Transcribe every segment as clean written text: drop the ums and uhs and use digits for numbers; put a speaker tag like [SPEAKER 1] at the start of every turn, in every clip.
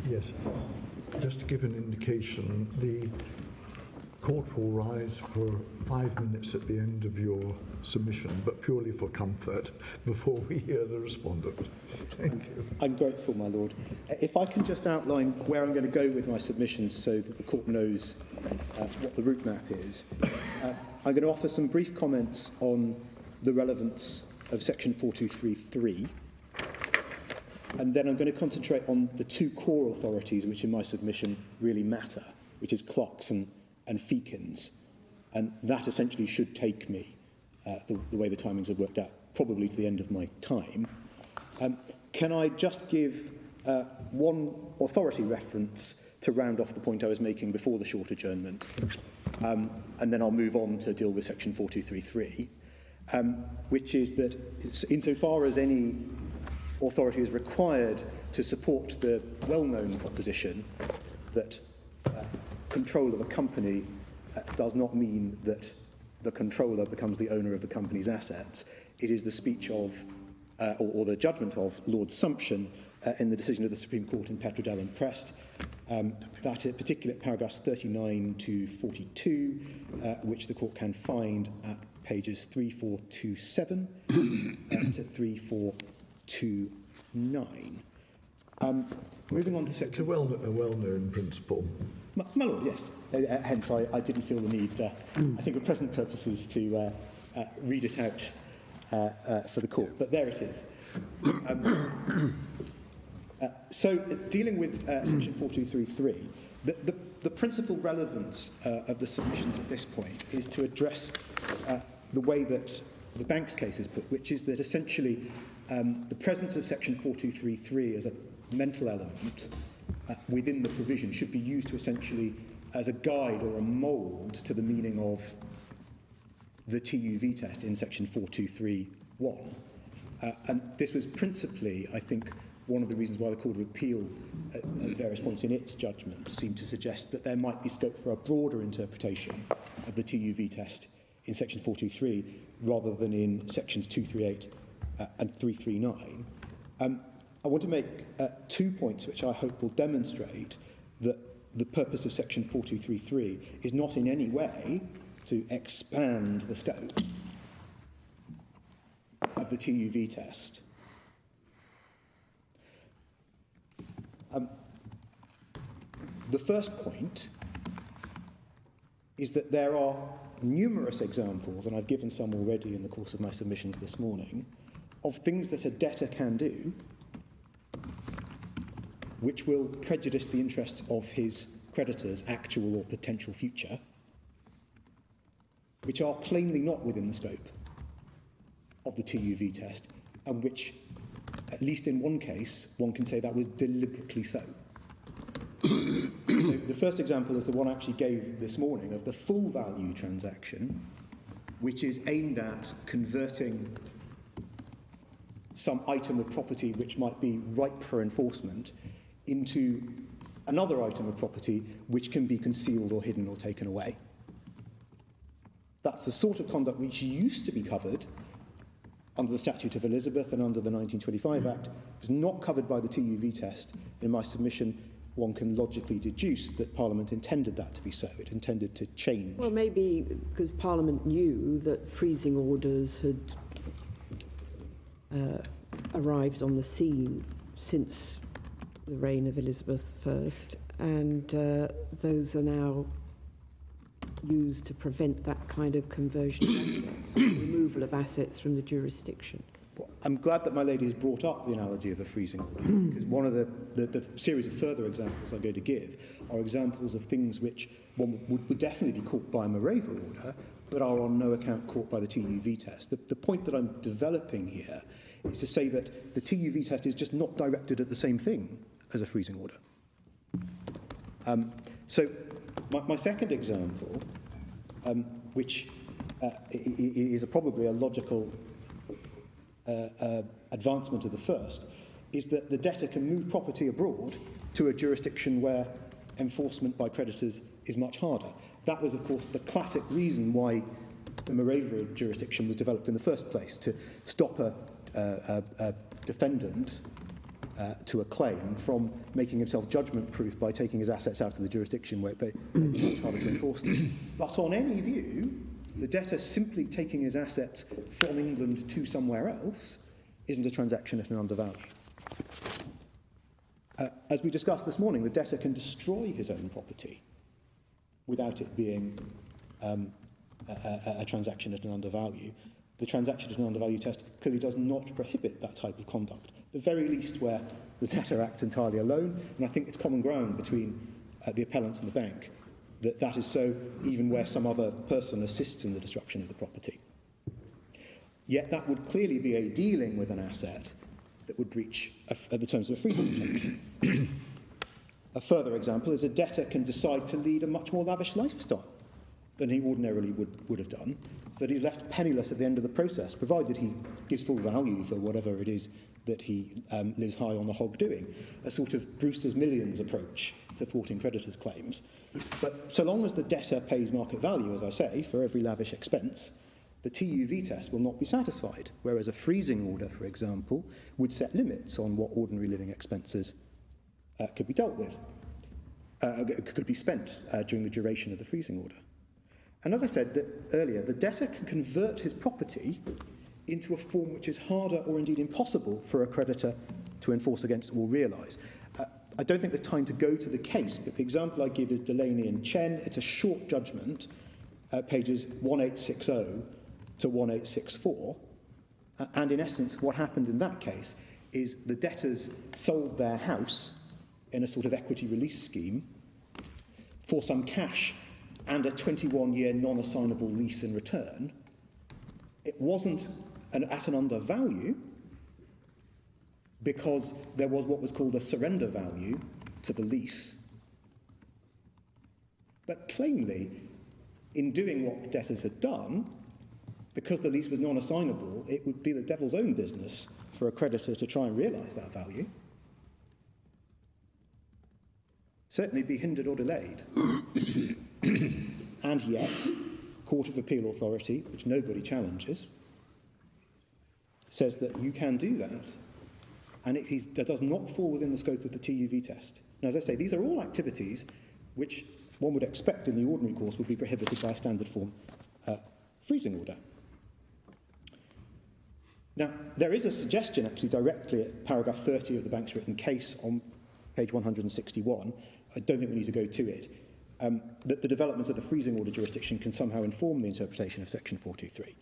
[SPEAKER 1] Yes. Just to give an indication, the court will rise for 5 minutes at the end of your submission, but purely for comfort, before we hear the respondent. Thank you.
[SPEAKER 2] I'm grateful, my Lord. If I can just outline where I'm going to go with my submissions so that the court knows what the route map is. I'm going to offer some brief comments on the relevance of section 4233. And then I'm going to concentrate on the two core authorities which in my submission really matter, which is Clocks and Feakins. And that essentially should take me, the way the timings have worked out, probably to the end of my time. Can I just give one authority reference to round off the point I was making before the short adjournment? And then I'll move on to deal with section 4233, which is that insofar as any authority is required to support the well-known proposition that control of a company does not mean that the controller becomes the owner of the company's assets. It is the speech of, or the judgment of, Lord Sumption in the decision of the Supreme Court in Petrodel and Prest, that in particular paragraphs 39 to 42, which the court can find at pages 3427 to 3429. Moving on to section...
[SPEAKER 1] It's a well-known principle.
[SPEAKER 2] My Lord, yes. Hence, I didn't feel the need, I think, for present purposes to read it out for the court. But there it is. So, dealing with section 4233, the principal relevance of the submissions at this point is to address the way that the bank's case is put, which is that essentially the presence of section 4233 as a mental element within the provision should be used to essentially as a guide or a mould to the meaning of the TUV test in section 4231. And this was principally, I think, one of the reasons why the Court of Appeal at various points in its judgment seemed to suggest that there might be scope for a broader interpretation of the TUV test in section 423 rather than in sections 238 and 339. I want to make 2 points which I hope will demonstrate that the purpose of section 4233 is not in any way to expand the scope of the TUV test. The first point is that there are numerous examples, and I've given some already in the course of my submissions this morning, of things that a debtor can do which will prejudice the interests of his creditors, actual or potential future, which are plainly not within the scope of the TUV test, and which, at least in one case, one can say that was deliberately so. So the first example is the one I actually gave this morning of the full value transaction, which is aimed at converting some item of property which might be ripe for enforcement into another item of property which can be concealed or hidden or taken away. That's the sort of conduct which used to be covered under the Statute of Elizabeth and under the 1925 Act. It was not covered by the TUV test. In my submission, one can logically deduce that Parliament intended that to be so. It intended to change.
[SPEAKER 3] Well, maybe because Parliament knew that freezing orders had arrived on the scene since the reign of Elizabeth I, and those are now used to prevent that kind of conversion of assets, or removal of assets from the jurisdiction.
[SPEAKER 2] Well, I'm glad that my lady has brought up the analogy of a freezing order, because one of the series of further examples I'm going to give are examples of things which one would definitely be caught by a Moreover order, but are on no account caught by the TUV test. The point that I'm developing here is to say that the TUV test is just not directed at the same thing as a freezing order. So my second example, which is probably a logical advancement of the first, is that the debtor can move property abroad to a jurisdiction where enforcement by creditors is much harder. That was, of course, the classic reason why the Moreover jurisdiction was developed in the first place, to stop a defendant to a claim from making himself judgment-proof by taking his assets out of the jurisdiction where it may be much harder to enforce them. But on any view, the debtor simply taking his assets from England to somewhere else isn't a transaction at an undervalue. As we discussed this morning, the debtor can destroy his own property without it being a transaction at an undervalue. The transaction at an undervalue test clearly does not prohibit that type of conduct, the very least where the debtor acts entirely alone, and I think it's common ground between the appellants and the bank that that is so, even where some other person assists in the destruction of the property. Yet that would clearly be a dealing with an asset that would breach the terms of a freezing injunction. A further example is a debtor can decide to lead a much more lavish lifestyle than he ordinarily would have done, so that he's left penniless at the end of the process, provided he gives full value for whatever it is that he lives high on the hog doing, a sort of Brewster's Millions approach to thwarting creditors' claims. But so long as the debtor pays market value, as I say, for every lavish expense, the TUV test will not be satisfied, whereas a freezing order, for example, would set limits on what ordinary living expenses could be dealt with, could be spent during the duration of the freezing order. And as I said earlier, the debtor can convert his property into a form which is harder or indeed impossible for a creditor to enforce against or realise. I don't think there's time to go to the case, but the example I give is Delaney and Chen. It's a short judgment, pages 1860 to 1864. And in essence, what happened in that case is the debtors sold their house in a sort of equity release scheme for some cash and a 21-year non-assignable lease in return. It wasn't at an undervalue because there was what was called a surrender value to the lease. But plainly, in doing what the debtors had done, because the lease was non-assignable, it would be the devil's own business for a creditor to try and realise that value. Certainly be hindered or delayed. And yet, Court of Appeal Authority, which nobody challenges, says that you can do that, and that does not fall within the scope of the TUV test. Now, as I say, these are all activities which one would expect in the ordinary course would be prohibited by a standard form freezing order. Now, there is a suggestion actually directly at paragraph 30 of the bank's written case on page 161. I don't think we need to go to it. That the development of the freezing order jurisdiction can somehow inform the interpretation of section 423.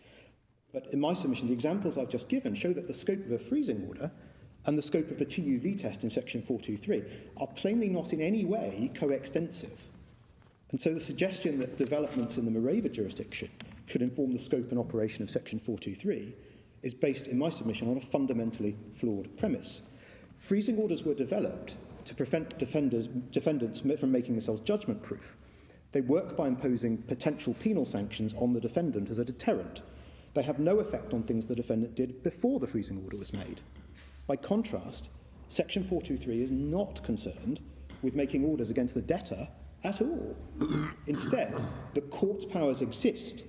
[SPEAKER 2] But in my submission, the examples I've just given show that the scope of a freezing order and the scope of the TUV test in section 423 are plainly not in any way coextensive. And so the suggestion that developments in the Morava jurisdiction should inform the scope and operation of section 423 is based, in my submission, on a fundamentally flawed premise. Freezing orders were developed to prevent defendants from making themselves judgment-proof. They work by imposing potential penal sanctions on the defendant as a deterrent. They have no effect on things the defendant did before the freezing order was made. By contrast, section 423 is not concerned with making orders against the debtor at all. Instead, the court's powers exist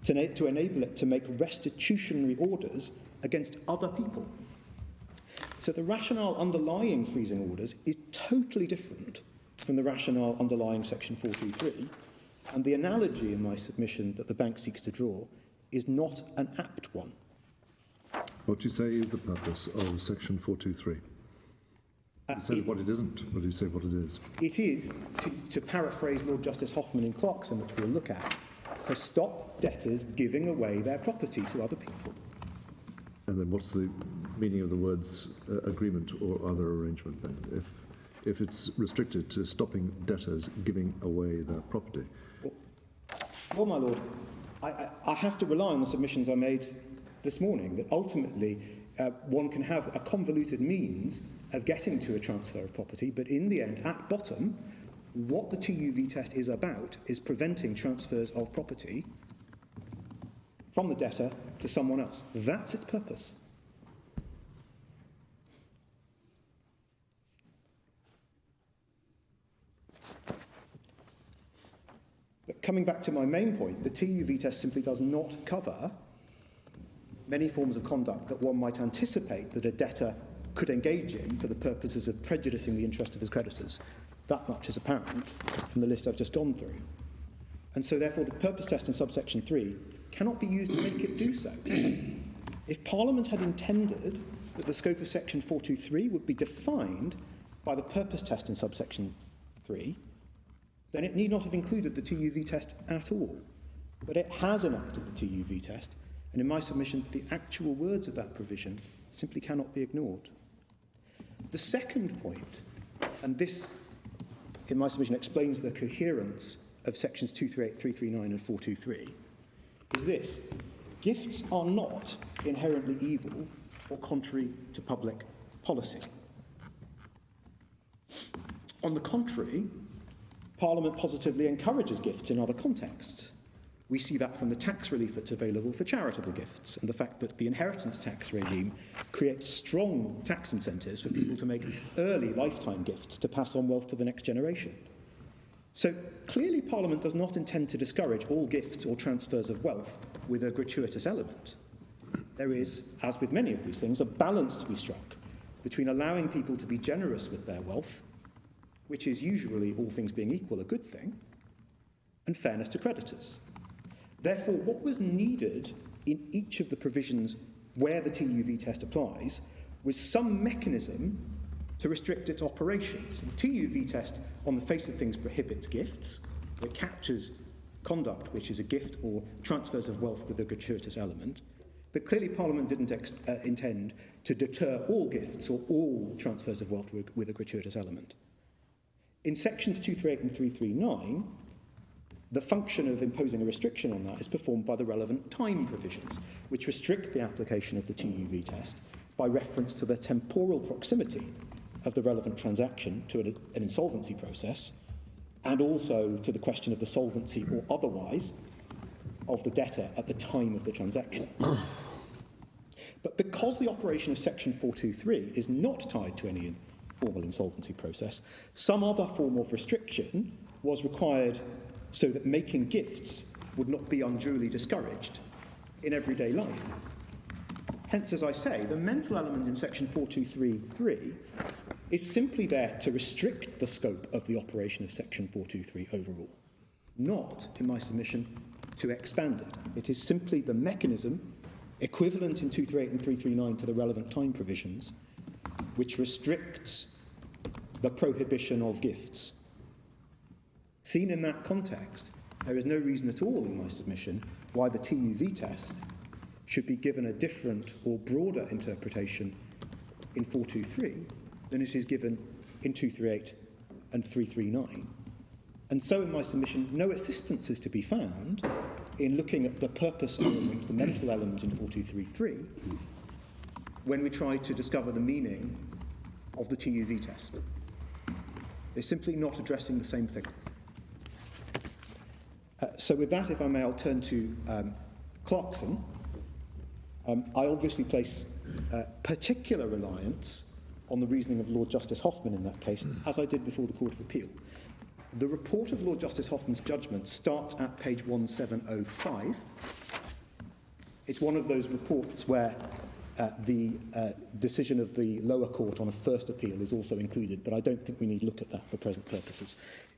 [SPEAKER 2] to enable it to make restitutionary orders against other people. So the rationale underlying freezing orders is totally different from the rationale underlying section 423, and the analogy in my submission that the bank seeks to draw is not an apt one.
[SPEAKER 4] What do you say is the purpose of section 423? You said what it isn't. What do you say what it is?
[SPEAKER 2] It is, to paraphrase Lord Justice Hoffman in Clarkson, which we'll look at, to stop debtors giving away their property to other people.
[SPEAKER 4] And then what's the meaning of the words agreement or other arrangement then, if it's restricted to stopping debtors giving away their property?
[SPEAKER 2] Well, my lord, I have to rely on the submissions I made this morning, that ultimately one can have a convoluted means of getting to a transfer of property, but in the end, at bottom, what the TUV test is about is preventing transfers of property from the debtor to someone else. That's its purpose. But coming back to my main point, the TUV test simply does not cover many forms of conduct that one might anticipate that a debtor could engage in for the purposes of prejudicing the interest of his creditors. That much is apparent from the list I've just gone through. And so therefore the purpose test in subsection 3 cannot be used to make it do so. If Parliament had intended that the scope of section 423 would be defined by the purpose test in subsection 3, then it need not have included the TUV test at all. But it has enacted the TUV test, and in my submission, the actual words of that provision simply cannot be ignored. The second point, and this, in my submission, explains the coherence of sections 238, 339 and 423, is this. Gifts are not inherently evil or contrary to public policy. On the contrary, Parliament positively encourages gifts in other contexts. We see that from the tax relief that's available for charitable gifts and the fact that the inheritance tax regime creates strong tax incentives for people to make early lifetime gifts to pass on wealth to the next generation. So clearly Parliament does not intend to discourage all gifts or transfers of wealth with a gratuitous element. There is, as with many of these things, a balance to be struck between allowing people to be generous with their wealth, which is usually, all things being equal, a good thing, and fairness to creditors. Therefore, what was needed in each of the provisions where the TUV test applies was some mechanism to restrict its operations. The TUV test, on the face of things, prohibits gifts. It captures conduct which is a gift or transfers of wealth with a gratuitous element. But clearly Parliament didn't intend to deter all gifts or all transfers of wealth with a gratuitous element. In sections 238 and 339, the function of imposing a restriction on that is performed by the relevant time provisions, which restrict the application of the TUV test by reference to the temporal proximity of the relevant transaction to an insolvency process, and also to the question of the solvency or otherwise of the debtor at the time of the transaction. But because the operation of section 423 is not tied to any formal insolvency process, some other form of restriction was required so that making gifts would not be unduly discouraged in everyday life. Hence, as I say, the mental element in section 423.3 is simply there to restrict the scope of the operation of section 423 overall, not, in my submission, to expand it. It is simply the mechanism, equivalent in 238 and 339 to the relevant time provisions, which restricts the prohibition of gifts. Seen in that context, there is no reason at all in my submission why the TUV test should be given a different or broader interpretation in 423 than it is given in 238 and 339. And so in my submission, no assistance is to be found in looking at the purpose element, the mental element in 423.3, when we try to discover the meaning of the TUV test. They're simply not addressing the same thing. So with that, if I may, I'll turn to Clarkson. I obviously place particular reliance on the reasoning of Lord Justice Hoffman in that case, as I did before the Court of Appeal. The report of Lord Justice Hoffman's judgment starts at page 1705. It's one of those reports where the decision of the lower court on a first appeal is also included, but I don't think we need look at that for present purposes.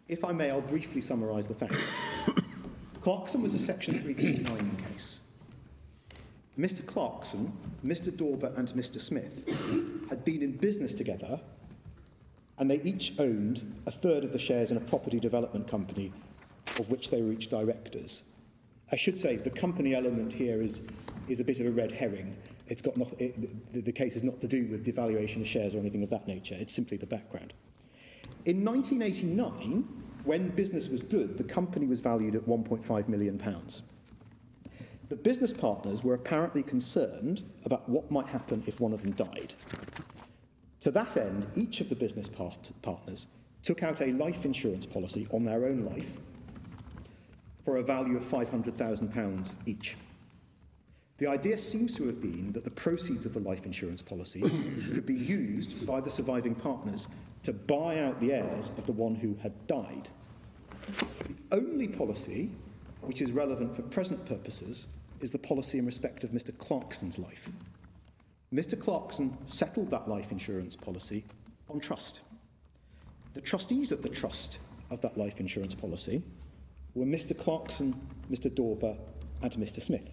[SPEAKER 2] If I may, I'll briefly summarise the facts. Clarkson was a Section 339 case. Mr. Clarkson, Mr. Dorber and Mr. Smith had been in business together, and they each owned a third of the shares in a property development company of which they were each directors. I should say the company element here is a bit of a red herring. It's got the case is not to do with devaluation of shares or anything of that nature. It's simply the background. In 1989, when business was good, the company was valued at £1.5 million. The business partners were apparently concerned about what might happen if one of them died. To that end, each of the business partners took out a life insurance policy on their own life for a value of £500,000 each. The idea seems to have been that the proceeds of the life insurance policy could be used by the surviving partners to buy out the heirs of the one who had died. The only policy which is relevant for present purposes is the policy in respect of Mr. Clarkson's life. Mr. Clarkson settled that life insurance policy on trust. The trustees of the trust of that life insurance policy were Mr. Clarkson, Mr. Dorber, and Mr. Smith.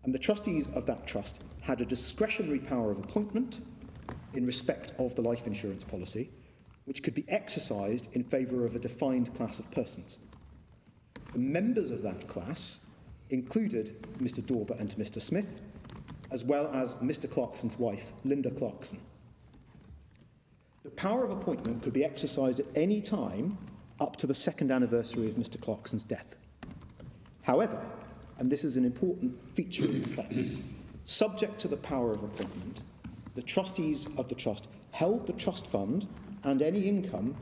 [SPEAKER 2] And the trustees of that trust had a discretionary power of appointment in respect of the life insurance policy, which could be exercised in favour of a defined class of persons. The members of that class included Mr. Dorber and Mr. Smith, as well as Mr. Clarkson's wife, Linda Clarkson. The power of appointment could be exercised at any time up to the second anniversary of Mr. Clarkson's death. However, and this is an important feature of the facts, subject to the power of appointment, the trustees of the trust held the trust fund and any income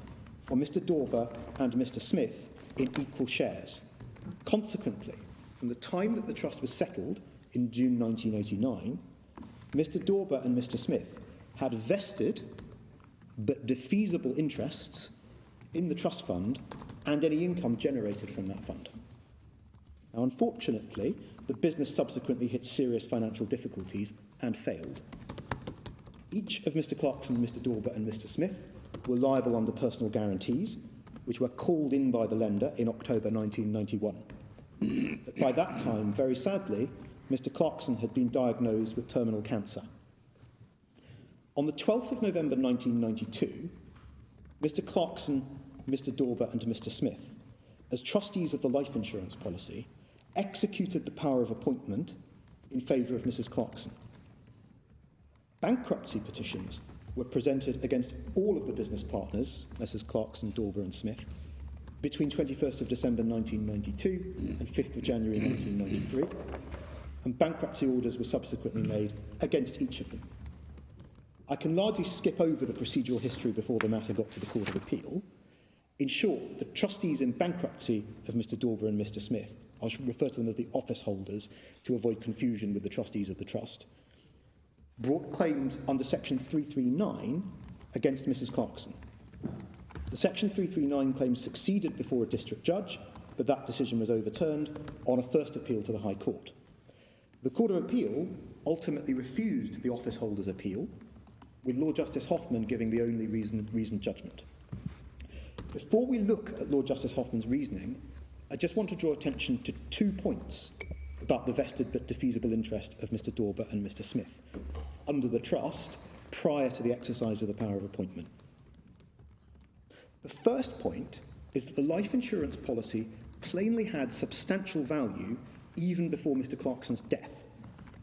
[SPEAKER 2] for Mr. Dorber and Mr. Smith in equal shares. Consequently, from the time that the trust was settled in June 1989, Mr. Dorber and Mr. Smith had vested but defeasible interests in the trust fund and any income generated from that fund. Now, unfortunately, the business subsequently hit serious financial difficulties and failed. Each of Mr. Clarkson, Mr. Dorber and Mr. Smith were liable under personal guarantees, which were called in by the lender in October 1991. But by that time, very sadly, Mr. Clarkson had been diagnosed with terminal cancer. On the 12th of November 1992, Mr. Clarkson, Mr. Dorber and Mr. Smith, as trustees of the life insurance policy, executed the power of appointment in favour of Mrs. Clarkson. Bankruptcy petitions were presented against all of the business partners, Messrs. Clarkson, Dorber and Smith, between 21st of December 1992 and 5th of January 1993, and bankruptcy orders were subsequently made against each of them. I can largely skip over the procedural history before the matter got to the Court of Appeal. In short, the trustees in bankruptcy of Mr. Dorber and Mr. Smith, I should refer to them as the office holders to avoid confusion with the trustees of the trust, brought claims under Section 339 against Mrs. Clarkson. The Section 339 claims succeeded before a district judge, but that decision was overturned on a first appeal to the High Court. The Court of Appeal ultimately refused the office holders' appeal, with Lord Justice Hoffman giving the only reasoned judgment. Before we look at Lord Justice Hoffman's reasoning, I just want to draw attention to 2 points about the vested but defeasible interest of Mr. Dorber and Mr. Smith under the trust prior to the exercise of the power of appointment. The first point is that the life insurance policy plainly had substantial value even before Mr. Clarkson's death,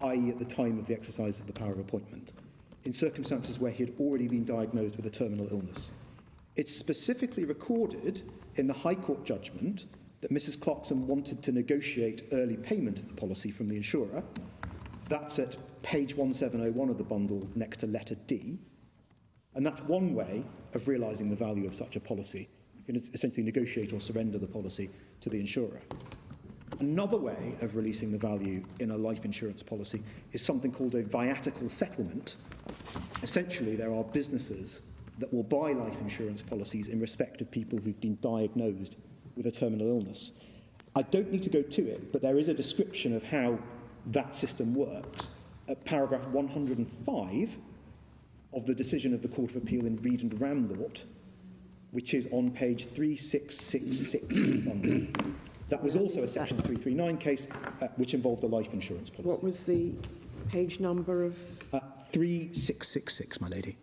[SPEAKER 2] i.e. at the time of the exercise of the power of appointment, in circumstances where he had already been diagnosed with a terminal illness. It's specifically recorded in the High Court judgment that Mrs. Clarkson wanted to negotiate early payment of the policy from the insurer. That's at page 1701 of the bundle next to letter D. And that's one way of realising the value of such a policy. You can essentially negotiate or surrender the policy to the insurer. Another way of releasing the value in a life insurance policy is something called a viatical settlement. Essentially, there are businesses that will buy life insurance policies in respect of people who've been diagnosed with a terminal illness. I don't need to go to it, but there is a description of how that system works at paragraph 105 of the decision of the Court of Appeal in Reed and Ramlort, which is on page 3666 of the bundle. That was also a Section 339 case, which involved a life insurance policy.
[SPEAKER 3] What was the page number of?
[SPEAKER 2] 3666, my lady.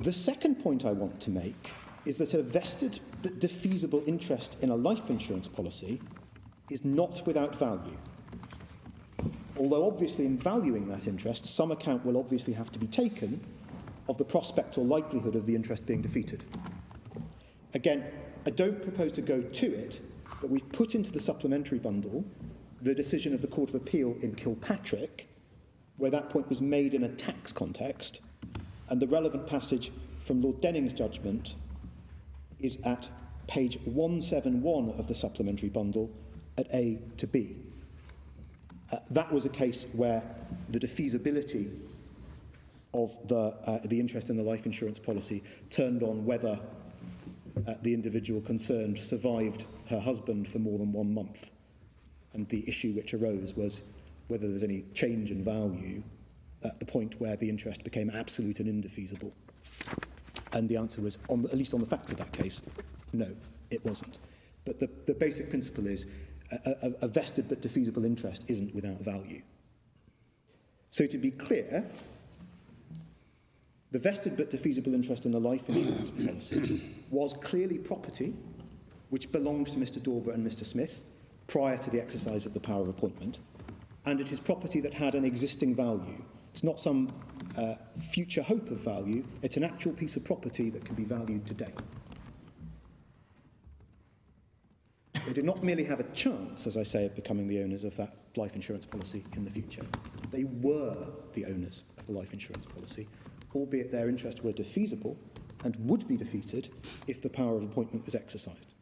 [SPEAKER 2] The second point I want to make is that a vested but defeasible interest in a life insurance policy is not without value. Although obviously in valuing that interest, some account will obviously have to be taken of the prospect or likelihood of the interest being defeated. Again, I don't propose to go to it, but we've put into the supplementary bundle the decision of the Court of Appeal in Kilpatrick, where that point was made in a tax context, and the relevant passage from Lord Denning's judgment is at page 171 of the supplementary bundle at A to B. That was a case where the defeasibility of the interest in the life insurance policy turned on whether the individual concerned survived her husband for more than 1 month. And the issue which arose was whether there was any change in value at the point where the interest became absolute and indefeasible. And the answer was, at least on the facts of that case, no, it wasn't. But the basic principle is a vested but defeasible interest isn't without value. So to be clear, the vested but defeasible interest in the life insurance policy was clearly property which belonged to Mr. Dorber and Mr. Smith prior to the exercise of the power of appointment, and it is property that had an existing value. It's not some future hope of value, it's an actual piece of property that can be valued today. They did not merely have a chance, as I say, of becoming the owners of that life insurance policy in the future. They were the owners of the life insurance policy, albeit their interests were defeasible and would be defeated if the power of appointment was exercised.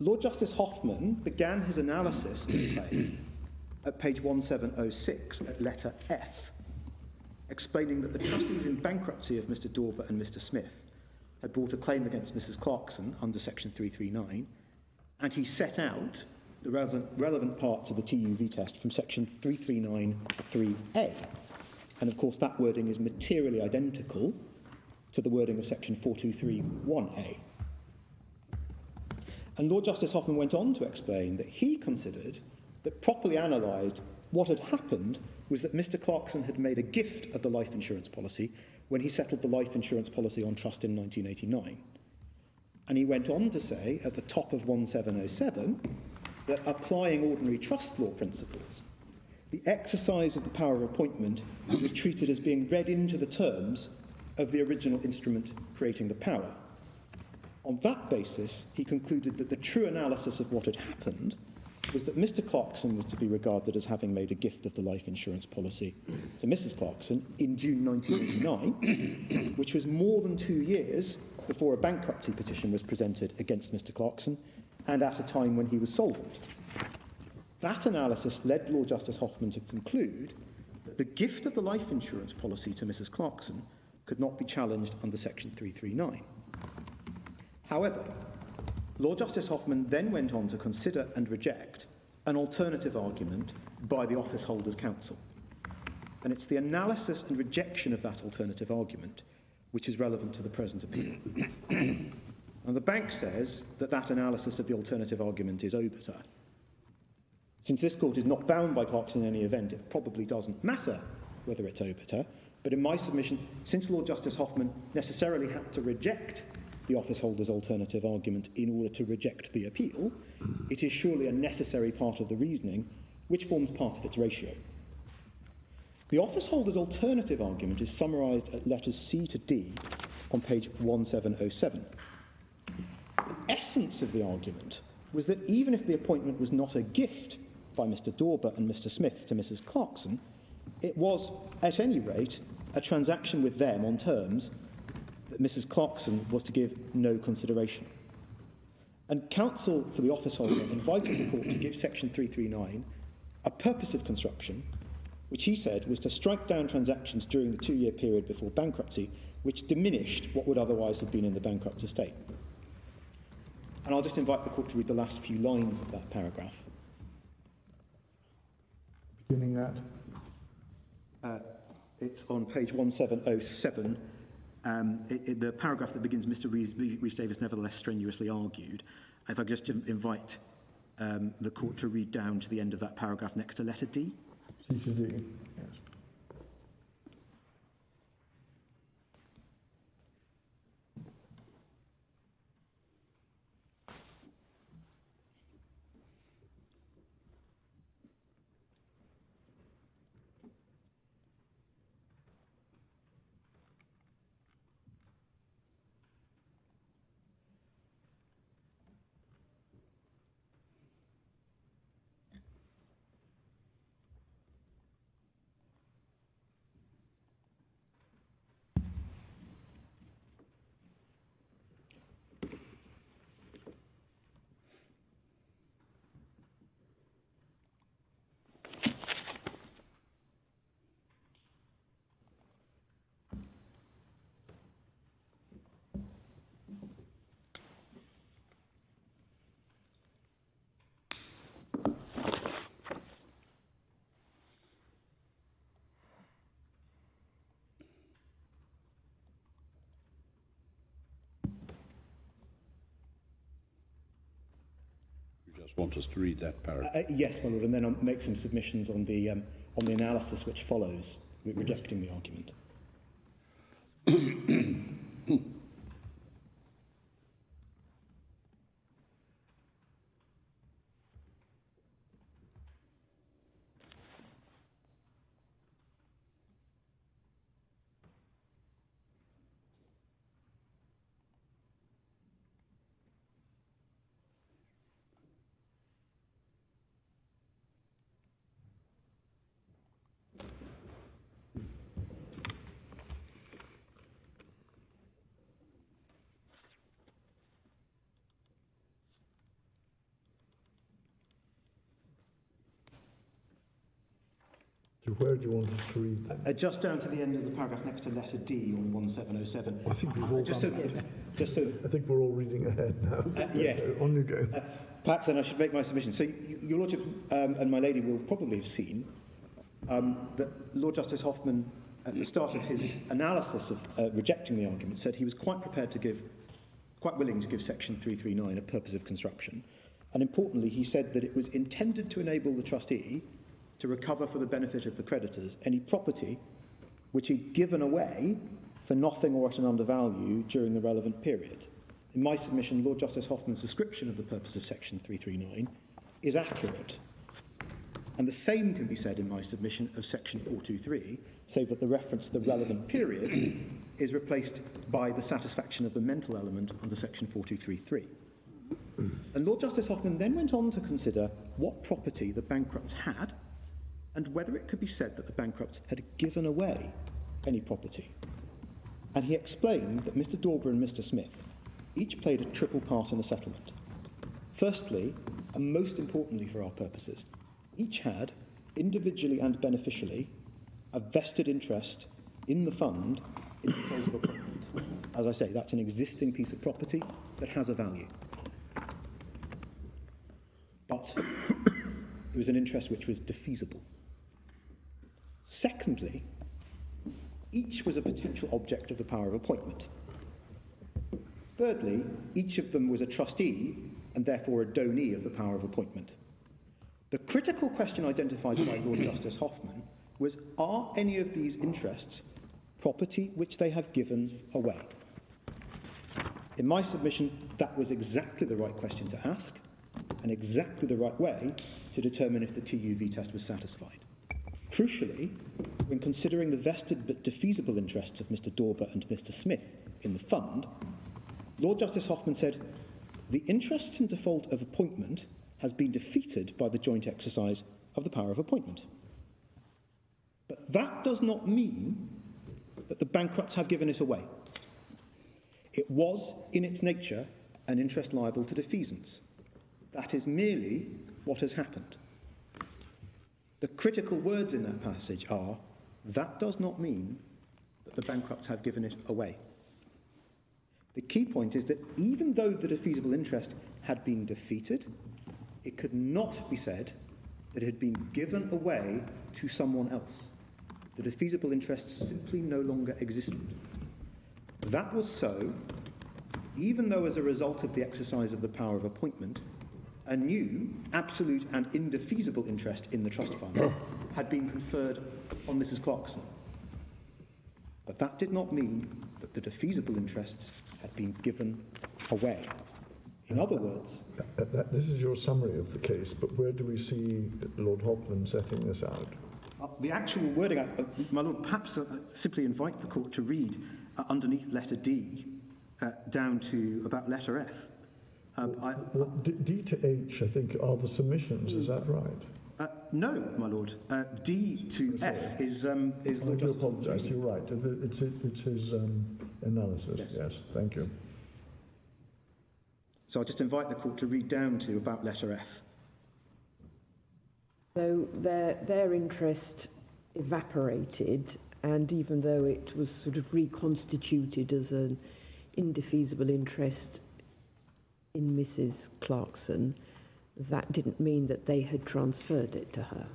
[SPEAKER 2] Lord Justice Hoffman began his analysis of the claim at page 1706 at letter F, explaining that the trustees in bankruptcy of Mr. Dorber and Mr. Smith had brought a claim against Mrs. Clarkson under section 339, and he set out the relevant parts of the TUV test from section 339(3)A. And of course that wording is materially identical to the wording of section 423(1)A. And Lord Justice Hoffman went on to explain that he considered that properly analysed, what had happened was that Mr. Clarkson had made a gift of the life insurance policy when he settled the life insurance policy on trust in 1989. And he went on to say, at the top of 1707, that applying ordinary trust law principles, the exercise of the power of appointment was treated as being read into the terms of the original instrument creating the power. On that basis, he concluded that the true analysis of what had happened was that Mr. Clarkson was to be regarded as having made a gift of the life insurance policy to Mrs. Clarkson in June 1989, which was more than 2 years before a bankruptcy petition was presented against Mr. Clarkson, and at a time when he was solvent. That analysis led Lord Justice Hoffman to conclude that the gift of the life insurance policy to Mrs. Clarkson could not be challenged under section 339. However, Lord Justice Hoffman then went on to consider and reject an alternative argument by the Office Holders' Council. And it's the analysis and rejection of that alternative argument which is relevant to the present appeal. And the bank says that that analysis of the alternative argument is obiter. Since this court is not bound by Clarkson in any event, it probably doesn't matter whether it's obiter. But in my submission, since Lord Justice Hoffman necessarily had to reject the office holder's alternative argument in order to reject the appeal, it is surely a necessary part of the reasoning which forms part of its ratio. The office holder's alternative argument is summarised at letters C to D on page 1707. The essence of the argument was that even if the appointment was not a gift by Mr. Dorber and Mr. Smith to Mrs. Clarkson, it was, at any rate, a transaction with them on terms that Mrs. Clarkson was to give no consideration. And counsel for the office holder invited the court to give section 339 a purposive construction, which he said was to strike down transactions during the 2-year period before bankruptcy, which diminished what would otherwise have been in the bankrupt estate. And I'll just invite the court to read the last few lines of that paragraph.
[SPEAKER 1] Beginning at?
[SPEAKER 2] It's on page 1707. The paragraph that begins, Mr. Rhys-Davies nevertheless strenuously argued. If I could just invite the court to read down to the end of that paragraph next to letter D.
[SPEAKER 1] C to D, yes.
[SPEAKER 5] just want us to read that paragraph.
[SPEAKER 2] Yes, my Lord, and then I'll make some submissions on the analysis which follows, rejecting the argument.
[SPEAKER 1] Where do you want us to read that?
[SPEAKER 2] Just down to the end of the paragraph next to letter D on 1707.
[SPEAKER 1] I think we've all I think we're all reading ahead now.
[SPEAKER 2] Yes.
[SPEAKER 1] So on you go.
[SPEAKER 2] Perhaps then I should make my submission. So your Lordship and my Lady will probably have seen that Lord Justice Hoffman, at the start of his analysis of rejecting the argument, said he was quite willing to give section 339 a purpose of construction. And importantly, he said that it was intended to enable the trustee to recover for the benefit of the creditors any property which he'd given away for nothing or at an undervalue during the relevant period. In my submission, Lord Justice Hoffman's description of the purpose of section 339 is accurate. And the same can be said in my submission of section 423, save that the reference to the relevant period is replaced by the satisfaction of the mental element under section 4233. And Lord Justice Hoffman then went on to consider what property the bankrupts had and whether it could be said that the bankrupts had given away any property. And he explained that Mr. Dauber and Mr. Smith each played a triple part in the settlement. Firstly, and most importantly for our purposes, each had, individually and beneficially, a vested interest in the fund in the case of appointment. As I say, that's an existing piece of property that has a value. But it was an interest which was defeasible. Secondly, each was a potential object of the power of appointment. Thirdly, each of them was a trustee and therefore a donee of the power of appointment. The critical question identified by Lord Justice Hoffman was, are any of these interests property which they have given away? In my submission, that was exactly the right question to ask and exactly the right way to determine if the TUV test was satisfied. Crucially, when considering the vested but defeasible interests of Mr. Dauber and Mr. Smith in the fund, Lord Justice Hoffman said, the interests in default of appointment has been defeated by the joint exercise of the power of appointment. But that does not mean that the bankrupts have given it away. It was, in its nature, an interest liable to defeasance. That is merely what has happened. The critical words in that passage are, that does not mean that the bankrupts have given it away. The key point is that even though the defeasible interest had been defeated, it could not be said that it had been given away to someone else. The defeasible interest simply no longer existed. That was so, even though as a result of the exercise of the power of appointment, a new, absolute and indefeasible interest in the trust fund had been conferred on Mrs. Clarkson. But that did not mean that the defeasible interests had been given away. In other words...
[SPEAKER 1] This is your summary of the case, but where do we see Lord Hoffman setting this out?
[SPEAKER 2] The actual wording, my Lord, perhaps simply invite the court to read underneath letter D down to about letter F.
[SPEAKER 1] D to H, I think, are the submissions, is that right?
[SPEAKER 2] No, my Lord. D to F is Lord Justice.
[SPEAKER 1] I apologise, you're right. It's his analysis, yes. Thank you.
[SPEAKER 2] So I'll just invite the court to read down to about letter F.
[SPEAKER 3] So their interest evaporated, and even though it was sort of reconstituted as an indefeasible interest in Mrs. Clarkson, that didn't mean that they had transferred it to her.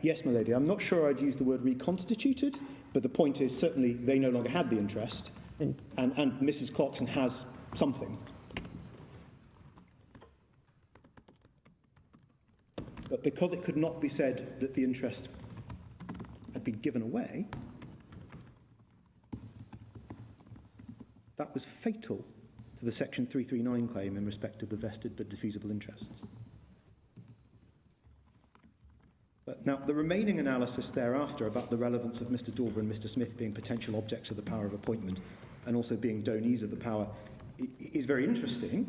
[SPEAKER 2] Yes, my lady. I'm not sure I'd use the word reconstituted, but the point is certainly they no longer had the interest, and Mrs. Clarkson has something. But because it could not be said that the interest had been given away, that was fatal to the Section 339 claim in respect of the vested but defeasible interests. But now, the remaining analysis thereafter about the relevance of Mr. Dauber and Mr. Smith being potential objects of the power of appointment and also being donees of the power is very interesting,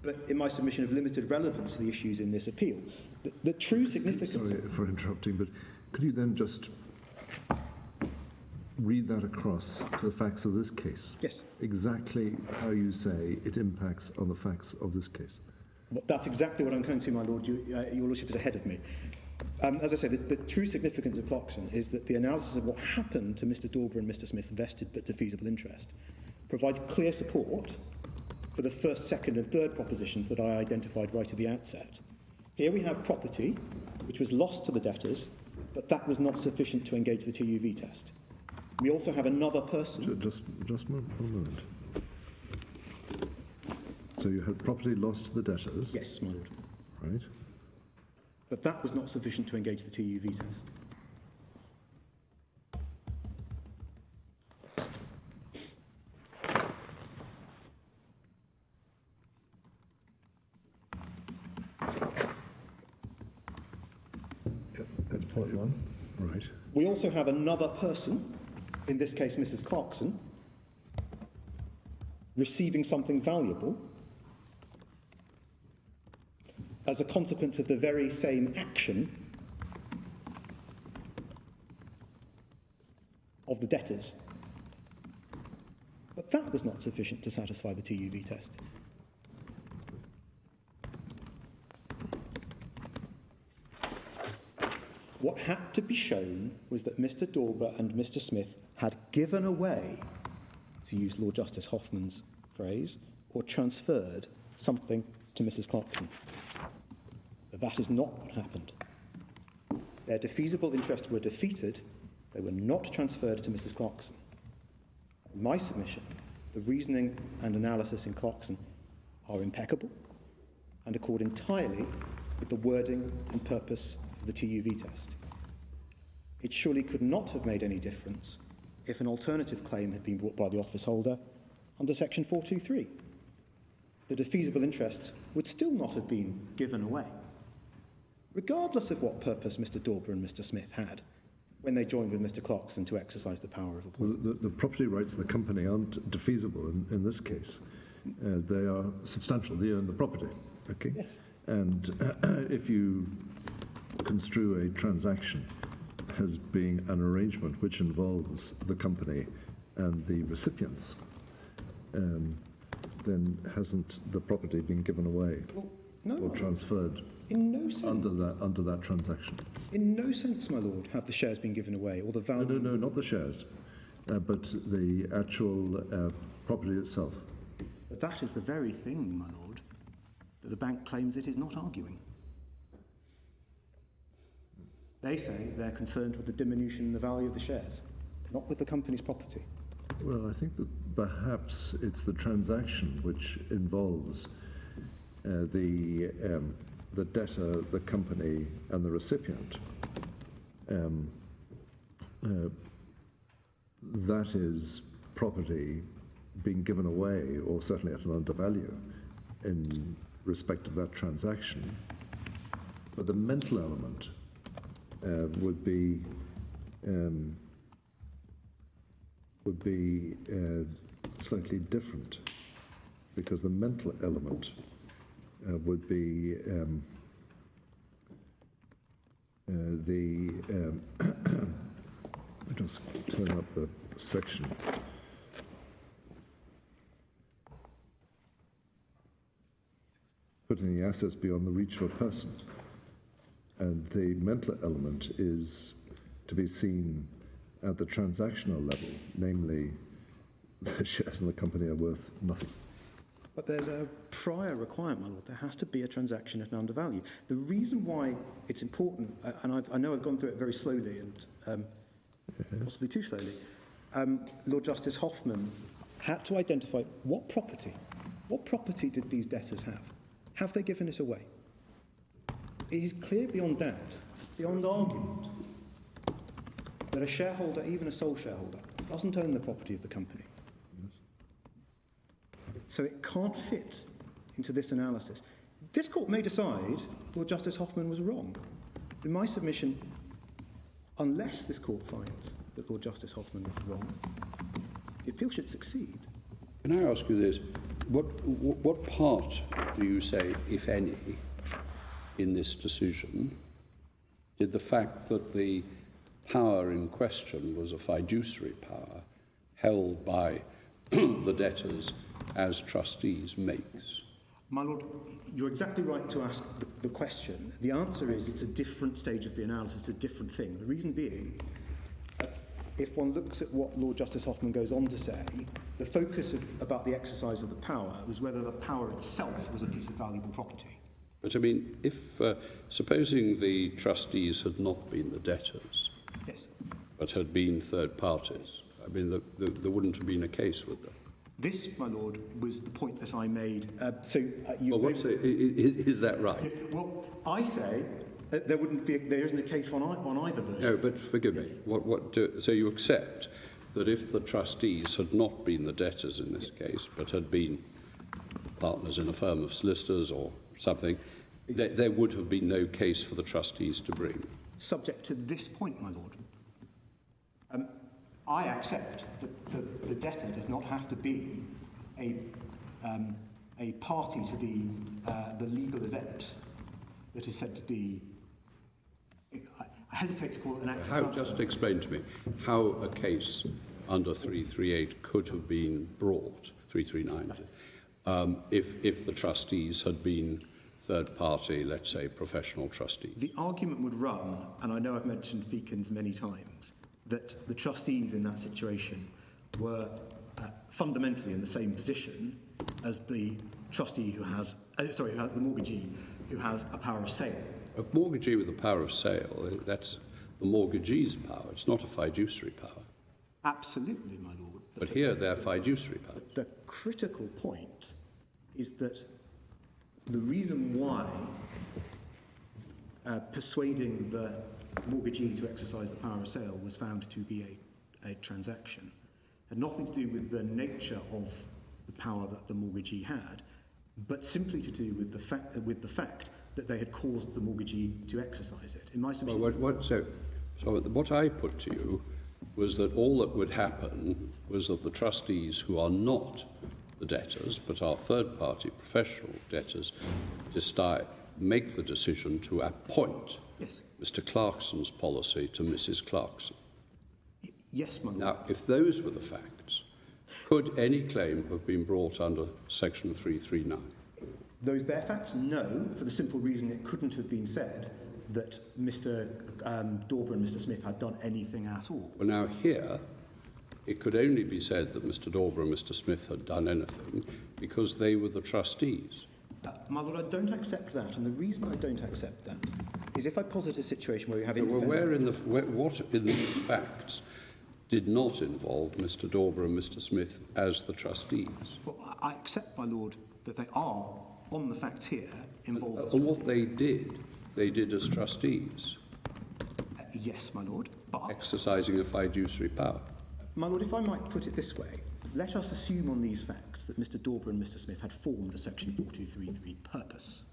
[SPEAKER 2] but in my submission of limited relevance to the issues in this appeal. The true significance...
[SPEAKER 4] Sorry for interrupting, but could you then just read that across to the facts of this case?
[SPEAKER 2] Yes.
[SPEAKER 4] Exactly how you say it impacts on the facts of this case.
[SPEAKER 2] Well, that's exactly what I'm coming to, my Lord. Your Lordship is ahead of me. As I say, the true significance of Clarkson is that the analysis of what happened to Mr. Dauber and Mr. Smith's vested but defeasible interest provides clear support for the first, second and third propositions that I identified right at the outset. Here we have property which was lost to the debtors, but that was not sufficient to engage the TUV test. We also have another person...
[SPEAKER 4] Just one moment. So you had property lost to the debtors?
[SPEAKER 2] Yes, my Lord.
[SPEAKER 4] Right.
[SPEAKER 2] But that was not sufficient to engage the TUV test.
[SPEAKER 1] That's point one.
[SPEAKER 4] Right.
[SPEAKER 2] We also have another person, in this case Mrs. Clarkson, receiving something valuable as a consequence of the very same action of the debtors. But that was not sufficient to satisfy the TUV test. What had to be shown was that Mr. Dauber and Mr. Smith had given away, to use Lord Justice Hoffman's phrase, or transferred something to Mrs. Clarkson. But that is not what happened. Their defeasible interests were defeated. They were not transferred to Mrs. Clarkson. In my submission, the reasoning and analysis in Clarkson are impeccable and accord entirely with the wording and purpose of the TUV test. It surely could not have made any difference if an alternative claim had been brought by the office holder under Section 423. The defeasible interests would still not have been given away, regardless of what purpose Mr. Dauber and Mr. Smith had when they joined with Mr. Clarkson to exercise the power of appointment.
[SPEAKER 4] Well, the property rights of the company aren't defeasible in this case. They are substantial. They own the property. Okay?
[SPEAKER 2] Yes.
[SPEAKER 4] And if you construe a transaction as being an arrangement which involves the company and the recipients, then hasn't the property been given away or transferred
[SPEAKER 2] in no sense.
[SPEAKER 4] under that transaction?
[SPEAKER 2] In no sense, my lord, have the shares been given away or the value.
[SPEAKER 4] No, not the shares, but the actual property itself.
[SPEAKER 2] But that is the very thing, my lord, that the bank claims it is not arguing. They say they're concerned with the diminution in the value of the shares, not with the company's property.
[SPEAKER 4] Well, I think that perhaps it's the transaction which involves the debtor, the company, and the recipient. That is property being given away, or certainly at an undervalue, in respect of that transaction. But the mental element would be slightly different, because the mental element would be I'll just turn up the section. Putting the assets beyond the reach of a person. And the mental element is to be seen at the transactional level, namely the shares in the company are worth nothing.
[SPEAKER 2] But there's a prior requirement, my lord. There has to be a transaction at an undervalue. The reason why it's important, and I know I've gone through it very slowly and possibly too slowly, Lord Justice Hoffman had to identify what property did these debtors have? Have they given it away? It is clear beyond doubt, beyond argument, that a shareholder, even a sole shareholder, doesn't own the property of the company. So it can't fit into this analysis. This court may decide Lord Justice Hoffman was wrong. In my submission, unless this court finds that Lord Justice Hoffman was wrong, the appeal should succeed.
[SPEAKER 5] Can I ask you this? What part do you say, if any, in this decision did the fact that the power in question was a fiduciary power held by the debtors as trustees makes?
[SPEAKER 2] My Lord, you're exactly right to ask the question. The answer is it's a different stage of the analysis, it's a different thing. The reason being, if one looks at what Lord Justice Hoffman goes on to say, the focus about the exercise of the power was whether the power itself was a piece of valuable property.
[SPEAKER 5] But I mean, if supposing the trustees had not been the debtors,
[SPEAKER 2] yes,
[SPEAKER 5] but had been third parties, I mean, there wouldn't have been a case, would there?
[SPEAKER 2] This, my Lord, was the point that I made.
[SPEAKER 5] Well, is that right?
[SPEAKER 2] Well, I say there isn't a case on either version.
[SPEAKER 5] No, but forgive me. So you accept that if the trustees had not been the debtors in this case, but had been partners in a firm of solicitors or something, there would have been no case for the trustees to bring?
[SPEAKER 2] Subject to this point, my Lord. I accept that the debtor does not have to be a party to the legal event that is said to be. I hesitate to call it an act of transfer.
[SPEAKER 5] Just explain to me how a case under 338 could have been brought, 339, if the trustees had been third party, let's say professional trustees.
[SPEAKER 2] The argument would run, and I know I've mentioned Feekins many times, that the trustees in that situation were fundamentally in the same position as the trustee who has, who has the mortgagee who has a power of sale.
[SPEAKER 5] A mortgagee with a power of sale, that's the mortgagee's power. It's not a fiduciary power.
[SPEAKER 2] Absolutely, my Lord.
[SPEAKER 5] But here they're fiduciary power.
[SPEAKER 2] The critical point is that the reason why persuading the mortgagee to exercise the power of sale was found to be a transaction had nothing to do with the nature of the power that the mortgagee had, but simply to do with the fact that they had caused the mortgagee to exercise it. In my submission,
[SPEAKER 5] so what I put to you was that all that would happen was that the trustees who are not the debtors but are third-party professional debtors make the decision to appoint Mr. Clarkson's policy to Mrs. Clarkson.
[SPEAKER 2] Yes, my Lord.
[SPEAKER 5] Now, if those were the facts, could any claim have been brought under Section 339?
[SPEAKER 2] Those bare facts? No, for the simple reason it couldn't have been said that Mr. Dauber and Mr. Smith had done anything at all.
[SPEAKER 5] Well, now here, it could only be said that Mr. Dauber and Mr. Smith had done anything because they were the trustees.
[SPEAKER 2] My Lord, I don't accept that, and the reason I don't accept that is if I posit a situation where we have
[SPEAKER 5] what in these facts did not involve Mr. Dauber and Mr. Smith as the trustees?
[SPEAKER 2] Well, I accept, my Lord, that they are, on the facts here, involved as
[SPEAKER 5] and what they did as trustees.
[SPEAKER 2] Yes, my Lord, but
[SPEAKER 5] exercising a fiduciary power.
[SPEAKER 2] My Lord, if I might put it this way, let us assume on these facts that Mr. Dauber and Mr. Smith had formed a Section 4233 purpose.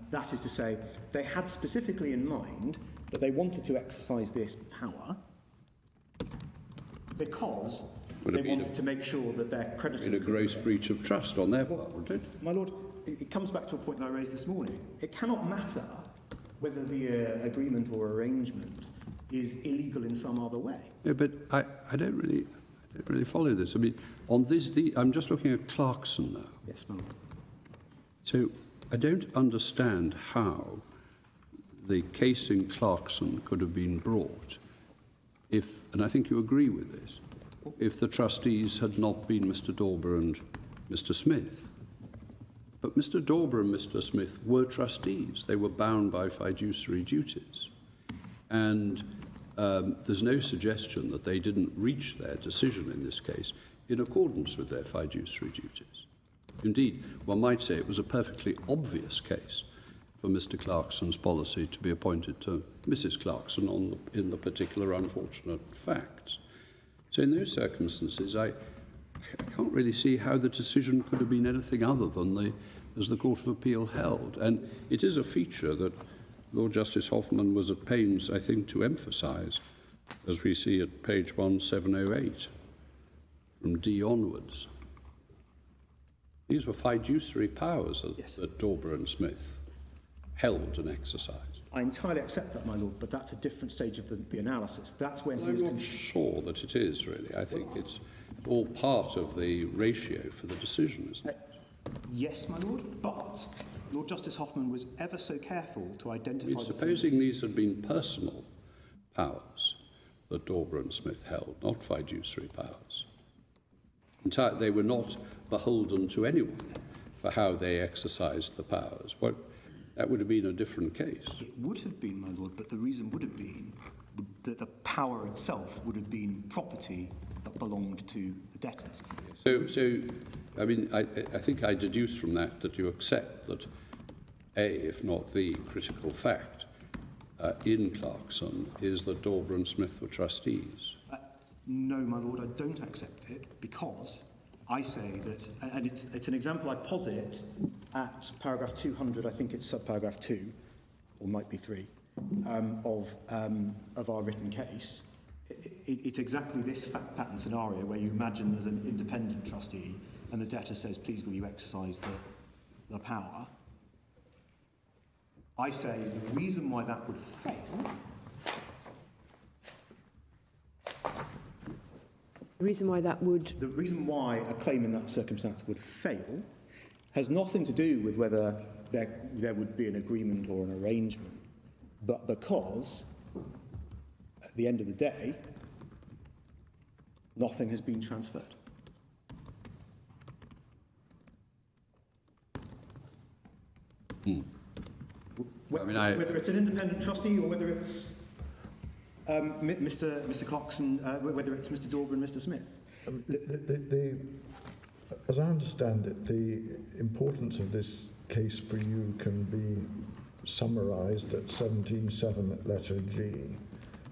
[SPEAKER 2] That is to say, they had specifically in mind that they wanted to exercise this power because they wanted to make sure that their creditors...
[SPEAKER 5] In a gross breach of trust on their part, wouldn't it?
[SPEAKER 2] My Lord, it comes back to a point that I raised this morning. It cannot matter whether the agreement or arrangement is illegal in some other way.
[SPEAKER 5] Yeah, but I don't really follow this. I mean, on this, I'm just looking at Clarkson now.
[SPEAKER 2] Yes, my Lord.
[SPEAKER 5] So I don't understand how the case in Clarkson could have been brought if, and I think you agree with this, if the trustees had not been Mr. Dauber and Mr. Smith. But Mr. Dauber and Mr. Smith were trustees. They were bound by fiduciary duties. And there's no suggestion that they didn't reach their decision in this case in accordance with their fiduciary duties. Indeed, one might say it was a perfectly obvious case for Mr. Clarkson's policy to be appointed to Mrs. Clarkson in the particular unfortunate facts. So in those circumstances, I can't really see how the decision could have been anything other than as the Court of Appeal held. And it is a feature that Lord Justice Hoffman was at pains, I think, to emphasise, as we see at page 1708, from D onwards. These were fiduciary powers that Dauber and Smith held and exercised.
[SPEAKER 2] I entirely accept that, my lord, but that's a different stage of the analysis. That's when
[SPEAKER 5] I'm not sure that it is, really. I think it's all part of the ratio for the decision, isn't it?
[SPEAKER 2] Yes, my lord, but Lord Justice Hoffman was ever so careful to identify...
[SPEAKER 5] Supposing these had been personal powers that Dauber and Smith held, not fiduciary powers. They were not beholden to anyone for how they exercised the powers. That would have been a different case.
[SPEAKER 2] It would have been, my lord, but the reason would have been that the power itself would have been property that belonged to the debtors.
[SPEAKER 5] So I mean, I think I deduce from that you accept that if not the critical fact in Clarkson is that Dauber and Smith were trustees.
[SPEAKER 2] No, my lord, I don't accept it because I say that, and it's an example I posit at paragraph 200, I think it's subparagraph 2, or might be 3, of our written case. It's exactly this fact pattern scenario where you imagine there's an independent trustee and the debtor says, please will you exercise the power. I say the reason why that would fail...
[SPEAKER 3] The reason why
[SPEAKER 2] a claim in that circumstance would fail has nothing to do with whether there would be an agreement or an arrangement, but because, at the end of the day, nothing has been transferred. Whether it's an independent trustee or whether it's Mr. Clarkson, whether it's Mr. Dauber and Mr. Smith.
[SPEAKER 1] As I understand it, the importance of this case for you can be summarised at 17.7 at letter G.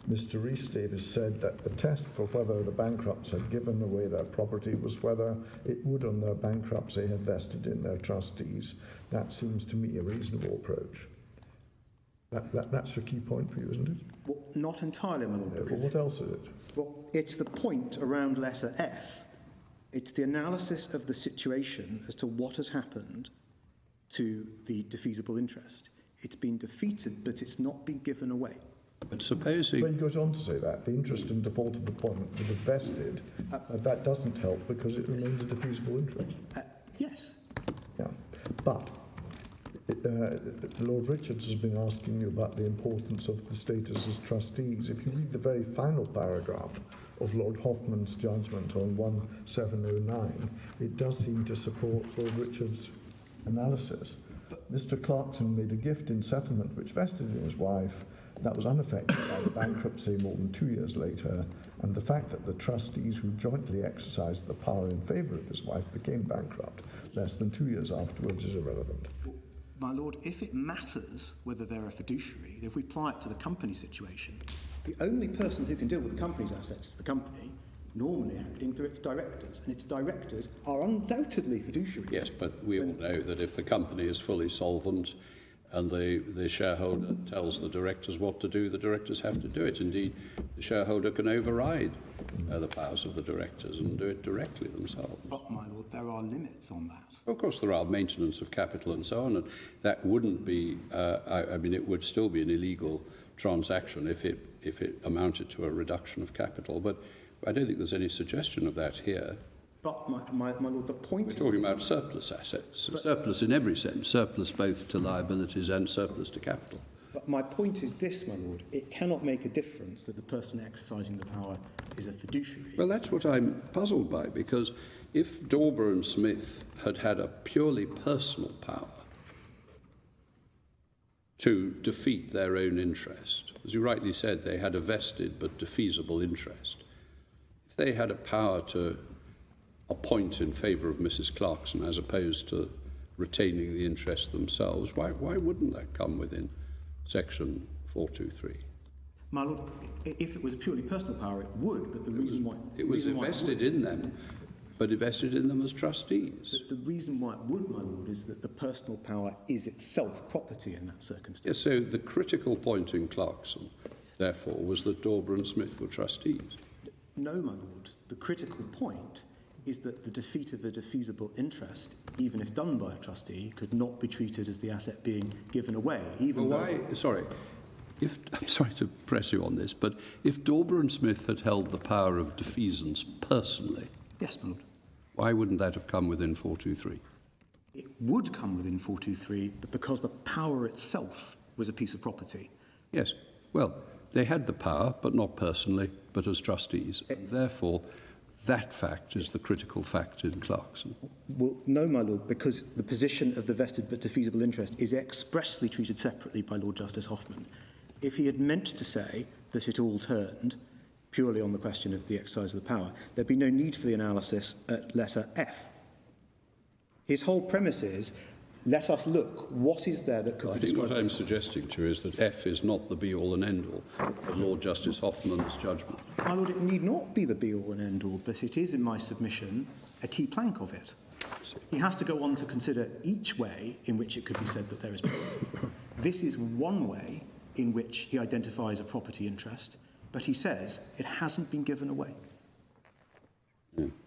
[SPEAKER 1] Mr. Rhys Davies said that the test for whether the bankrupts had given away their property was whether it would on their bankruptcy have vested in their trustees. That seems to me a reasonable approach. That's the key point for you, isn't it?
[SPEAKER 2] Well, not entirely, my lord.
[SPEAKER 1] Well, what else is it?
[SPEAKER 2] Well, it's the point around letter F. It's the analysis of the situation as to what has happened to the defeasible interest. It's been defeated, but it's not been given away.
[SPEAKER 5] But supposing...
[SPEAKER 1] Well, he goes on to say that the interest in default of appointment would have vested. That doesn't help because it remains a defeasible interest.
[SPEAKER 2] Yes.
[SPEAKER 1] Yeah, but... Lord Richards has been asking you about the importance of the status as trustees. If you read the very final paragraph of Lord Hoffman's judgment on 1709, it does seem to support Lord Richards' analysis. Mr. Clarkson made a gift in settlement which vested in his wife. That was unaffected by the bankruptcy more than 2 years later, and the fact that the trustees who jointly exercised the power in favour of his wife became bankrupt less than 2 years afterwards is irrelevant.
[SPEAKER 2] My lord, if it matters whether they're a fiduciary, if we apply it to the company situation, the only person who can deal with the company's assets is the company, normally acting through its directors, and its directors are undoubtedly fiduciaries.
[SPEAKER 5] Yes, but we all know that if the company is fully solvent and the shareholder tells the directors what to do, the directors have to do it. Indeed, the shareholder can override the powers of the directors and do it directly themselves.
[SPEAKER 2] But, my lord, there are limits on that.
[SPEAKER 5] Of course, there are maintenance of capital and so on, and that wouldn't be, I mean, it would still be an illegal transaction if it amounted to a reduction of capital, but I don't think there's any suggestion of that here.
[SPEAKER 2] But, my lord, the point
[SPEAKER 5] We're talking about surplus assets, surplus in every sense, surplus both to liabilities and surplus to capital.
[SPEAKER 2] But my point is this, my lord, it cannot make a difference that the person exercising the power is a fiduciary.
[SPEAKER 5] Well, that's what I'm puzzled by, because if Dauber and Smith had had a purely personal power to defeat their own interest, as you rightly said, they had a vested but defeasible interest. If they had a power to appoint in favour of Mrs. Clarkson as opposed to retaining the interest themselves, why wouldn't that come within Section 423?
[SPEAKER 2] My Lord, if it was a purely personal power, it would, but the reason why...
[SPEAKER 5] It was invested in them, but invested in them as trustees.
[SPEAKER 2] But the reason why it would, my Lord, is that the personal power is itself property in that circumstance.
[SPEAKER 5] Yes, so the critical point in Clarkson, therefore, was that Dauber and Smith were trustees.
[SPEAKER 2] No, my Lord. The critical point is that the defeat of a defeasible interest, even if done by a trustee, could not be treated as the asset being given away, even
[SPEAKER 5] Well, why? Sorry. I'm sorry to press you on this, but if Dauber and Smith had held the power of defeasance personally,
[SPEAKER 2] Yes, my Lord.
[SPEAKER 5] why wouldn't that have come within 423?
[SPEAKER 2] It would come within 423, but because the power itself was a piece of property.
[SPEAKER 5] Yes. Well, they had the power, but not personally, but as trustees. And therefore, that fact is the critical fact in Clarkson.
[SPEAKER 2] Well, no, my Lord, because the position of the vested but defeasible interest is expressly treated separately by Lord Justice Hoffman. If he had meant to say that it all turned purely on the question of the exercise of the power, there'd be no need for the analysis at letter F. His whole premise is, let us look, what is there that could
[SPEAKER 5] I
[SPEAKER 2] be
[SPEAKER 5] think
[SPEAKER 2] described?
[SPEAKER 5] what I'm suggesting to you is that F is not the be-all and end-all of Lord Justice Hoffman's judgment.
[SPEAKER 2] My Lord, it need not be the be-all and end-all, but it is, in my submission, a key plank of it. He has to go on to consider each way in which it could be said that there is property. This is one way in which he identifies a property interest, but he says it hasn't been given away.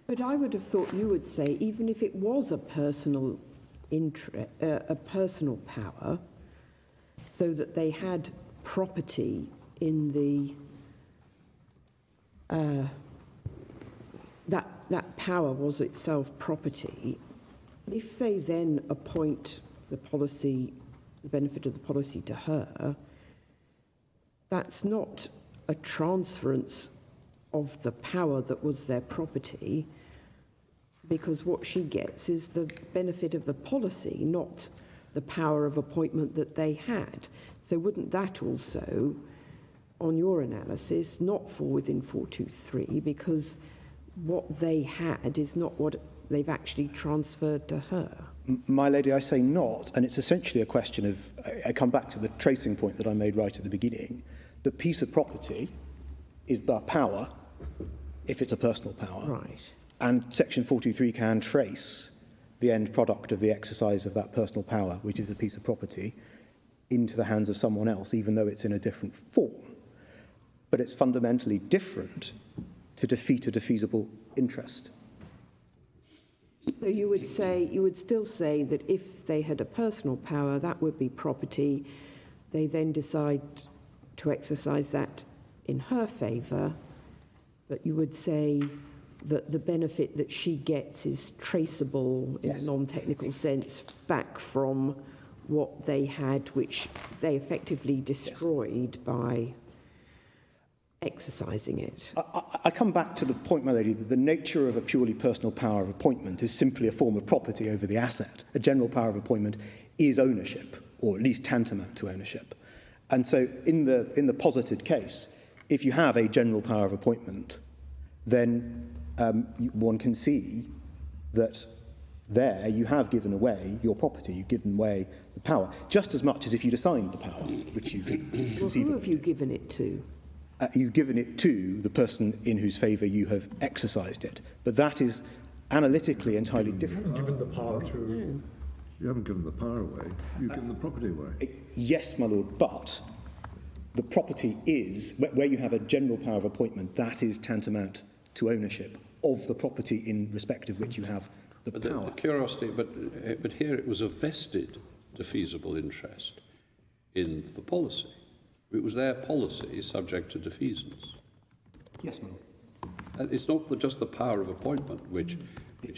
[SPEAKER 3] But I would have thought you would say, even if it was a personal a personal power, so that they had property in the that power was itself property. If they then appoint the benefit of the policy to her, that's not a transference of the power that was their property, because what she gets is the benefit of the policy, not the power of appointment that they had. So wouldn't that also, on your analysis, not fall within 423, because what they had is not what they've actually transferred to her?
[SPEAKER 2] My lady, I say not, and it's essentially a question of, I come back to the tracing point that I made right at the beginning. The piece of property is the power, if it's a personal power.
[SPEAKER 3] Right.
[SPEAKER 2] And Section 423 can trace the end product of the exercise of that personal power, which is a piece of property, into the hands of someone else, even though it's in a different form. But it's fundamentally different to defeat a defeasible interest.
[SPEAKER 3] So you would still say that if they had a personal power, that would be property. They then decide to exercise that in her favour, but you would say that the benefit that she gets is traceable in
[SPEAKER 2] Yes.
[SPEAKER 3] a non-technical sense back from what they had, which they effectively destroyed by exercising it.
[SPEAKER 2] I come back to the point, my lady, that the nature of a purely personal power of appointment is simply a form of property over the asset. A general power of appointment is ownership, or at least tantamount to ownership. And so in the posited case, if you have a general power of appointment, then one can see that there you have given away your property, you've given away the power, just as much as if you'd assigned the power, which you could
[SPEAKER 3] Well,
[SPEAKER 2] conceive
[SPEAKER 3] who
[SPEAKER 2] of.
[SPEAKER 3] have you given it to?
[SPEAKER 2] You've given it to the person in whose favour you have exercised it. But that is analytically entirely different.
[SPEAKER 1] Given the power to...
[SPEAKER 4] You haven't given the power away, you've given the property away.
[SPEAKER 2] Yes, my lord, but the property is, where you have a general power of appointment, that is tantamount to ownership of the property in respect of which you have the
[SPEAKER 5] But
[SPEAKER 2] power.
[SPEAKER 5] the curiosity, but here it was a vested defeasible interest in the policy. It was their policy subject to defeasance.
[SPEAKER 2] Yes, my lord.
[SPEAKER 5] It's not just the power of appointment which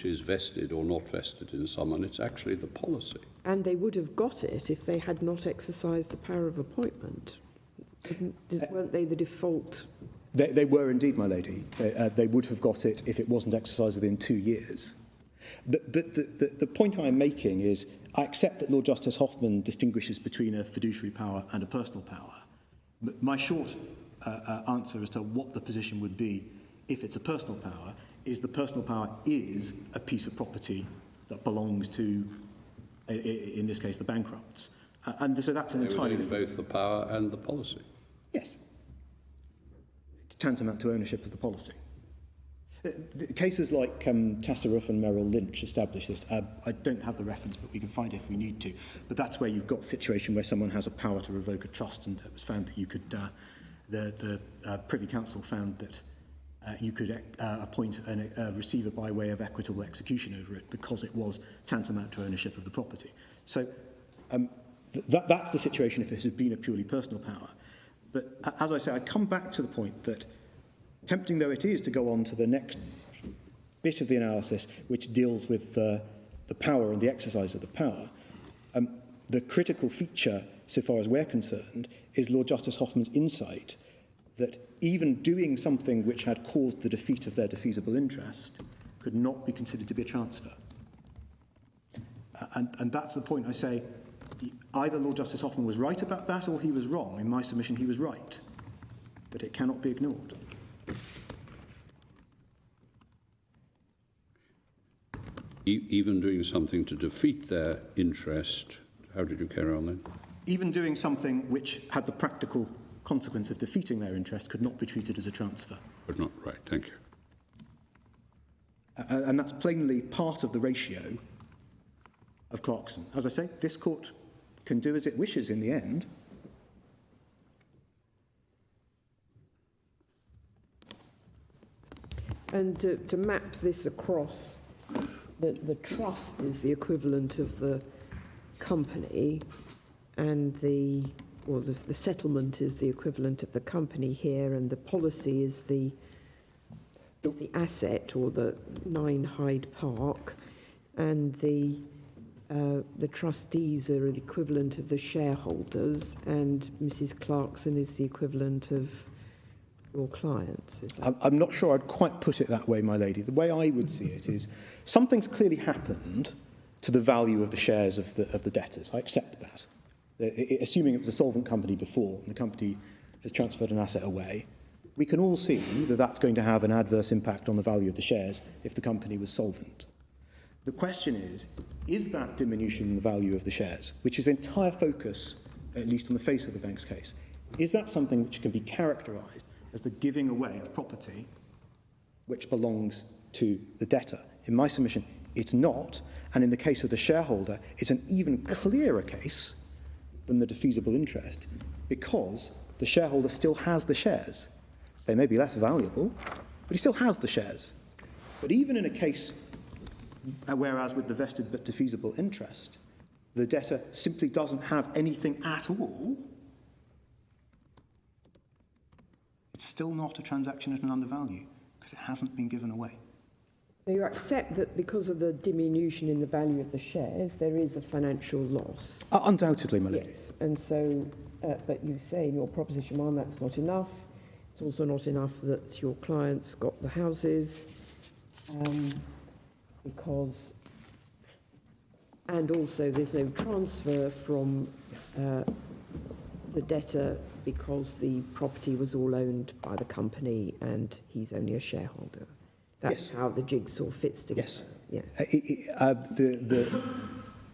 [SPEAKER 5] is vested or not vested in someone, it's actually the policy.
[SPEAKER 3] And they would have got it if they had not exercised the power of appointment. Weren't they the default?
[SPEAKER 2] They were indeed, my lady. They would have got it if it wasn't exercised within 2 years. But the point I'm making is, I accept that Lord Justice Hoffman distinguishes between a fiduciary power and a personal power. But my short answer as to what the position would be if it's a personal power is the personal power is a piece of property that belongs to in this case the bankrupts. And so that's an
[SPEAKER 5] They
[SPEAKER 2] entirely
[SPEAKER 5] would own
[SPEAKER 2] different...
[SPEAKER 5] both the power and the policy.
[SPEAKER 2] Yes. It's tantamount to ownership of the policy. Cases like Tasarruf and Merrill Lynch establish this. I don't have the reference, but we can find it if we need to. But that's where you've got a situation where someone has a power to revoke a trust, and it was found that you could, the Privy Council found that you could appoint a receiver by way of equitable execution over it because it was tantamount to ownership of the property. So that's the situation if it had been a purely personal power. But as I say, I come back to the point that, tempting though it is to go on to the next bit of the analysis, which deals with the power and the exercise of the power, the critical feature, so far as we're concerned, is Lord Justice Hoffman's insight that even doing something which had caused the defeat of their defeasible interest could not be considered to be a transfer. And that's the point I say, either Lord Justice Hoffman was right about that or he was wrong. In my submission, he was right. But it cannot be ignored.
[SPEAKER 5] Even doing something to defeat their interest, how did you carry on then?
[SPEAKER 2] Even doing something which had the practical consequence of defeating their interest could not be treated as a transfer.
[SPEAKER 5] But not right, thank you.
[SPEAKER 2] And that's plainly part of the ratio of Clarkson. As I say, this court can do as it wishes in the end.
[SPEAKER 3] And to map this across, the trust is the equivalent of the company, and the settlement is the equivalent of the company here, and the policy is the asset, or the 9 Hyde Park, and the trustees are the equivalent of the shareholders, and Mrs. Clarkson is the equivalent of your clients. Is that...
[SPEAKER 2] I'm not sure I'd quite put it that way, my lady. The way I would see it is something's clearly happened to the value of the shares of the debtors. I accept that. Assuming it was a solvent company before and the company has transferred an asset away, we can all see that that's going to have an adverse impact on the value of the shares if the company was solvent. The question is that diminution in the value of the shares, which is the entire focus, at least on the face of the bank's case, is that something which can be characterised as the giving away of property which belongs to the debtor? In my submission, it's not, and in the case of the shareholder, it's an even clearer case than the defeasible interest, because the shareholder still has the shares. They may be less valuable, but he still has the shares. But even in a case, whereas with the vested but defeasible interest, the debtor simply doesn't have anything at all, it's still not a transaction at an undervalue, because it hasn't been given away.
[SPEAKER 3] So you accept that because of the diminution in the value of the shares, there is a financial loss?
[SPEAKER 2] Undoubtedly, my lady.
[SPEAKER 3] Yes, and so, but you say in your Proposition 1 that's not enough. It's also not enough that your clients got the houses, because, and also there's no transfer from the debtor because the property was all owned by the company and he's only a shareholder. That's how the jigsaw fits together.
[SPEAKER 2] Yes.
[SPEAKER 3] Yeah.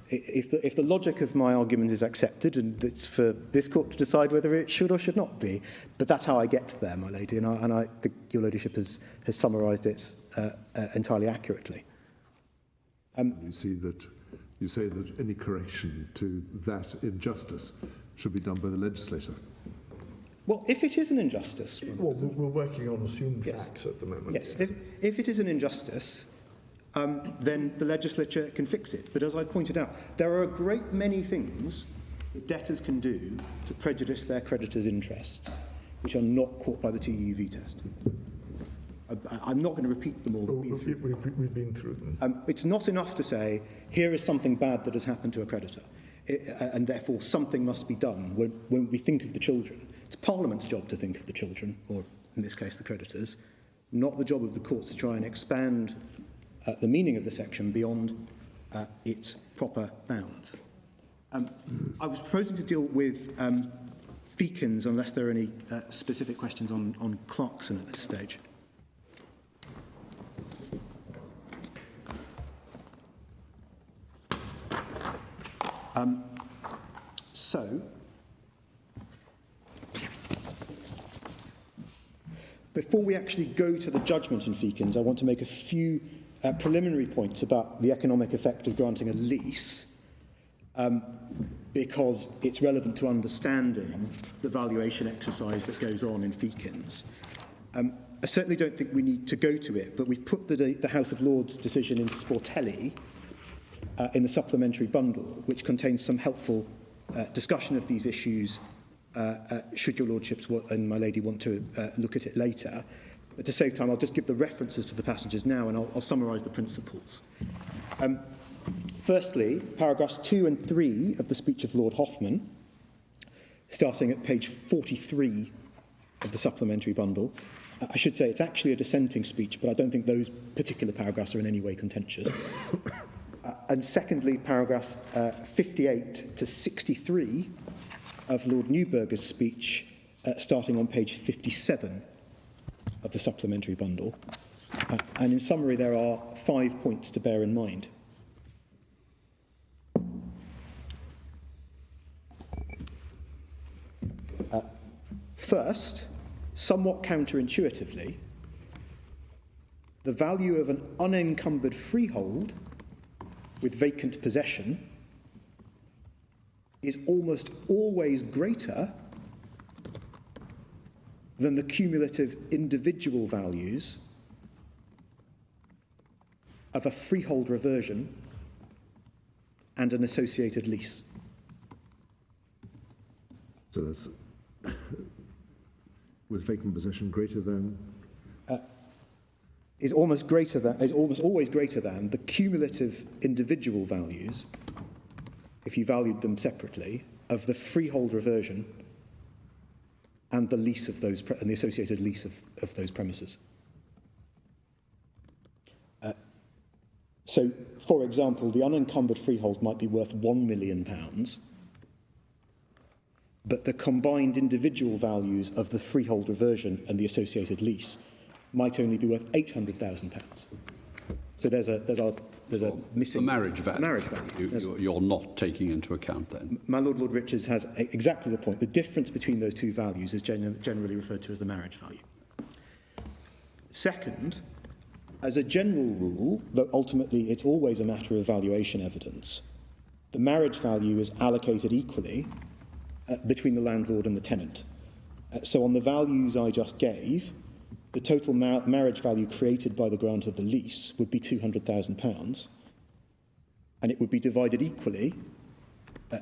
[SPEAKER 2] If the logic of my argument is accepted, and it's for this court to decide whether it should or should not be, but that's how I get there, my lady, and I think your ladyship has summarised it entirely accurately.
[SPEAKER 4] You say that any correction to that injustice should be done by the legislator.
[SPEAKER 2] Well, if it is an injustice...
[SPEAKER 1] Well, we're working on assumed facts at the moment.
[SPEAKER 2] Yes, if it is an injustice, then the legislature can fix it. But as I pointed out, there are a great many things that debtors can do to prejudice their creditors' interests, which are not caught by the TUV test. I'm not going to repeat them all.
[SPEAKER 1] We've been through them.
[SPEAKER 2] It's not enough to say, here is something bad that has happened to a creditor, and therefore something must be done when we think of the children. It's Parliament's job to think of the children, or in this case the creditors, not the job of the courts to try and expand the meaning of the section beyond its proper bounds. I was proposing to deal with Feekins, unless there are any specific questions on Clarkson at this stage. So, before we actually go to the judgment in Feekins, I want to make a few preliminary points about the economic effect of granting a lease, because it's relevant to understanding the valuation exercise that goes on in Feekins. I certainly don't think we need to go to it, but we've put the House of Lords decision in Sportelli in the supplementary bundle, which contains some helpful discussion of these issues, should your lordships and my lady want to look at it later. But to save time, I'll just give the references to the passages now, and I'll summarise the principles. Firstly, paragraphs 2 and 3 of the speech of Lord Hoffman, starting at page 43 of the supplementary bundle. I should say it's actually a dissenting speech, but I don't think those particular paragraphs are in any way contentious. And secondly, paragraphs 58 to 63 of Lord Newburger's speech, starting on page 57 of the supplementary bundle. And in summary, there are 5 points to bear in mind. First, somewhat counterintuitively, the value of an unencumbered freehold with vacant possession is almost always greater than the cumulative individual values of a freehold reversion and an associated lease.
[SPEAKER 4] So that's with vacant possession greater than?
[SPEAKER 2] Is almost always greater than the cumulative individual values, if you valued them separately, of the freehold reversion and the lease of those and the associated lease of those premises. So, for example, the unencumbered freehold might be worth £1 million, but the combined individual values of the freehold reversion and the associated lease might only be worth £800,000. So there's a missing
[SPEAKER 5] marriage value.
[SPEAKER 2] Marriage value.
[SPEAKER 5] You're not taking into account then.
[SPEAKER 2] My Lord Richards has exactly the point. The difference between those two values is generally referred to as the marriage value. Second, as a general rule, though ultimately it's always a matter of valuation evidence, the marriage value is allocated equally between the landlord and the tenant. So on the values I just gave, the total marriage value created by the grant of the lease would be £200,000, and it would be divided equally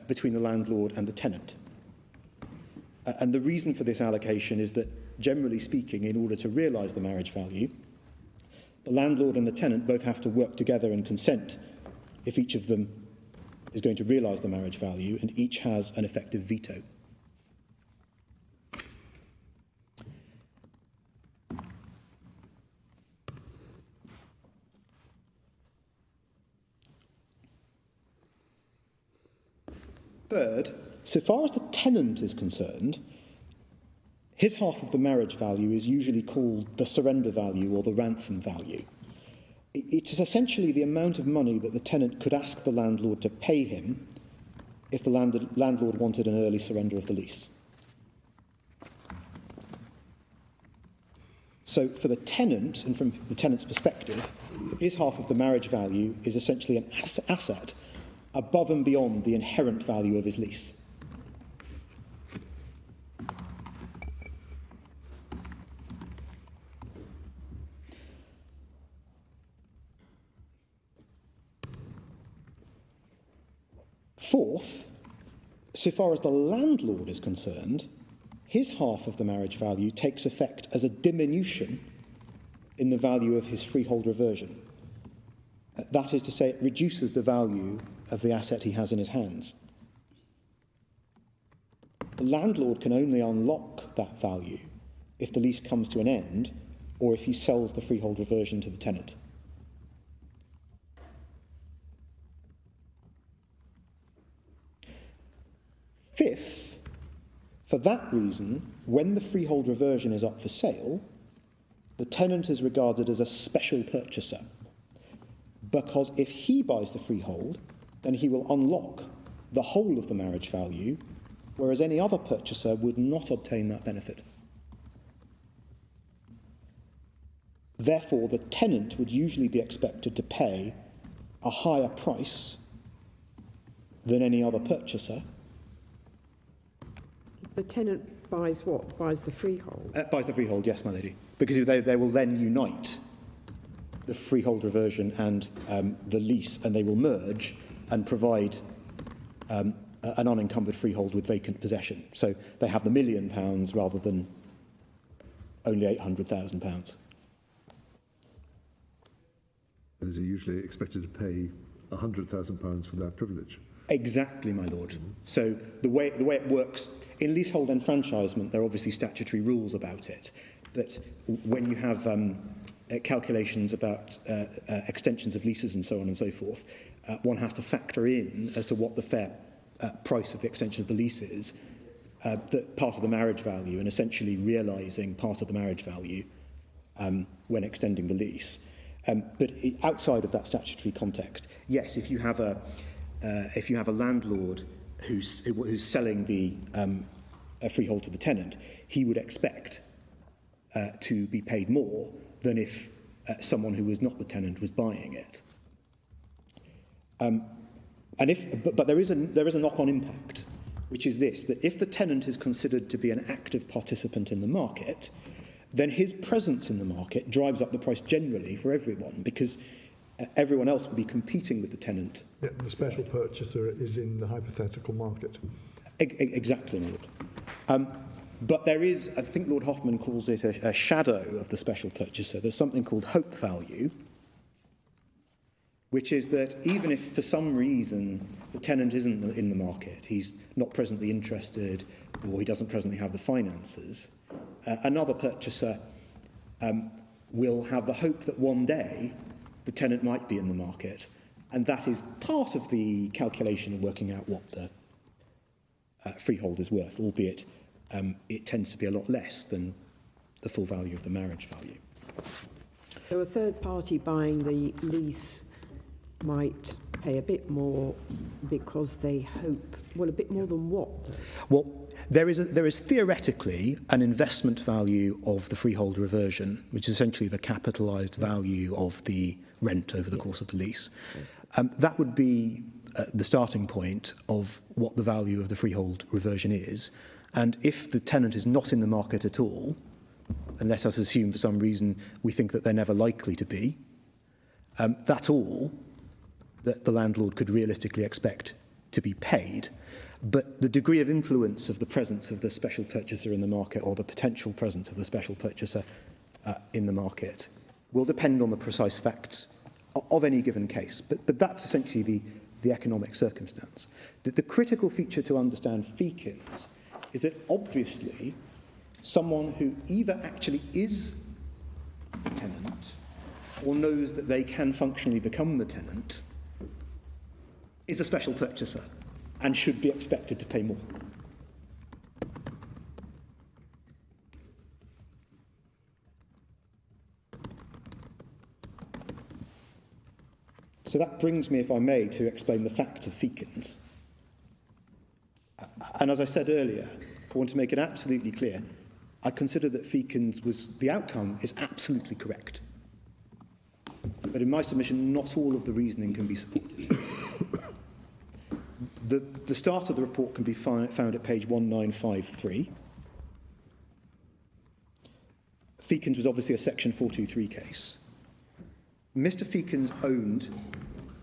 [SPEAKER 2] between the landlord and the tenant. And the reason for this allocation is that, generally speaking, in order to realise the marriage value, the landlord and the tenant both have to work together and consent if each of them is going to realise the marriage value, and each has an effective veto. Third, so far as the tenant is concerned, his half of the marriage value is usually called the surrender value or the ransom value. It is essentially the amount of money that the tenant could ask the landlord to pay him if the landlord wanted an early surrender of the lease. So for the tenant, and from the tenant's perspective, his half of the marriage value is essentially an asset above and beyond the inherent value of his lease. Fourth, so far as the landlord is concerned, his half of the marriage value takes effect as a diminution in the value of his freehold reversion. That is to say, it reduces the value of the asset he has in his hands. The landlord can only unlock that value if the lease comes to an end or if he sells the freehold reversion to the tenant. Fifth, for that reason, when the freehold reversion is up for sale, the tenant is regarded as a special purchaser, because if he buys the freehold, then he will unlock the whole of the marriage value, whereas any other purchaser would not obtain that benefit. Therefore, the tenant would usually be expected to pay a higher price than any other purchaser.
[SPEAKER 3] The tenant buys what? Buys the freehold?
[SPEAKER 2] Buys the freehold, yes, my lady. Because they will then unite the freehold reversion and the lease, and they will merge and provide an unencumbered freehold with vacant possession. So they have the £1 million rather than only £800,000.
[SPEAKER 4] Is he usually expected to pay £100,000 for that privilege?
[SPEAKER 2] Exactly, my lord. So the way it works, in leasehold enfranchisement, there are obviously statutory rules about it. But when you have calculations about extensions of leases and so on and so forth, one has to factor in as to what the fair price of the extension of the lease is, that part of the marriage value, and essentially realising part of the marriage value when extending the lease. But outside of that statutory context, yes, if you have a landlord who's selling the a freehold to the tenant, he would expect to be paid more than if someone who was not the tenant was buying it. But there is a knock-on impact, which is this: that if the tenant is considered to be an active participant in the market, then his presence in the market drives up the price generally for everyone, because everyone else will be competing with the tenant.
[SPEAKER 1] Yeah, the special purchaser is in the hypothetical market.
[SPEAKER 2] Exactly, my lord. But there is, I think Lord Hoffman calls it a shadow of the special purchaser. There's something called hope value, which is that even if for some reason the tenant isn't in the market, he's not presently interested, or he doesn't presently have the finances, another purchaser will have the hope that one day the tenant might be in the market, and that is part of the calculation of working out what the freehold is worth, albeit it tends to be a lot less than the full value of the marriage value.
[SPEAKER 3] So a third party buying the lease might pay a bit more because they hope, well, a bit more than what?
[SPEAKER 2] Well, there is theoretically an investment value of the freehold reversion, which is essentially the capitalised value of the rent over the course of the lease. That would be the starting point of what the value of the freehold reversion is. And if the tenant is not in the market at all, and let us assume for some reason we think that they're never likely to be, that's all that the landlord could realistically expect to be paid. But the degree of influence of the presence of the special purchaser in the market, or the potential presence of the special purchaser in the market, will depend on the precise facts of any given case. But that's essentially the economic circumstance. The critical feature to understand Feekins is that obviously someone who either actually is the tenant or knows that they can functionally become the tenant is a special purchaser and should be expected to pay more. So that brings me, if I may, to explain the facts of Feekins. And as I said earlier, I want to make it absolutely clear, I consider that Feekins the outcome is absolutely correct. But in my submission, not all of the reasoning can be supported. The start of the report can be found at page 1953. Feekins was obviously a Section 423 case. Mr. Feekins owned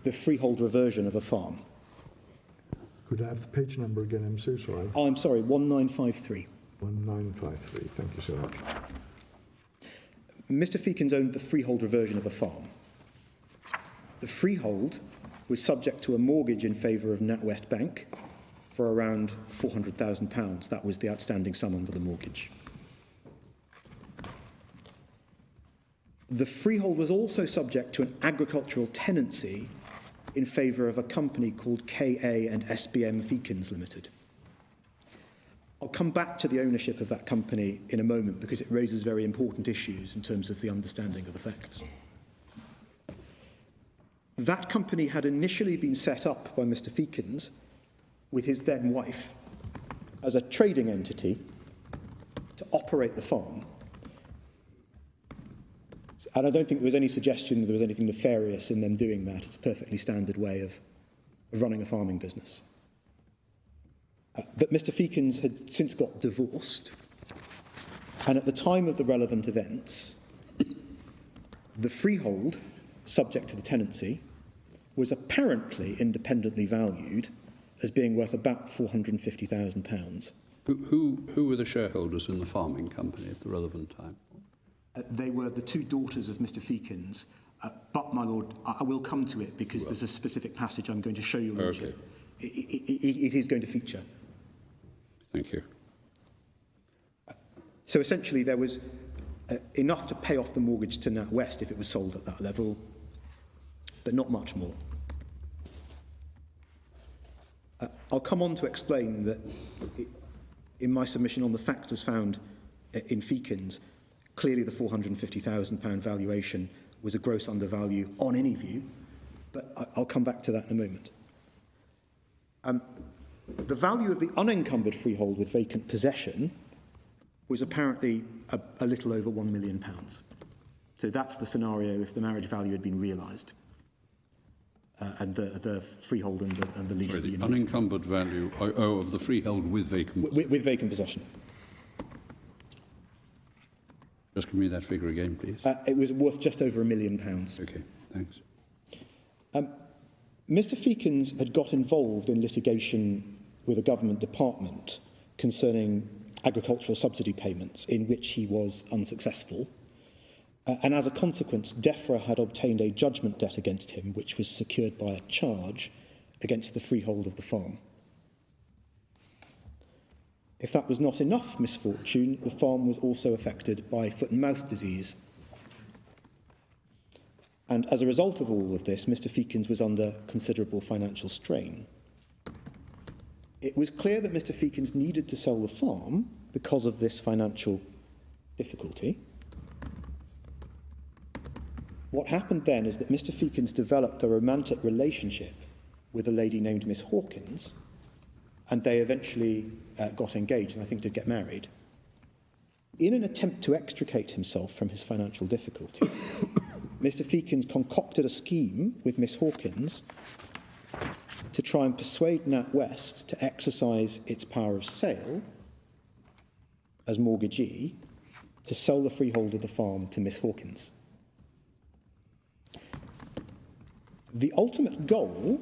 [SPEAKER 2] the freehold reversion of a farm.
[SPEAKER 1] Could I have the page number again? I'm so sorry.
[SPEAKER 2] Oh, I'm sorry, 1953.
[SPEAKER 1] 1953. Thank you so much.
[SPEAKER 2] Mr. Feekins owned the freehold reversion of a farm. The freehold was subject to a mortgage in favour of NatWest Bank for around £400,000. That was the outstanding sum under the mortgage. The freehold was also subject to an agricultural tenancy in favour of a company called KA and SBM Feekins Limited. I'll come back to the ownership of that company in a moment because it raises very important issues in terms of the understanding of the facts. That company had initially been set up by Mr. Feekins with his then wife as a trading entity to operate the farm. And I don't think there was any suggestion that there was anything nefarious in them doing that. It's a perfectly standard way of running a farming business. But Mr. Feakins had since got divorced, and at the time of the relevant events, the freehold, subject to the tenancy, was apparently independently valued as being worth about £450,000.
[SPEAKER 5] Who were the shareholders in the farming company at the relevant time?
[SPEAKER 2] They were the two daughters of Mr. Feakins, but, my lord, I will come to it because there's a specific passage I'm going to show you.
[SPEAKER 5] Okay.
[SPEAKER 2] It is going to feature.
[SPEAKER 5] Thank you.
[SPEAKER 2] So essentially there was enough to pay off the mortgage to NatWest if it was sold at that level, but not much more. I'll come on to explain that in my submission on the factors found in Feakins, clearly the £450,000 valuation was a gross undervalue on any view, but I'll come back to that in a moment. The value of the unencumbered freehold with vacant possession was apparently a little over £1 million. So that's the scenario if the marriage value had been realised, and the freehold and the lease.
[SPEAKER 5] Sorry, the unencumbered value of the freehold with vacant
[SPEAKER 2] with vacant possession.
[SPEAKER 5] Just give me that figure again, please.
[SPEAKER 2] It was worth just over £1 million.
[SPEAKER 5] Okay, thanks.
[SPEAKER 2] Mr. Feakins had got involved in litigation with a government department concerning agricultural subsidy payments in which he was unsuccessful. And as a consequence, DEFRA had obtained a judgment debt against him, which was secured by a charge against the freehold of the farm. If that was not enough misfortune, the farm was also affected by foot and mouth disease. And as a result of all of this, Mr. Feakins was under considerable financial strain. It was clear that Mr. Feakins needed to sell the farm because of this financial difficulty. What happened then is that Mr. Feakins developed a romantic relationship with a lady named Miss Hawkins, and they eventually got engaged and I think did get married. In an attempt to extricate himself from his financial difficulty, Mr. Feakins concocted a scheme with Miss Hawkins to try and persuade NatWest to exercise its power of sale as mortgagee to sell the freehold of the farm to Miss Hawkins. The ultimate goal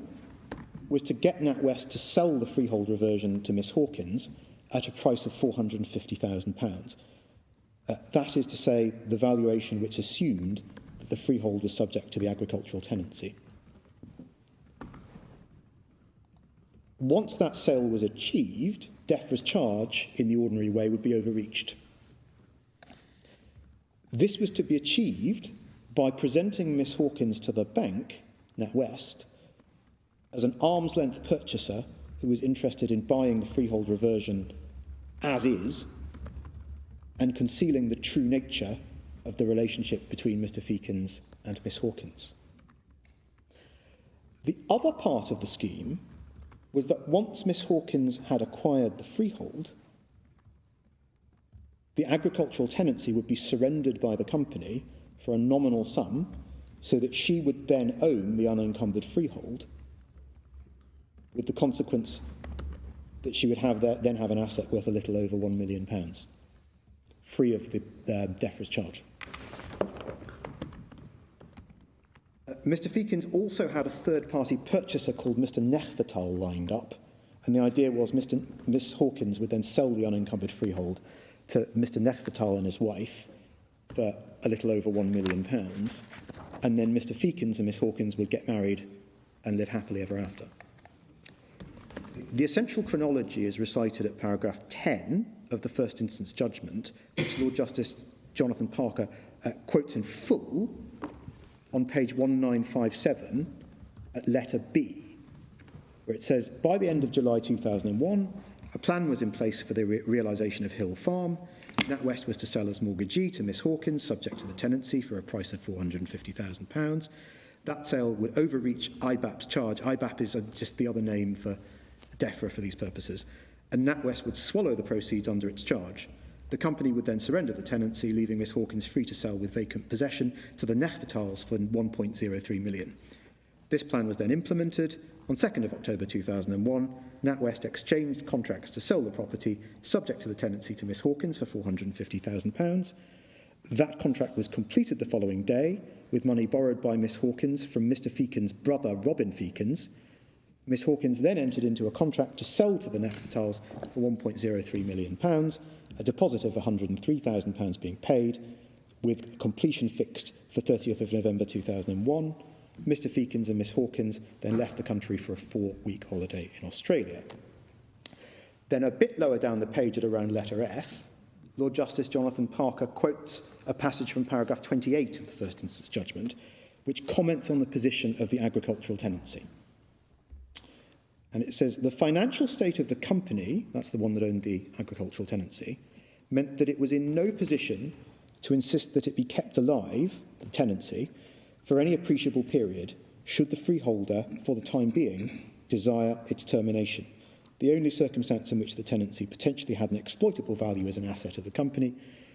[SPEAKER 2] was to get NatWest to sell the freehold reversion to Miss Hawkins at a price of £450,000. That is to say, the valuation which assumed that the freehold was subject to the agricultural tenancy. Once that sale was achieved, DEFRA's charge in the ordinary way would be overreached. This was to be achieved by presenting Miss Hawkins to the bank, NatWest, as an arm's-length purchaser who was interested in buying the freehold reversion as is and concealing the true nature of the relationship between Mr. Feakins and Miss Hawkins. The other part of the scheme was that once Miss Hawkins had acquired the freehold, the agricultural tenancy would be surrendered by the company for a nominal sum so that she would then own the unencumbered freehold, with the consequence that she would then have an asset worth a little over £1 million, free of the DEFRA's charge. Mr. Feakins also had a third-party purchaser called Mr. Nechvatal lined up, and the idea was Miss Hawkins would then sell the unencumbered freehold to Mr. Nechvatal and his wife for a little over £1 million, and then Mr. Feakins and Miss Hawkins would get married and live happily ever after. The essential chronology is recited at paragraph 10 of the first instance judgment, which Lord Justice Jonathan Parker quotes in full on page 1957 at letter B, where it says, by the end of July 2001, a plan was in place for the realisation of Hill Farm. NatWest was to sell as mortgagee to Miss Hawkins, subject to the tenancy, for a price of £450,000. That sale would overreach IBAP's charge. IBAP is just the other name for DEFRA for these purposes, and NatWest would swallow the proceeds under its charge. The company would then surrender the tenancy, leaving Miss Hawkins free to sell with vacant possession to the Neanderthals for 1.03 million. This plan was then implemented. On 2nd of October 2001, NatWest exchanged contracts to sell the property, subject to the tenancy to Miss Hawkins for £450,000. That contract was completed the following day, with money borrowed by Miss Hawkins from Mr. Feakin's brother, Robin Feakins. Miss Hawkins then entered into a contract to sell to the Neanderthals for £1.03 million, a deposit of £103,000 being paid, with completion fixed for 30th of November 2001. Mr. Feakins and Miss Hawkins then left the country for a 4-week holiday in Australia. Then a bit lower down the page at around letter F, Lord Justice Jonathan Parker quotes a passage from paragraph 28 of the first instance judgment, which comments on the position of the agricultural tenancy. And it says, the financial state of the company, that's the one that owned the agricultural tenancy, meant that it was in no position to insist that it be kept alive, the tenancy, for any appreciable period, should the freeholder, for the time being, desire its termination. The only circumstance in which the tenancy potentially had an exploitable value as an asset of the company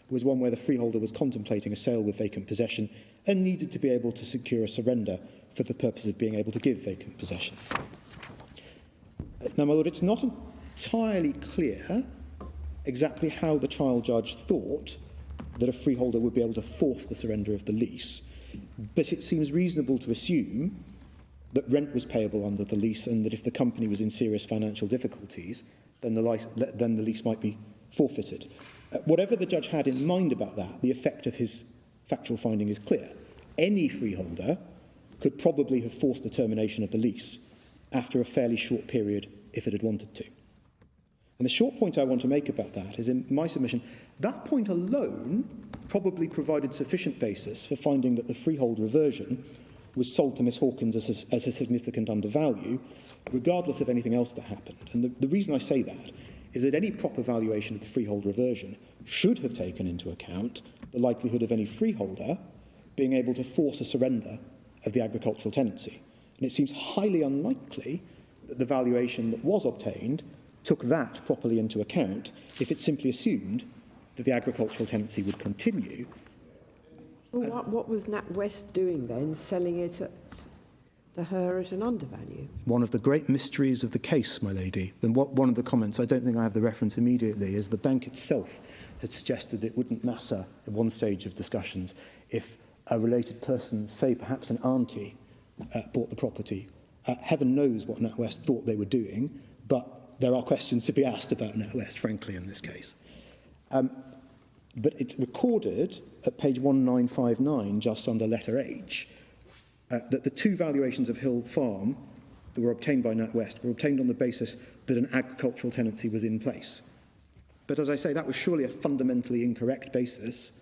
[SPEAKER 2] was one where the freeholder was contemplating a sale with vacant possession and needed to be able to secure a surrender for the purpose of being able to give vacant possession. Now, my lord, it's not entirely clear exactly how the trial judge thought that a freeholder would be able to force the surrender of the lease, but it seems reasonable to assume that rent was payable under the lease and that if the company was in serious financial difficulties, then the lease might be forfeited. Whatever the judge had in mind about that, the effect of his factual finding is clear. Any freeholder could probably have forced the termination of the lease after a fairly short period if it had wanted to. And the short point I want to make about that is, in my submission, that point alone probably provided sufficient basis for finding that the freehold reversion was sold to Miss Hawkins as a significant undervalue, regardless of anything else that happened. And the reason I say that is that any proper valuation of the freehold reversion should have taken into account the likelihood of any freeholder being able to force a surrender of the agricultural tenancy. And it seems highly unlikely that the valuation that was obtained took that properly into account if it simply assumed that the agricultural tenancy would continue.
[SPEAKER 3] Well, what was NatWest doing then, selling it to her at an undervalue?
[SPEAKER 2] One of the great mysteries of the case, my lady, and one of the comments, I don't think I have the reference immediately, is the bank itself had suggested it wouldn't matter at one stage of discussions if a related person, say perhaps an auntie, bought the property. Heaven knows what NatWest thought they were doing, but there are questions to be asked about NatWest, frankly, in this case. But it's recorded at page 1959, just under letter H, that the two valuations of Hill Farm that were obtained by NatWest were obtained on the basis that an agricultural tenancy was in place. But as I say, that was surely a fundamentally incorrect basis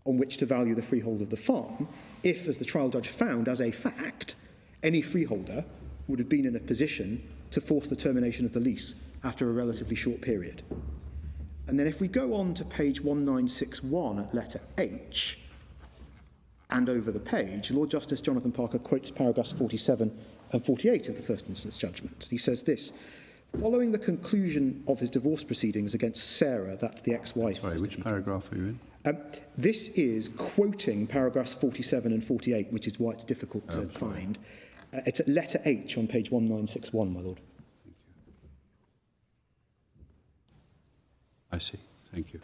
[SPEAKER 2] on which to value the freehold of the farm, if, as the trial judge found as a fact, any freeholder would have been in a position to force the termination of the lease after a relatively short period. And then if we go on to page 1961 at letter H, and over the page, Lord Justice Jonathan Parker quotes paragraphs 47 and 48 of the first instance judgment. He says this: following the conclusion of his divorce proceedings against Sarah, that's the ex-wife.
[SPEAKER 5] Sorry, which paragraph are you in?
[SPEAKER 2] This is quoting paragraphs 47 and 48, which is why it's difficult to find. It's at letter H on page 1961, my lord.
[SPEAKER 5] I see. Thank you.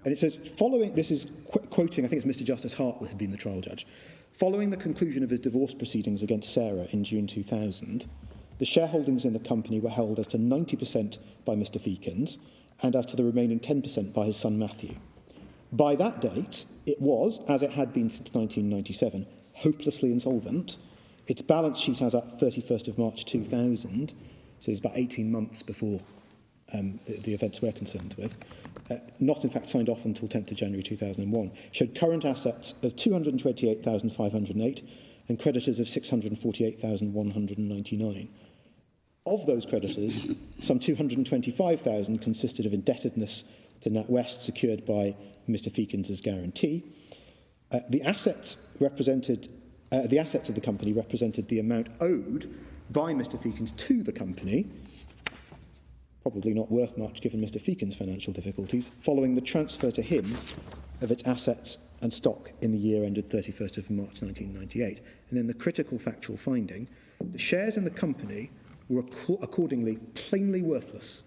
[SPEAKER 2] And it says, following, this is quoting, I think it's Mr. Justice Hart who had been the trial judge. Following the conclusion of his divorce proceedings against Sarah in June 2000, the shareholdings in the company were held as to 90% by Mr. Feakins and as to the remaining 10% by his son Matthew. By that date, it was, as it had been since 1997, hopelessly insolvent. Its balance sheet as at 31st of March 2000, so it's about 18 months before the events we're concerned with, not in fact signed off until 10th of January 2001, showed current assets of 228,508 and creditors of 648,199. Of those creditors, some 225,000 consisted of indebtedness to NatWest secured by Mr. Feakins' guarantee. The assets of the company represented the amount owed by Mr. Feakins to the company, probably not worth much given Mr. Feakins' financial difficulties, following the transfer to him of its assets and stock in the year ended 31st of March 1998. And then the critical factual finding, the shares in the company were accordingly plainly worthless.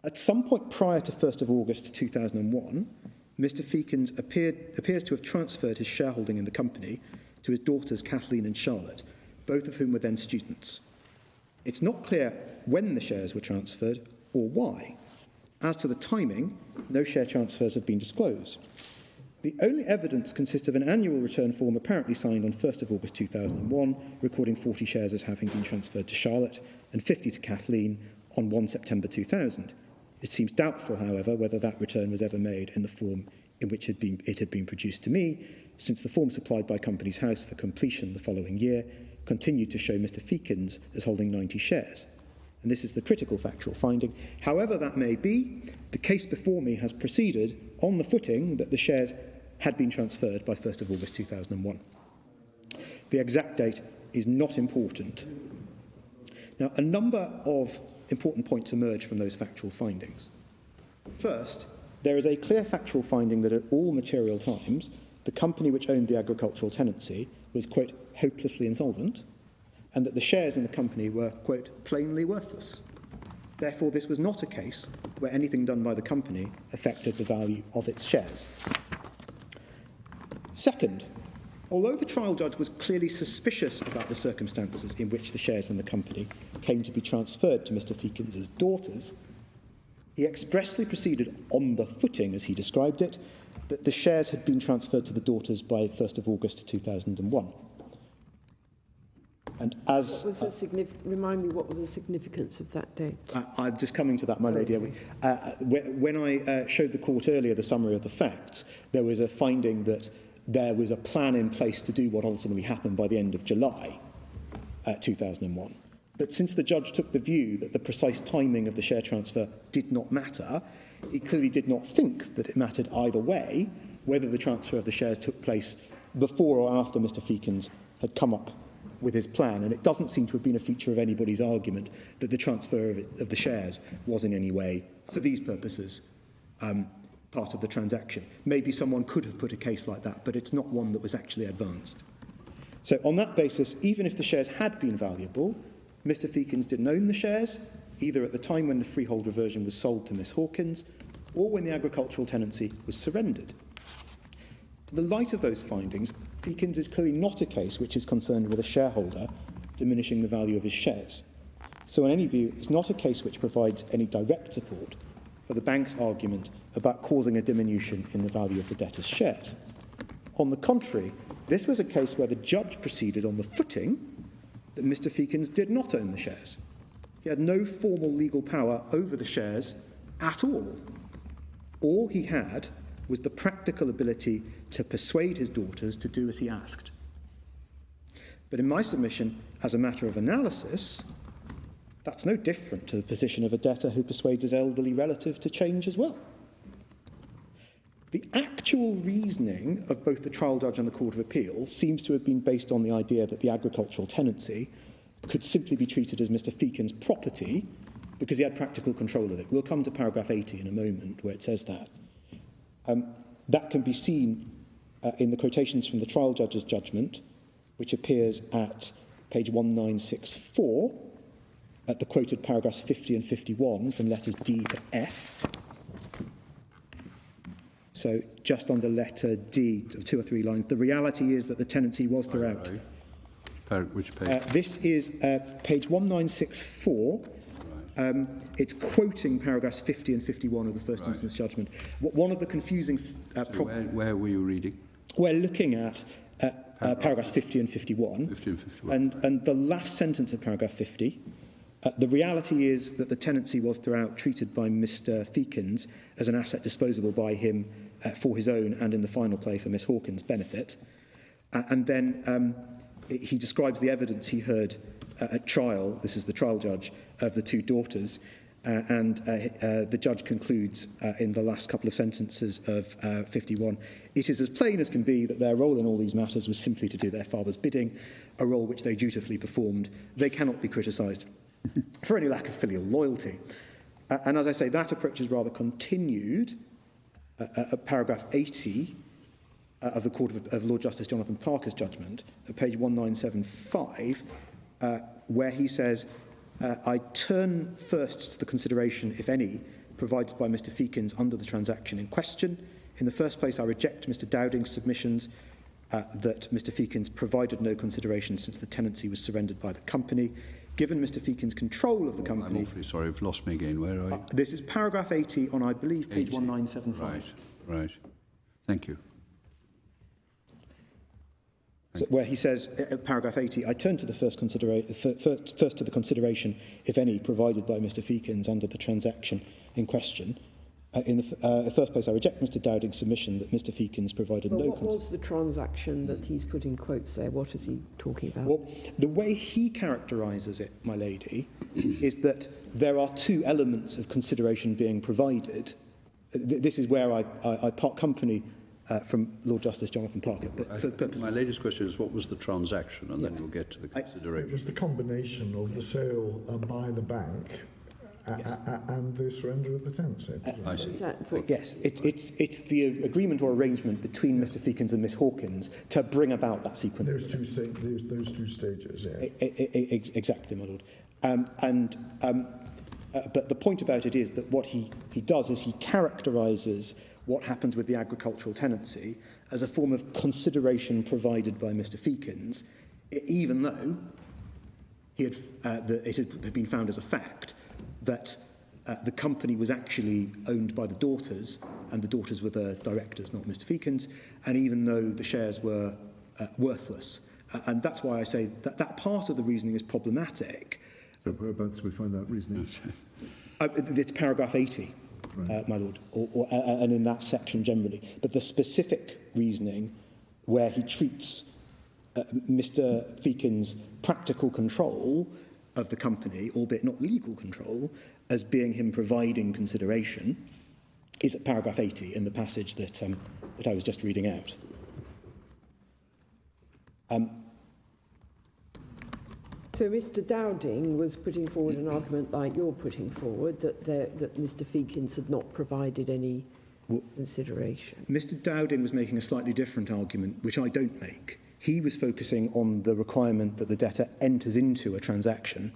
[SPEAKER 2] At some point prior to 1st of August 2001, Mr. Feakins appears to have transferred his shareholding in the company to his daughters Kathleen and Charlotte, both of whom were then students. It's not clear when the shares were transferred or why. As to the timing, no share transfers have been disclosed. The only evidence consists of an annual return form apparently signed on 1st of August 2001, recording 40 shares as having been transferred to Charlotte and 50 to Kathleen on 1 September 2000. It seems doubtful, however, whether that return was ever made in the form in which it had been produced to me, since the form supplied by Companies House for completion the following year continued to show Mr. Feakins as holding 90 shares. And this is the critical factual finding. However that may be, the case before me has proceeded on the footing that the shares had been transferred by 1st of August 2001. The exact date is not important. Now, a number of important points emerge from those factual findings. First, there is a clear factual finding that at all material times, the company which owned the agricultural tenancy was, quote, hopelessly insolvent, and that the shares in the company were, quote, plainly worthless. Therefore, this was not a case where anything done by the company affected the value of its shares. Second, although the trial judge was clearly suspicious about the circumstances in which the shares in the company came to be transferred to Mr. Feakins' daughters, he expressly proceeded on the footing, as he described it, that the shares had been transferred to the daughters by 1st of August 2001. And as...
[SPEAKER 3] remind me, what was the significance of that date?
[SPEAKER 2] I'm just coming to that, my lady. When I showed the court earlier the summary of the facts, there was a finding that there was a plan in place to do what ultimately happened by the end of July 2001. But since the judge took the view that the precise timing of the share transfer did not matter, he clearly did not think that it mattered either way, whether the transfer of the shares took place before or after Mr. Feakins had come up with his plan. And it doesn't seem to have been a feature of anybody's argument that the transfer of the shares was in any way, for these purposes, part of the transaction. Maybe someone could have put a case like that, but it's not one that was actually advanced. So on that basis, even if the shares had been valuable, Mr. Feakins didn't own the shares, either at the time when the freehold reversion was sold to Miss Hawkins, or when the agricultural tenancy was surrendered. In the light of those findings, Feakins is clearly not a case which is concerned with a shareholder diminishing the value of his shares. So in any view, it's not a case which provides any direct support for the bank's argument about causing a diminution in the value of the debtor's shares. On the contrary, this was a case where the judge proceeded on the footing that Mr. Feakins did not own the shares. He had no formal legal power over the shares at all. All he had was the practical ability to persuade his daughters to do as he asked. But in my submission, as a matter of analysis, that's no different to the position of a debtor who persuades his elderly relative to change as well. The actual reasoning of both the trial judge and the Court of Appeal seems to have been based on the idea that the agricultural tenancy could simply be treated as Mr. Feakins' property because he had practical control of it. We'll come to paragraph 80 in a moment where it says that. That can be seen in the quotations from the trial judge's judgment, which appears at page 1964, at the quoted paragraphs 50 and 51 from letters D to F. So just under letter D, 2 or 3 lines, the reality is that the tenancy was throughout.
[SPEAKER 5] Which page?
[SPEAKER 2] This is page 1964. It's quoting paragraphs 50 and 51 of the first instance judgment. One of the confusing...
[SPEAKER 5] where were you reading?
[SPEAKER 2] We're looking at paragraphs 50 and 51.
[SPEAKER 5] 50 and 51.
[SPEAKER 2] And the last sentence of paragraph 50, the reality is that the tenancy was throughout treated by Mr. Feakins as an asset disposable by him for his own and in the final play for Miss Hawkins' benefit. And then he describes the evidence he heard at trial, this is the trial judge, of the two daughters, The judge concludes in the last couple of sentences of 51, it is as plain as can be that their role in all these matters was simply to do their father's bidding, a role which they dutifully performed. They cannot be criticised for any lack of filial loyalty. And as I say, that approach is rather continued at paragraph 80 of the Court of Lord Justice Jonathan Parker's judgment, at page 1975, where he says, I turn first to the consideration, if any, provided by Mr. Feakins under the transaction in question. In the first place, I reject Mr. Dowding's submissions that Mr. Feakins provided no consideration since the tenancy was surrendered by the company. Given Mr. Feakins' control of the company...
[SPEAKER 5] I'm awfully sorry, you've lost me again. Where are you?
[SPEAKER 2] This is paragraph 80 on, I believe, page
[SPEAKER 5] 80.
[SPEAKER 2] 1975.
[SPEAKER 5] Right. Thank you.
[SPEAKER 2] So where he says, paragraph 80, I turn to the first to the consideration, if any, provided by Mr. Feakins under the transaction in question. In the first place, I reject Mr. Dowding's submission that Mr. Feakins provided no...
[SPEAKER 3] What was the transaction that he's put in quotes there? What is he talking about?
[SPEAKER 2] Well, the way he characterises it, my lady, is that there are two elements of consideration being provided. This is where I part company from Lord Justice Jonathan Parker. But
[SPEAKER 5] My latest question is, what was the transaction? And then we'll get to the consideration.
[SPEAKER 1] It was the combination of the sale by the bank and the surrender of the tenancy.
[SPEAKER 5] I see.
[SPEAKER 2] yes, it's the agreement or arrangement between Mr. Feakins and Miss Hawkins to bring about that sequence.
[SPEAKER 1] Those two stages, yeah.
[SPEAKER 2] Exactly, my lord. But the point about it is that what he does is he characterises what happens with the agricultural tenancy as a form of consideration provided by Mr. Feakins, even though it had been found as a fact that the company was actually owned by the daughters, and the daughters were the directors, not Mr. Feakins, and even though the shares were worthless. And that's why I say that part of the reasoning is problematic.
[SPEAKER 4] So whereabouts do we find that reasoning?
[SPEAKER 2] It's paragraph 80, right. My lord, and in that section generally. But the specific reasoning where he treats Mr. Feakins' practical control of the company, albeit not legal control, as being him providing consideration, is at paragraph 80 in the passage that I was just reading out.
[SPEAKER 3] So Mr. Dowding was putting forward an argument like you're putting forward, that Mr. Feakins had not provided any consideration.
[SPEAKER 2] Mr. Dowding was making a slightly different argument, which I don't make. He was focusing on the requirement that the debtor enters into a transaction.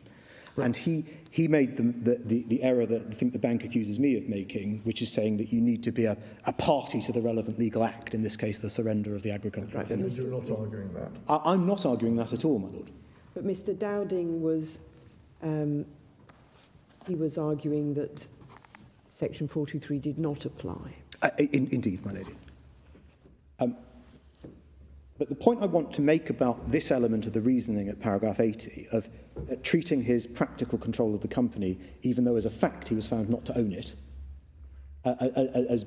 [SPEAKER 2] Right. And he made the error that I think the bank accuses me of making, which is saying that you need to be a party to the relevant legal act, in this case the surrender of the agricultural tenancy.
[SPEAKER 1] You're not arguing that?
[SPEAKER 2] I'm not arguing that at all, my lord.
[SPEAKER 3] But Mr. Dowding was, he was arguing that Section 423 did not apply.
[SPEAKER 2] Indeed, my lady. But the point I want to make about this element of the reasoning at paragraph 80 of treating his practical control of the company, even though as a fact he was found not to own it, as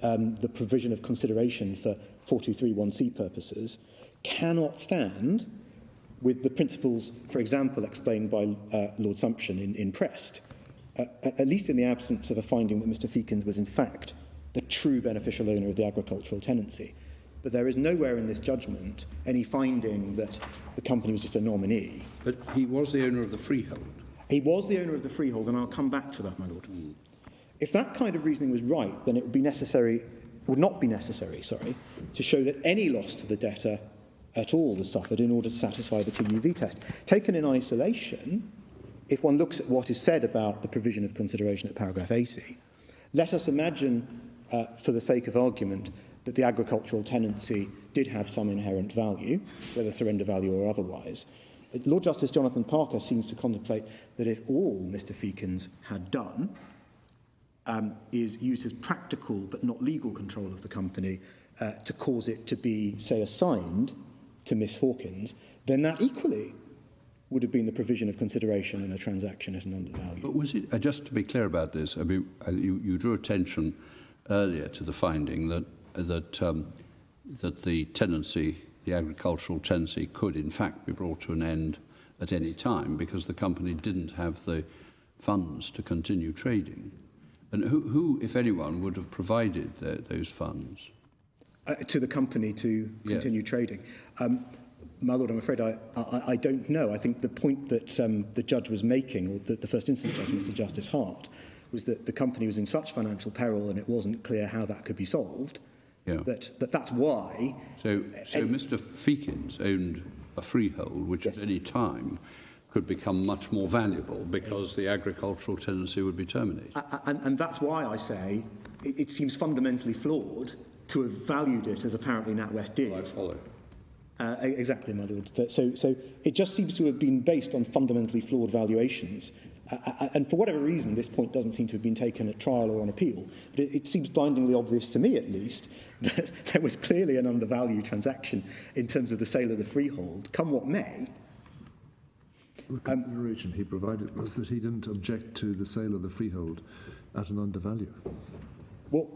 [SPEAKER 2] the provision of consideration for 423(1)(c) purposes, cannot stand with the principles, for example, explained by Lord Sumption in Prest, at least in the absence of a finding that Mr. Feakins was in fact the true beneficial owner of the agricultural tenancy. But there is nowhere in this judgment any finding that the company was just a nominee.
[SPEAKER 5] But he was the owner of the freehold.
[SPEAKER 2] He was the owner of the freehold, and I'll come back to that, my lord. If that kind of reasoning was right, then it would not be necessary, to show that any loss to the debtor at all was suffered in order to satisfy the TUV test. Taken in isolation, if one looks at what is said about the provision of consideration at paragraph 80, let us imagine, for the sake of argument, that the agricultural tenancy did have some inherent value, whether surrender value or otherwise. Lord Justice Jonathan Parker seems to contemplate that if all Mr. Feakins had done is use his practical but not legal control of the company to cause it to be, say, assigned to Miss Hawkins, then that equally would have been the provision of consideration in a transaction at an undervalue.
[SPEAKER 5] But was it, just to be clear about this, I mean, you drew attention earlier to the finding that the tenancy, the agricultural tenancy, could in fact be brought to an end at any time because the company didn't have the funds to continue trading. And who, if anyone, would have provided those funds?
[SPEAKER 2] To the company to continue trading. My lord, I'm afraid I don't know. I think the point that the judge was making, or the first instance judge, Mr. Justice Hart, was that the company was in such financial peril and it wasn't clear how that could be solved.
[SPEAKER 5] Yeah.
[SPEAKER 2] That's why.
[SPEAKER 5] So Mr. Feakins owned a freehold, which at any time could become much more valuable because the agricultural tenancy would be terminated.
[SPEAKER 2] And that's why I say it seems fundamentally flawed to have valued it as apparently NatWest did.
[SPEAKER 5] I follow.
[SPEAKER 2] Exactly, my lord. So it just seems to have been based on fundamentally flawed valuations. And for whatever reason, this point doesn't seem to have been taken at trial or on appeal. But it seems blindingly obvious to me, at least, that there was clearly an undervalued transaction in terms of the sale of the freehold, come what may.
[SPEAKER 4] The consideration he provided was that he didn't object to the sale of the freehold at an undervalue.
[SPEAKER 2] Well,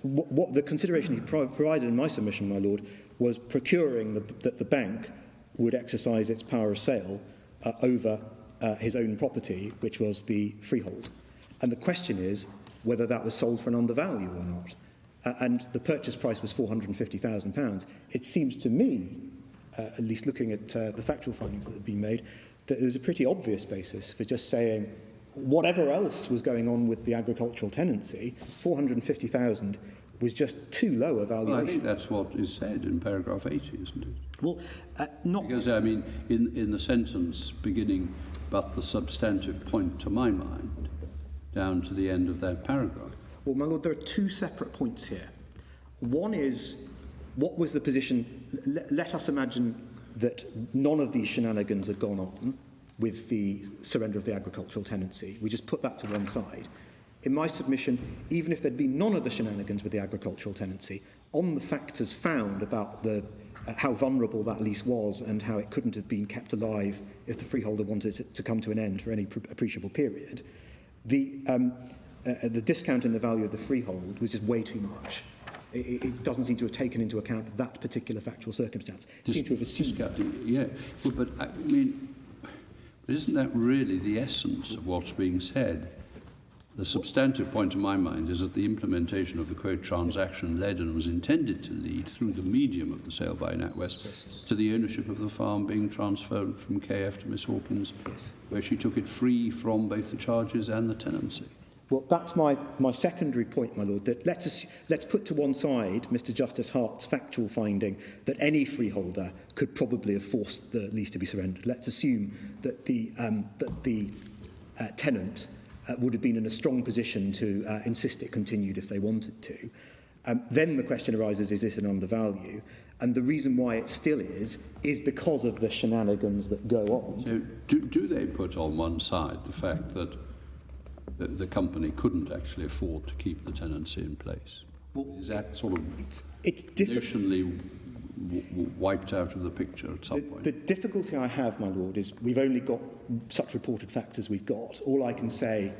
[SPEAKER 2] what the consideration he provided in my submission, my lord, was procuring that the bank would exercise its power of sale over his own property, which was the freehold. And the question is whether that was sold for an undervalue or not. And the purchase price was £450,000. It seems to me, at least looking at the factual findings that have been made, that there's a pretty obvious basis for just saying whatever else was going on with the agricultural tenancy, 450,000 was just too low a valuation.
[SPEAKER 5] Well, I think that's what is said in paragraph 80, isn't it?
[SPEAKER 2] Well, not...
[SPEAKER 5] Because, I mean, in the sentence beginning, but the substantive point to my mind, down to the end of that paragraph.
[SPEAKER 2] Well, my lord, there are two separate points here. One is, what was the position... Let us imagine that none of these shenanigans had gone on with the surrender of the agricultural tenancy. We just put that to one side. In my submission, even if there'd been none of the shenanigans with the agricultural tenancy, on the factors found about how vulnerable that lease was and how it couldn't have been kept alive if the freeholder wanted it to come to an end for any appreciable period, the discount in the value of the freehold was just way too much. It doesn't seem to have taken into account that particular factual circumstance. It seems to have assumed...
[SPEAKER 5] Yeah, well, but I mean, but isn't that really the essence of what's being said? The substantive point to my mind is that the implementation of the quote transaction led and was intended to lead through the medium of the sale by NatWest to the ownership of the farm being transferred from KF to Miss Hawkins, where she took it free from both the charges and the tenancy.
[SPEAKER 2] Well, that's my secondary point, my lord, that let's put to one side Mr. Justice Hart's factual finding that any freeholder could probably have forced the lease to be surrendered. Let's assume that the tenant would have been in a strong position to insist it continued if they wanted to. Then the question arises, is it an undervalue? And the reason why it still is because of the shenanigans that go on.
[SPEAKER 5] So do they put on one side the fact that the company couldn't actually afford to keep the tenancy in place? Well, is that sort of additionally wiped out of the picture at some point?
[SPEAKER 2] The difficulty I have, my lord, is we've only got such reported facts as we've got. All I can say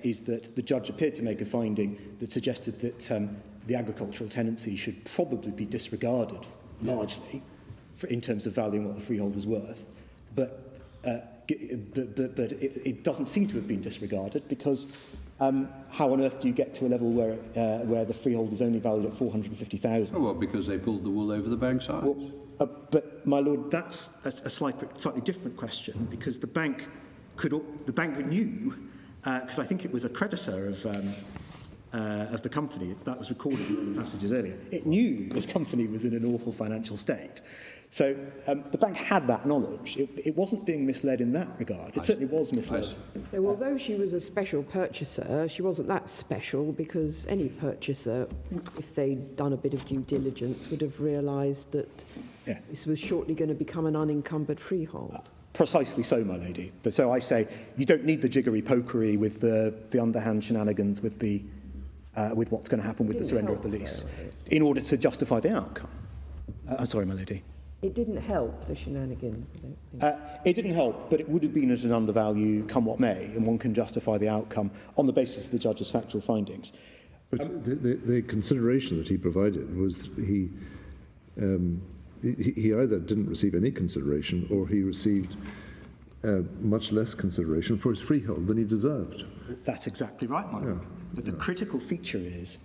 [SPEAKER 2] is that the judge appeared to make a finding that suggested that the agricultural tenancy should probably be disregarded largely in terms of valuing what the freehold was worth. But it doesn't seem to have been disregarded because how on earth do you get to a level where the freehold is only valued at 450,000?
[SPEAKER 5] Oh, well, because they pulled the wool over the bank's eyes.
[SPEAKER 2] Well, but my lord, that's a slightly different question because the bank knew, because I think it was a creditor of the company that was recorded in the passages earlier. It knew this company was in an awful financial state. So the bank had that knowledge. It wasn't being misled in that regard. It certainly was misled.
[SPEAKER 3] So although she was a special purchaser, she wasn't that special because any purchaser, if they'd done a bit of due diligence, would have realised that this was shortly going to become an unencumbered freehold.
[SPEAKER 2] Precisely so, my lady. So I say you don't need the jiggery-pokery with the underhand shenanigans with what's going to happen with the surrender of the lease in order to justify the outcome. I'm sorry, my lady.
[SPEAKER 3] It didn't help, the shenanigans, I don't think.
[SPEAKER 2] It didn't help, but it would have been at an undervalue, come what may, and one can justify the outcome on the basis of the judge's factual findings.
[SPEAKER 4] But the consideration that he provided was that he either didn't receive any consideration or he received much less consideration for his freehold than he deserved.
[SPEAKER 2] That's exactly right, my lord. But the critical feature is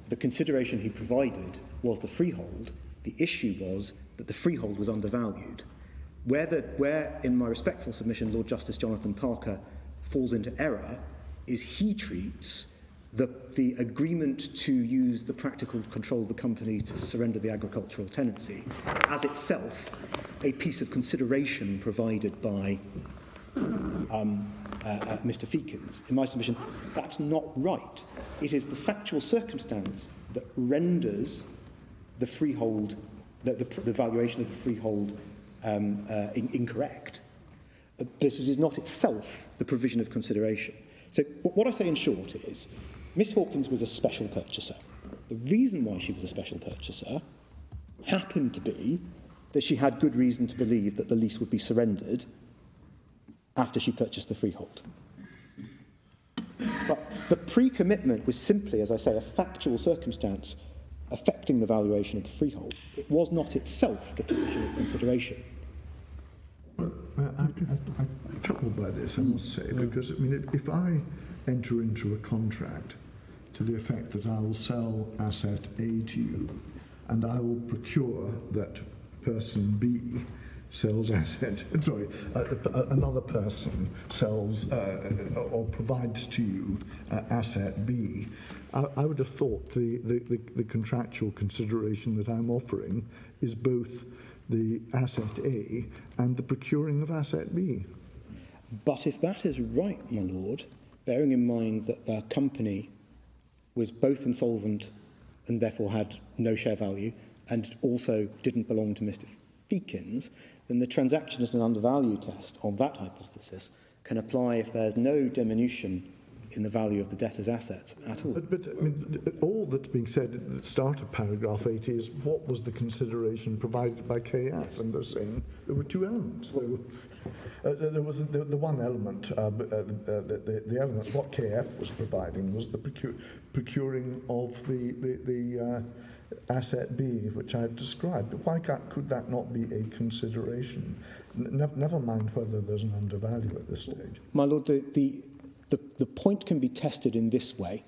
[SPEAKER 2] the consideration he provided was the freehold. The issue was that the freehold was undervalued. Where in my respectful submission, Lord Justice Jonathan Parker falls into error is he treats the agreement to use the practical control of the company to surrender the agricultural tenancy as itself a piece of consideration provided by Mr. Feakins. In my submission, that's not right. It is the factual circumstance that renders the freehold, the valuation of the freehold incorrect, but it is not itself the provision of consideration. So what I say in short is, Miss Hawkins was a special purchaser. The reason why she was a special purchaser happened to be that she had good reason to believe that the lease would be surrendered after she purchased the freehold. But the pre-commitment was simply, as I say, a factual circumstance affecting the valuation of the freehold. It was not itself the provision of consideration.
[SPEAKER 1] Well, I'm troubled by this, I must say, because I mean, if I enter into a contract to the effect that I will sell asset A to you, and I will procure that person B sells asset, sorry, another person sells or provides to you asset B, I would have thought the contractual consideration that I'm offering is both the asset A and the procuring of asset B.
[SPEAKER 2] But if that is right, my lord, bearing in mind that the company was both insolvent and therefore had no share value and also didn't belong to Mr. Feakins, then the transaction as an undervalue test on that hypothesis can apply if there's no diminution in the value of the debtor's assets at all.
[SPEAKER 1] But I mean, all that's being said at the start of paragraph 80 is what was the consideration provided by KF, and they're saying there were two elements. There was the one element, the element what KF was providing was the procuring of the asset B, which I've described. Why could that not be a consideration? Never mind whether there's an undervalue at this stage.
[SPEAKER 2] My lord, the point can be tested in this way.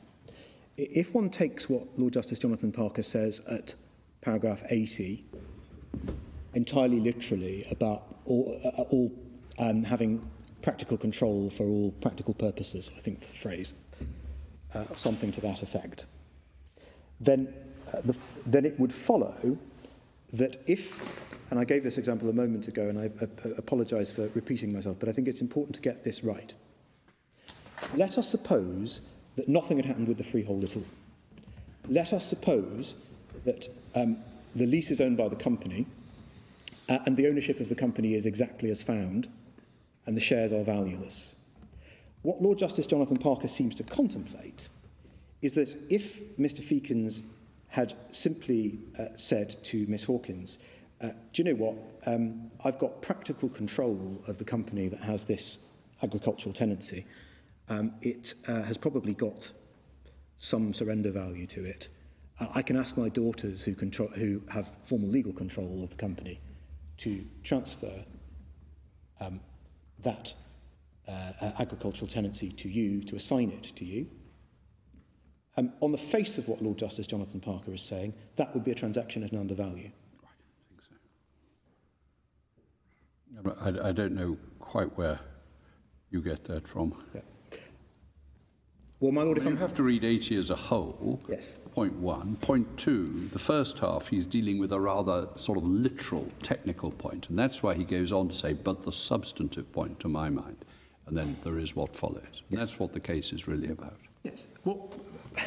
[SPEAKER 2] If one takes what Lord Justice Jonathan Parker says at paragraph 80 entirely literally about all having practical control for all practical purposes, I think the phrase, something to that effect, then it would follow that if, and I gave this example a moment ago and I apologise for repeating myself, but I think it's important to get this right. Let us suppose that nothing had happened with the freehold at all. Let us suppose that the lease is owned by the company and the ownership of the company is exactly as found and the shares are valueless. What Lord Justice Jonathan Parker seems to contemplate is that if Mr. Feakins had simply said to Miss Hawkins, do you know what, I've got practical control of the company that has this agricultural tenancy. It has probably got some surrender value to it. I can ask my daughters who have formal legal control of the company to transfer that agricultural tenancy to you, to assign it to you. On the face of what Lord Justice Jonathan Parker is saying, that would be a transaction at an undervalue.
[SPEAKER 5] Right, I think so. I don't know quite where you get that from.
[SPEAKER 2] Yeah. Well, my lord, if
[SPEAKER 5] you have to read 80 as a whole.
[SPEAKER 2] Yes.
[SPEAKER 5] Point one. Point two, the first half, he's dealing with a rather sort of literal, technical point, and that's why he goes on to say, but the substantive point, to my mind, and then there is what follows. Yes. And that's what the case is really about.
[SPEAKER 2] Yes. Well,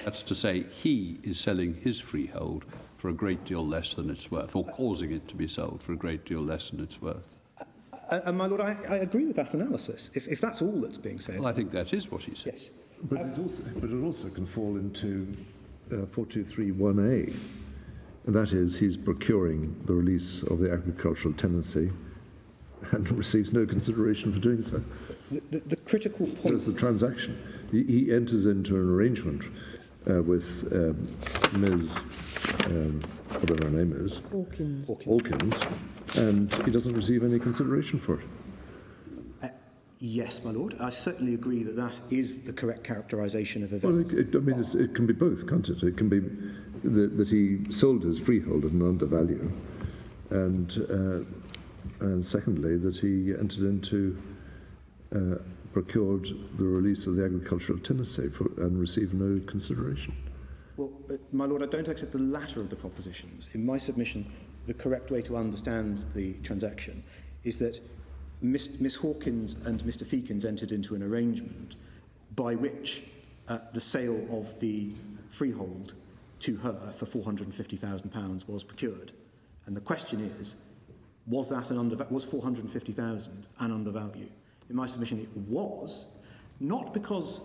[SPEAKER 5] that's to say, he is selling his freehold for a great deal less than it's worth, or causing it to be sold for a great deal less than it's worth.
[SPEAKER 2] And my lord, I agree with that analysis, if that's all that's being said.
[SPEAKER 5] Well, I think that is what he said.
[SPEAKER 2] Yes.
[SPEAKER 4] But it also can fall into 423(1)(a), and that is he's procuring the release of the agricultural tenancy and receives no consideration for doing so.
[SPEAKER 2] The critical point...
[SPEAKER 4] There's the transaction. He enters into an arrangement with Ms. whatever her name is,
[SPEAKER 3] Hawkins,
[SPEAKER 4] and he doesn't receive any consideration for it.
[SPEAKER 2] Yes, my lord. I certainly agree that that is the correct characterisation of
[SPEAKER 4] Well,
[SPEAKER 2] events.
[SPEAKER 4] it can be both, can't it? It can be that he sold his freehold at an undervalue, and secondly, that he entered into, procured the release of the agricultural tenancy and received no consideration.
[SPEAKER 2] Well, my lord, I don't accept the latter of the propositions. In my submission, the correct way to understand the transaction is that Miss Hawkins and Mr. Feakins entered into an arrangement by which the sale of the freehold to her for £450,000 was procured. And the question is, was 450,000 an undervalue? In my submission, it was, not because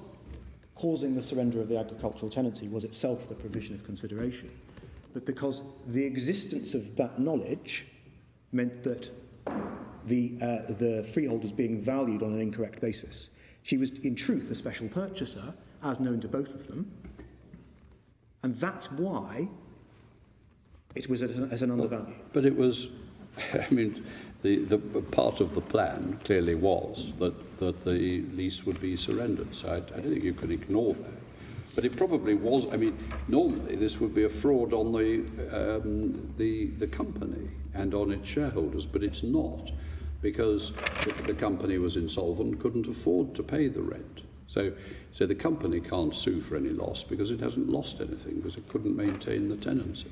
[SPEAKER 2] causing the surrender of the agricultural tenancy was itself the provision of consideration, but because the existence of that knowledge meant that the freehold was being valued on an incorrect basis. She was, in truth, a special purchaser, as known to both of them, and that's why it was as an undervalue.
[SPEAKER 5] But it was, I mean, the part of the plan clearly was that the lease would be surrendered, so I don't think you could ignore that. But it probably was, I mean, normally this would be a fraud on the company and on its shareholders, but it's not, because the company was insolvent, couldn't afford to pay the rent. So the company can't sue for any loss because it hasn't lost anything, because it couldn't maintain the tenancy.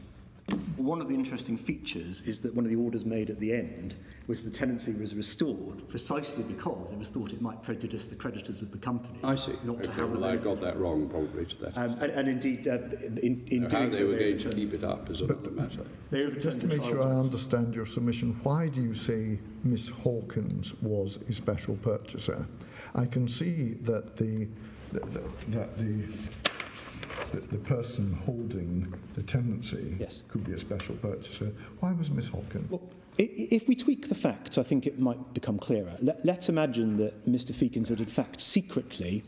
[SPEAKER 2] One of the interesting features is that one of the orders made at the end was the tenancy was restored precisely because it was thought it might prejudice the creditors of the company.
[SPEAKER 5] I see.
[SPEAKER 2] Not to
[SPEAKER 5] Okay,
[SPEAKER 2] have
[SPEAKER 5] well, I got that wrong probably to that.
[SPEAKER 2] and indeed, in
[SPEAKER 5] How
[SPEAKER 2] doing
[SPEAKER 5] they
[SPEAKER 2] so,
[SPEAKER 5] were
[SPEAKER 2] they
[SPEAKER 5] going to
[SPEAKER 2] overturned-
[SPEAKER 5] keep it up is another matter.
[SPEAKER 2] they
[SPEAKER 1] Just
[SPEAKER 2] overturned
[SPEAKER 1] to
[SPEAKER 2] the
[SPEAKER 1] make
[SPEAKER 2] trial
[SPEAKER 1] sure I
[SPEAKER 2] judgment.
[SPEAKER 1] understand your submission, why do you say Miss Hawkins was a special purchaser? I can see that the person holding the tenancy
[SPEAKER 2] Yes.
[SPEAKER 1] could be a special purchaser. Why was Miss Hawkins?
[SPEAKER 2] Well, if we tweak the facts, I think it might become clearer. Let's imagine that Mr. Feakins had in fact secretly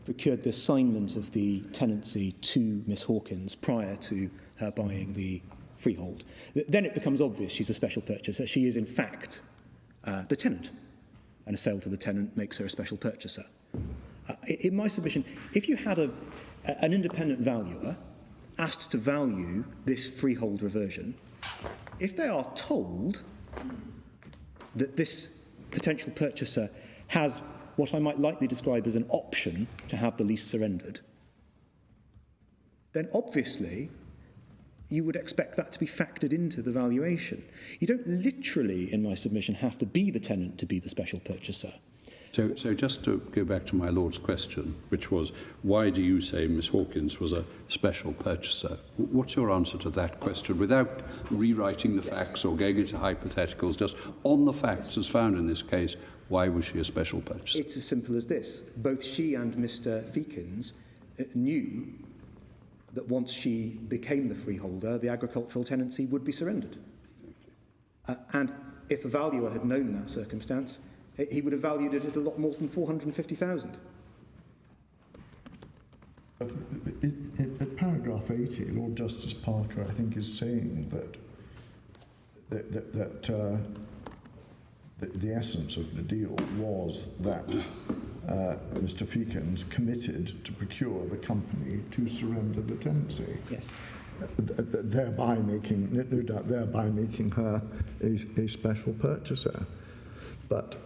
[SPEAKER 2] procured the assignment of the tenancy to Miss Hawkins prior to her buying the freehold. Then it becomes obvious she's a special purchaser. She is in fact the tenant, and a sale to the tenant makes her a special purchaser. In my submission, if you had an independent valuer asked to value this freehold reversion, if they are told that this potential purchaser has what I might lightly describe as an option to have the lease surrendered, then obviously you would expect that to be factored into the valuation. You don't literally, in my submission, have to be the tenant to be the special purchaser.
[SPEAKER 5] So just to go back to my Lord's question, which was, why do you say Miss Hawkins was a special purchaser? What's your answer to that question, without rewriting the facts or going into hypotheticals, just on the facts as found in this case, why was she a special purchaser?
[SPEAKER 2] It's as simple as this. Both she and Mr. Feakins knew that once she became the freeholder, the agricultural tenancy would be surrendered. And if a valuer had known that circumstance, he would have valued it at a lot more than 450,000.
[SPEAKER 1] At paragraph 80, Lord Justice Parker, I think, is saying that the essence of the deal was that Mr. Feakins committed to procure the company to surrender the tenancy.
[SPEAKER 2] Yes.
[SPEAKER 1] Thereby making, no doubt, thereby making her a special purchaser. But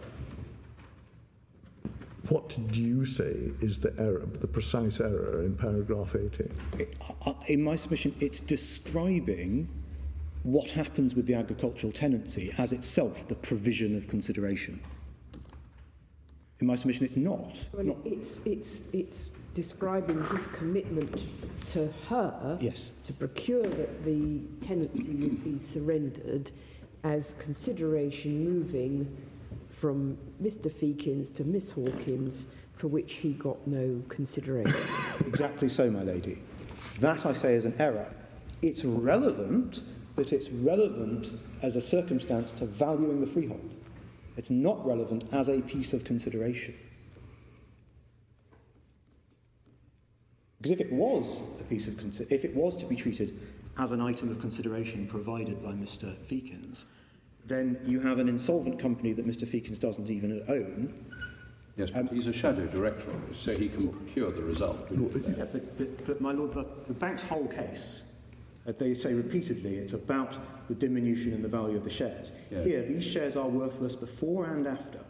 [SPEAKER 1] what do you say is the error, the precise error in paragraph 80?
[SPEAKER 2] In my submission, it's describing what happens with the agricultural tenancy as itself the provision of consideration. In my submission, it's not.
[SPEAKER 3] Well, it's describing his commitment to her
[SPEAKER 2] Yes.
[SPEAKER 3] to procure that the tenancy would be surrendered as consideration moving from Mr. Feakins to Miss Hawkins, for which he got no consideration.
[SPEAKER 2] Exactly so, my lady. That, I say, is an error. It's relevant, but it's relevant as a circumstance to valuing the freehold. It's not relevant as a piece of consideration. Because if it was a piece of if it was to be treated as an item of consideration provided by Mr. Feakins, then you have an insolvent company that Mr. Feakins doesn't even own,
[SPEAKER 5] Yes, but he's a shadow director of it, so he can procure the result.
[SPEAKER 2] Yeah, but my lord, the bank's whole case, as they say repeatedly, it's about the diminution in the value of the shares.
[SPEAKER 5] Yeah.
[SPEAKER 2] Here, these shares are worthless before and after.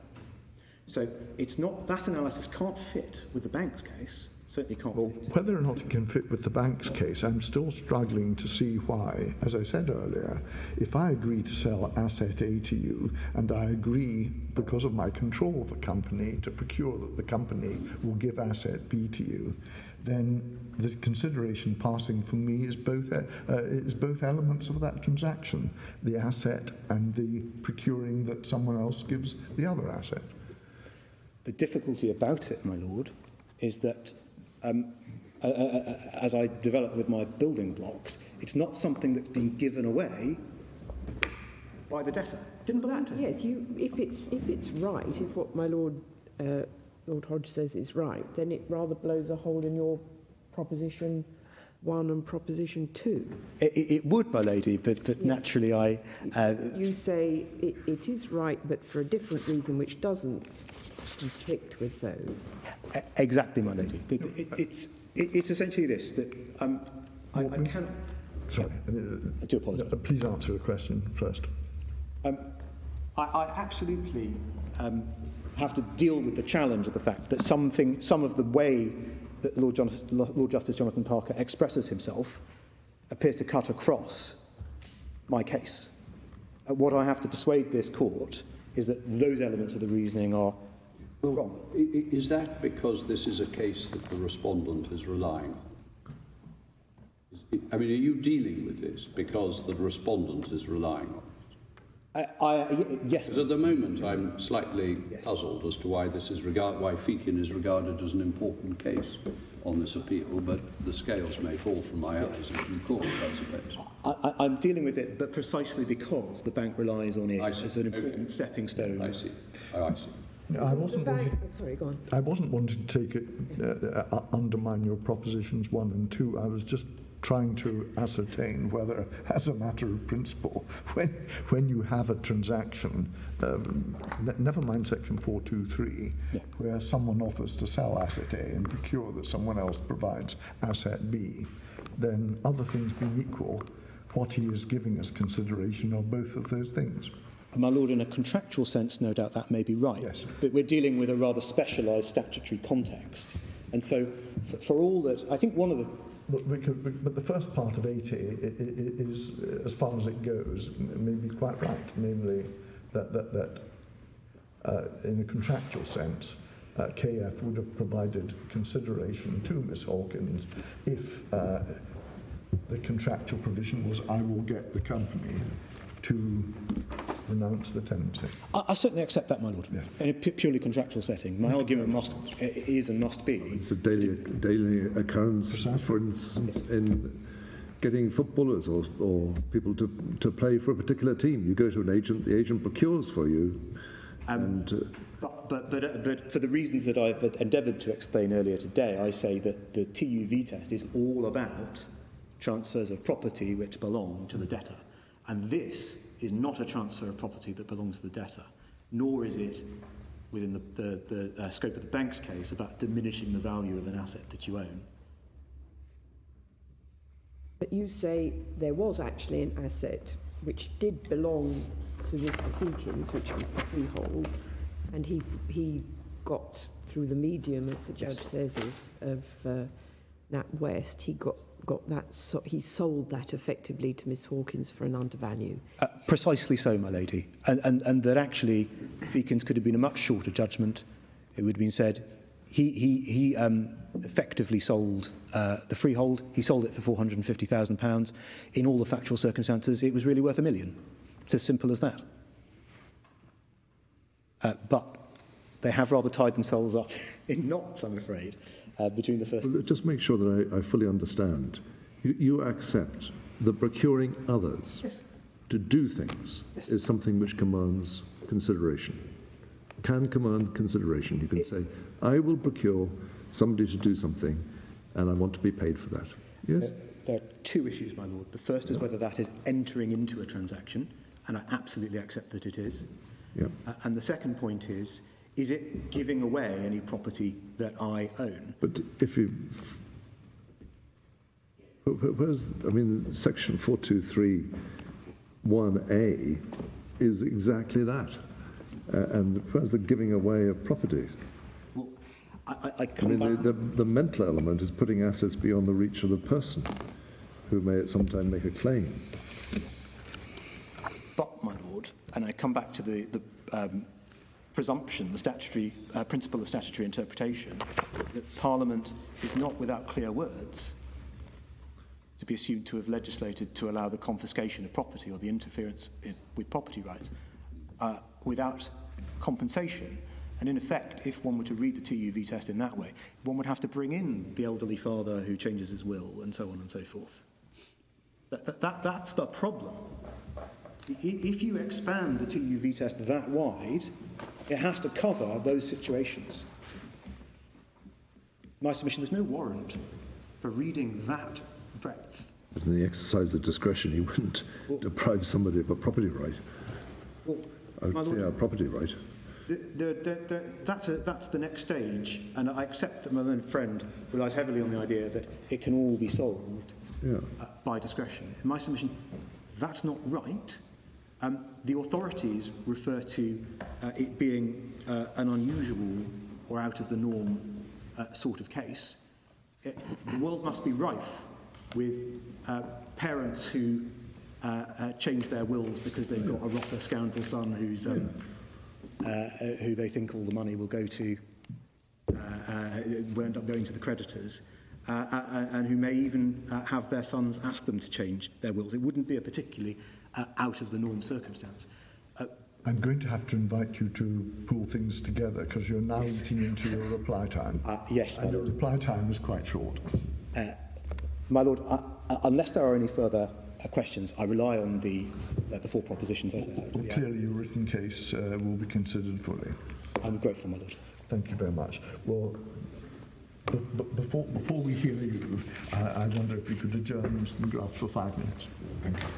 [SPEAKER 2] So it's not, that analysis can't fit with the bank's case. Certainly can't fit.
[SPEAKER 1] Whether or not it can fit with the bank's case, I'm still struggling to see why. As I said earlier, if I agree to sell asset A to you, and I agree, because of my control of the company, to procure that the company will give asset B to you, then the consideration passing from me is both elements of that transaction, the asset and the procuring that someone else gives the other asset.
[SPEAKER 2] The difficulty about it, my lord, is that as I develop with my building blocks, it's not something that's been given away by the debtor. Didn't belong to him.
[SPEAKER 3] Yes, if it's right, if what my Lord Hodge says is right, then it rather blows a hole in your proposition 1 and proposition 2.
[SPEAKER 2] It would, my lady, but naturally I...
[SPEAKER 3] You say it is right, but for a different reason which doesn't conflict with those.
[SPEAKER 2] Exactly, my lady. It's essentially this, that I can't...
[SPEAKER 1] Sorry,
[SPEAKER 2] I do apologise.
[SPEAKER 1] Please answer the question first.
[SPEAKER 2] I absolutely have to deal with the challenge of the fact that some of the way that Lord Justice Jonathan Parker expresses himself appears to cut across my case. What I have to persuade this court is that those elements of the reasoning are wrong.
[SPEAKER 5] Is that because this is a case that the respondent is relying on? I mean, are you dealing with this because the respondent is relying on it?
[SPEAKER 2] Yes.
[SPEAKER 5] Because at the moment I'm slightly puzzled as to why this is why Feakin is regarded as an important case on this appeal, but the scales may fall from my eyes in due course, I suppose.
[SPEAKER 2] I'm dealing with it, but precisely because the bank relies on it as an important stepping stone.
[SPEAKER 5] I see. I see.
[SPEAKER 1] No, I
[SPEAKER 3] Sorry, go on.
[SPEAKER 1] I wasn't wanting to take it, undermine your propositions 1 and 2. I was just trying to ascertain whether, as a matter of principle, when you have a transaction, never mind section 423, where someone offers to sell asset A and procure that someone else provides asset B, then other things being equal, what he is giving us consideration of both of those things.
[SPEAKER 2] My lord, in a contractual sense, no doubt that may be right. Yes. But we're dealing with a rather specialised statutory context. And so, for all that, I think one of the...
[SPEAKER 1] But the first part of 80 is, as far as it goes, maybe quite right, namely that in a contractual sense, KF would have provided consideration to Miss Hawkins if the contractual provision was, I will get the company to renounce the tenancy.
[SPEAKER 2] I certainly accept that, my lord, in a purely contractual setting. My argument is and must be...
[SPEAKER 4] It's a daily occurrence, for instance, in getting footballers or people to play for a particular team. You go to an agent, the agent procures for you.
[SPEAKER 2] But for the reasons that I've endeavoured to explain earlier today, I say that the TUV test is all about transfers of property which belong to the debtor. And this is not a transfer of property that belongs to the debtor, nor is it, within the scope of the bank's case, about diminishing the value of an asset that you own.
[SPEAKER 3] But you say there was actually an asset which did belong to Mr. Feakins, which was the freehold, and he got, through the medium, as the judge says, of Nat West, he got that, he sold that effectively to Miss Hawkins for an undervalue.
[SPEAKER 2] Precisely so, my lady. And that actually Feakins could have been a much shorter judgment. It would have been said he effectively sold the freehold. He sold it for £450,000. In all the factual circumstances, it was really worth £1 million. It's as simple as that. But they have rather tied themselves up in knots, I'm afraid, between the first...
[SPEAKER 4] Well, just make sure that I fully understand. You accept that procuring others to do things is something which commands consideration. Can command consideration. You can say, I will procure somebody to do something and I want to be paid for that. Yes?
[SPEAKER 2] There are two issues, my lord. The first is whether that is entering into a transaction, and I absolutely accept that it is.
[SPEAKER 4] Yep.
[SPEAKER 2] And the second point is, is it giving away any property that I own?
[SPEAKER 4] But if you, where's, I mean, section 423(1)(a) is exactly that. And where's the giving away of properties?
[SPEAKER 2] Well, I
[SPEAKER 4] I
[SPEAKER 2] come
[SPEAKER 4] mean,
[SPEAKER 2] back...
[SPEAKER 4] the mental element is putting assets beyond the reach of the person who may at some time make a claim.
[SPEAKER 2] Yes. But, my lord, and I come back to the presumption, the statutory principle of statutory interpretation, that Parliament is not without clear words to be assumed to have legislated to allow the confiscation of property or the interference with property rights without compensation. And in effect, if one were to read the TUV test in that way, one would have to bring in the elderly father who changes his will and so on and so forth. That's the problem. If you expand the TUV test that wide, it has to cover those situations. My submission, there's no warrant for reading that breadth.
[SPEAKER 4] But in the exercise of discretion, you wouldn't deprive somebody of a property right.
[SPEAKER 2] Well,
[SPEAKER 4] I would say a property right.
[SPEAKER 2] That's the next stage, and I accept that my learned friend relies heavily on the idea that it can all be solved by discretion. In my submission, that's not right. The authorities refer to it being an unusual or out of the norm sort of case. The world must be rife with parents who change their wills because they've got a rotter scoundrel son who's who they think all the money will go to, will end up going to the creditors, and who may even have their sons ask them to change their wills. It wouldn't be a particularly out of the norm circumstance.
[SPEAKER 1] I'm going to have to invite you to pull things together because you're now eating into your reply time.
[SPEAKER 2] Yes,
[SPEAKER 1] and your reply time is quite short.
[SPEAKER 2] My Lord, unless there are any further questions, I rely on the four propositions I set out.
[SPEAKER 1] Well, clearly, your written case will be considered fully.
[SPEAKER 2] I'm grateful, my Lord.
[SPEAKER 1] Thank you very much. Well, before we hear you, I wonder if we could adjourn Mr. McGrath for 5 minutes. Thank you.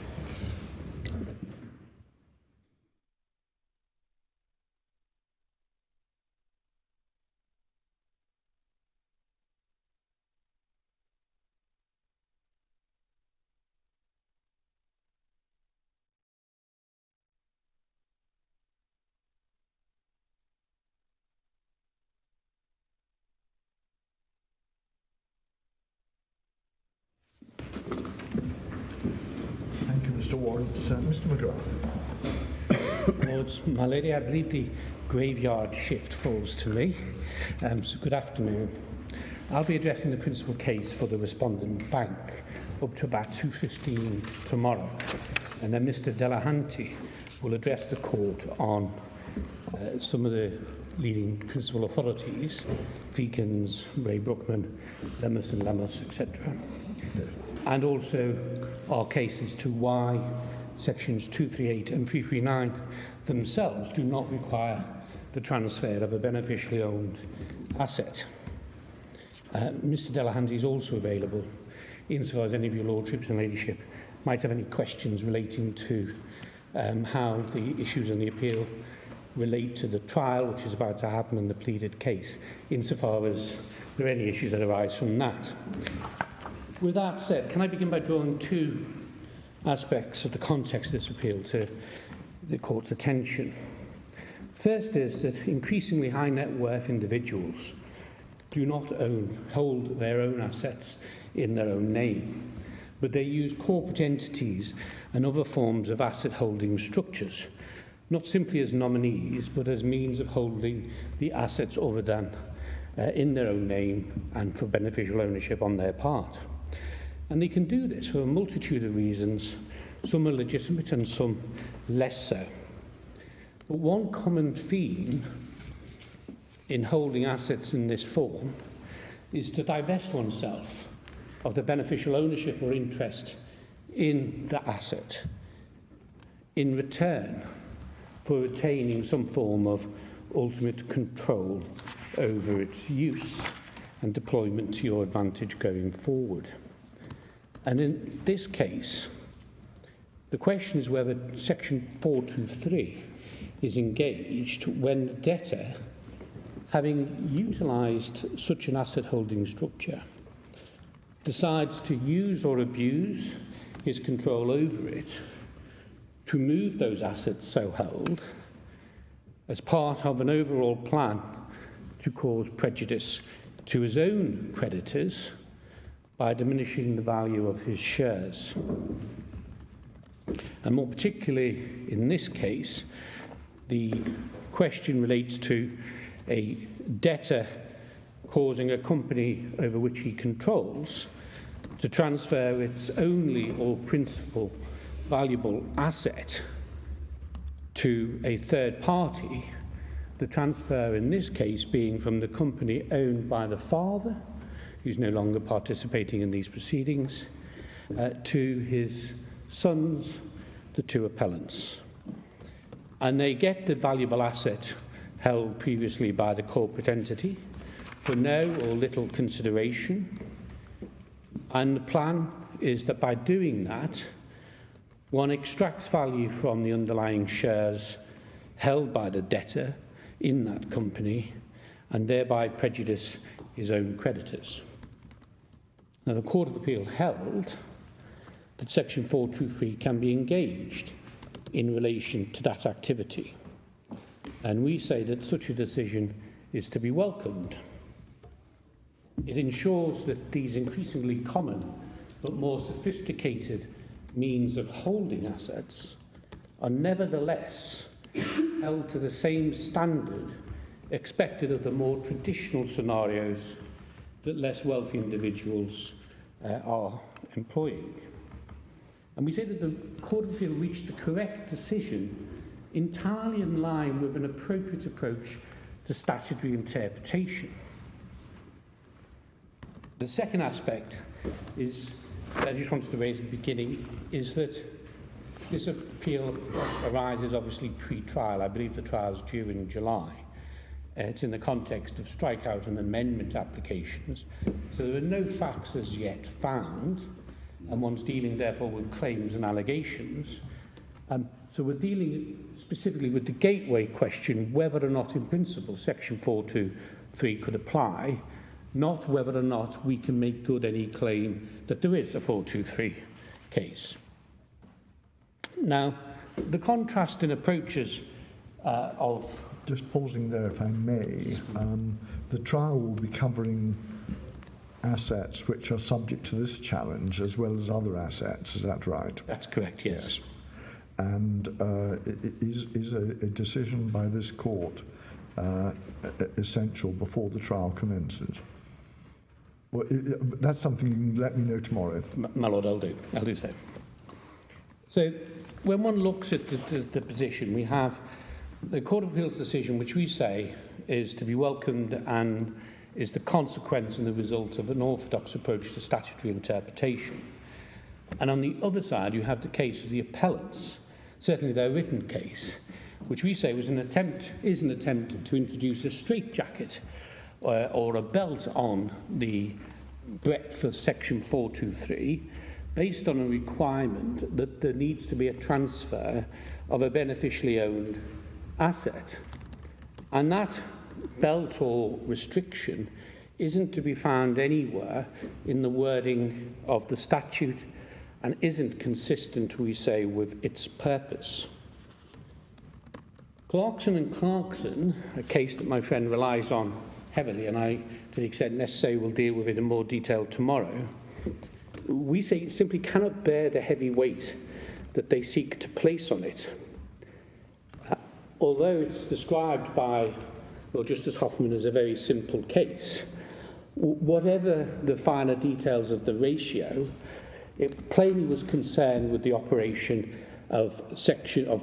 [SPEAKER 1] Mr. Warrants. Mr. McGrath.
[SPEAKER 6] Lords, my lady, I believe the graveyard shift falls to me. So good afternoon. I'll be addressing the principal case for the Respondent Bank up to about 2:15 tomorrow. And then Mr. Delahanty will address the court on some of the leading principal authorities, Feakins, Ray Brookman, Lemus and Lemus, etc. And also our cases to why sections 238 and 339 themselves do not require the transfer of a beneficially owned asset. Mr. Delahanty is also available insofar as any of your lordships and ladyship might have any questions relating to how the issues in the appeal relate to the trial which is about to happen in the pleaded case, insofar as there are any issues that arise from that. With that said, can I begin by drawing two aspects of the context of this appeal to the court's attention? First is that increasingly high net worth individuals do not hold their own assets in their own name, but they use corporate entities and other forms of asset holding structures, not simply as nominees, but as means of holding the assets other than in their own name and for beneficial ownership on their part. And they can do this for a multitude of reasons. Some are legitimate and some less so. But one common theme in holding assets in this form is to divest oneself of the beneficial ownership or interest in the asset in return for retaining some form of ultimate control over its use and deployment to your advantage going forward. And in this case, the question is whether section 423 is engaged when the debtor having utilised such an asset holding structure, decides to use or abuse his control over it to move those assets so held as part of an overall plan to cause prejudice to his own creditors by diminishing the value of his shares. And more particularly in this case, the question relates to a debtor causing a company over which he controls to transfer its only or principal valuable asset to a third party, the transfer in this case being from the company owned by the father, who's no longer participating in these proceedings, to his sons, the two appellants. And they get the valuable asset held previously by the corporate entity for no or little consideration. And the plan is that by doing that, one extracts value from the underlying shares held by the debtor in that company and thereby prejudice his own creditors. Now, the Court of Appeal held that Section 423 can be engaged in relation to that activity. And we say that such a decision is to be welcomed. It ensures that these increasingly common but more sophisticated means of holding assets are nevertheless held to the same standard expected of the more traditional scenarios that less wealthy individuals are employing. And we say that the Court of Appeal reached the correct decision entirely in line with an appropriate approach to statutory interpretation. The second aspect is, that I just wanted to raise at the beginning, is that this appeal arises obviously pre-trial. I believe the trial's due in July. It's in the context of strikeout and amendment applications. So there are no facts as yet found, and one's dealing therefore with claims and allegations. So we're dealing specifically with the gateway question, whether or not in principle Section 423 could apply, not whether or not we can make good any claim that there is a 423 case. Now, the contrast in approaches of...
[SPEAKER 1] Just pausing there, if I may, the trial will be covering assets which are subject to this challenge as well as other assets, is that right?
[SPEAKER 6] That's correct, yes.
[SPEAKER 1] And is a decision by this court essential before the trial commences? Well, that's something you can let me know tomorrow.
[SPEAKER 6] My Lord, I'll do so. So, when one looks at the position, we have the Court of Appeal's decision, which we say is to be welcomed and is the consequence and the result of an orthodox approach to statutory interpretation. And on the other side, you have the case of the appellants, certainly their written case, which we say is an attempt to introduce a straitjacket or a belt on the breadth of Section 423 based on a requirement that there needs to be a transfer of a beneficially owned asset. And that belt or restriction isn't to be found anywhere in the wording of the statute and isn't consistent, we say, with its purpose. Clarkson and Clarkson, a case that my friend relies on heavily, and I, to the extent necessary, will deal with it in more detail tomorrow, we say it simply cannot bear the heavy weight that they seek to place on it. Although it's described by Lord Justice Hoffman as a very simple case, whatever the finer details of the ratio, it plainly was concerned with the operation of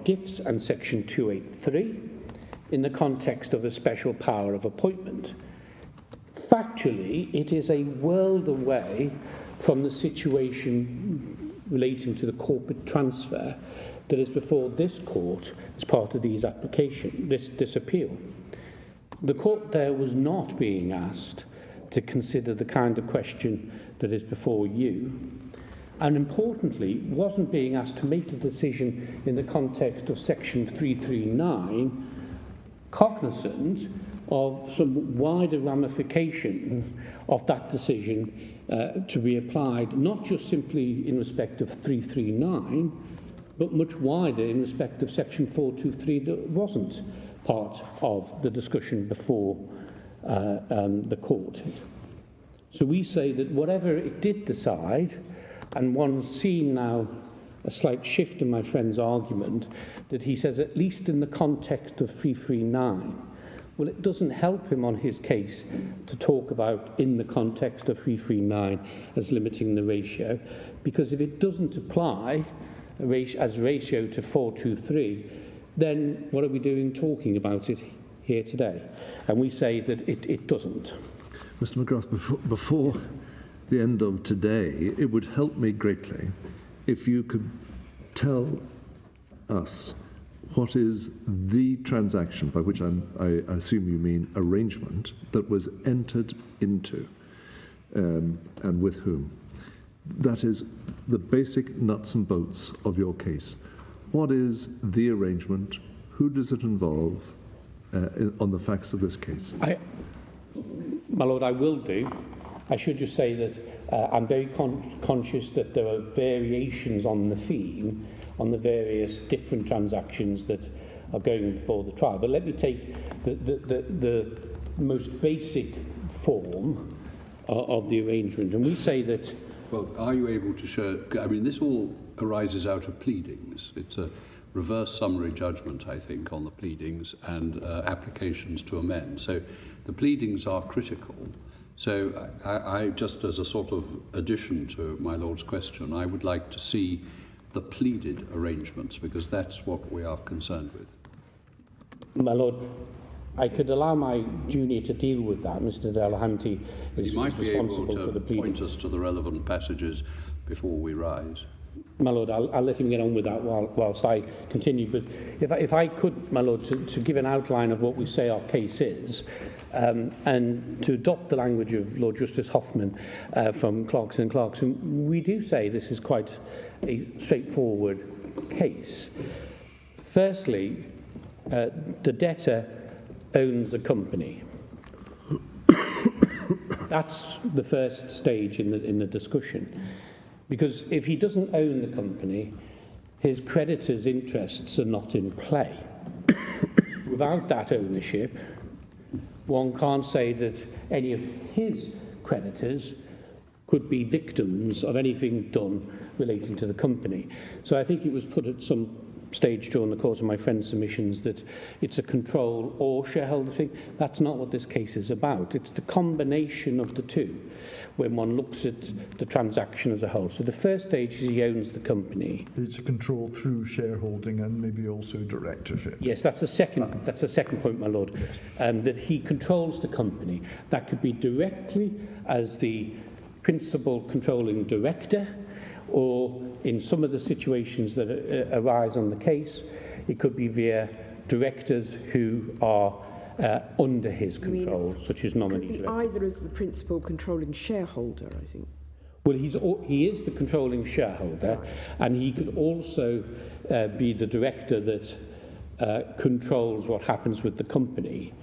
[SPEAKER 6] gifts and Section 283 in the context of a special power of appointment. Factually, it is a world away from the situation relating to the corporate transfer that is before this court as part of these this appeal. The court there was not being asked to consider the kind of question that is before you, and importantly, wasn't being asked to make a decision in the context of Section 339, cognizant of some wider ramification of that decision to be applied, not just simply in respect of 339, but much wider in respect of section 423 that wasn't part of the discussion before the court. So we say that whatever it did decide, and one's seen now a slight shift in my friend's argument, that he says at least in the context of 339, well, it doesn't help him on his case to talk about in the context of 339 as limiting the ratio, because if it doesn't apply as ratio to 423, then what are we doing talking about it here today? And we say that it doesn't.
[SPEAKER 4] Mr. McGrath, before the end of today, it would help me greatly if you could tell us what is the transaction, by which I assume you mean arrangement, that was entered into and with whom. That is the basic nuts and bolts of your case. What is the arrangement? Who does it involve on the facts of this case?
[SPEAKER 6] My Lord, I will do. I should just say that I'm very conscious that there are variations on the theme on the various different transactions that are going before the trial. But let me take the most basic form of the arrangement. And we say that...
[SPEAKER 5] Well, are you able to show... I mean, this all arises out of pleadings. It's a reverse summary judgment, I think, on the pleadings and applications to amend. So the pleadings are critical. So I just as a sort of addition to my Lord's question, I would like to see the pleaded arrangements, because that's what we are concerned with.
[SPEAKER 6] My Lord, I could allow my junior to deal with that. Mr. El-Husseiny is
[SPEAKER 5] You might be able
[SPEAKER 6] responsible for the
[SPEAKER 5] to
[SPEAKER 6] pleading.
[SPEAKER 5] point us to the relevant passages before we rise.
[SPEAKER 6] My Lord, I'll let him get on with that whilst I continue. But if I could, my Lord, to give an outline of what we say our case is, and to adopt the language of Lord Justice Hoffman from Clarkson & Clarkson, we do say this is quite a straightforward case. Firstly, the debtor owns the company. That's the first stage in the discussion. Because if he doesn't own the company, his creditors' interests are not in play. Without that ownership, one can't say that any of his creditors could be victims of anything done relating to the company. So I think it was put at some stage during the course of my friend's submissions that it's a control or shareholder thing. That's not what this case is about. It's the combination of the two when one looks at the transaction as a whole. So the first stage is he owns the company.
[SPEAKER 1] It's a control through shareholding and maybe also directorship.
[SPEAKER 6] Yes, that's a second point, my Lord. That he controls the company. That could be directly as the principal controlling director, or in some of the situations that arise on the case, it could be via directors who are under his control, such as nominee directors.
[SPEAKER 3] Either as the principal controlling shareholder, I think.
[SPEAKER 6] Well, he is the controlling shareholder, and he could also be the director that controls what happens with the company.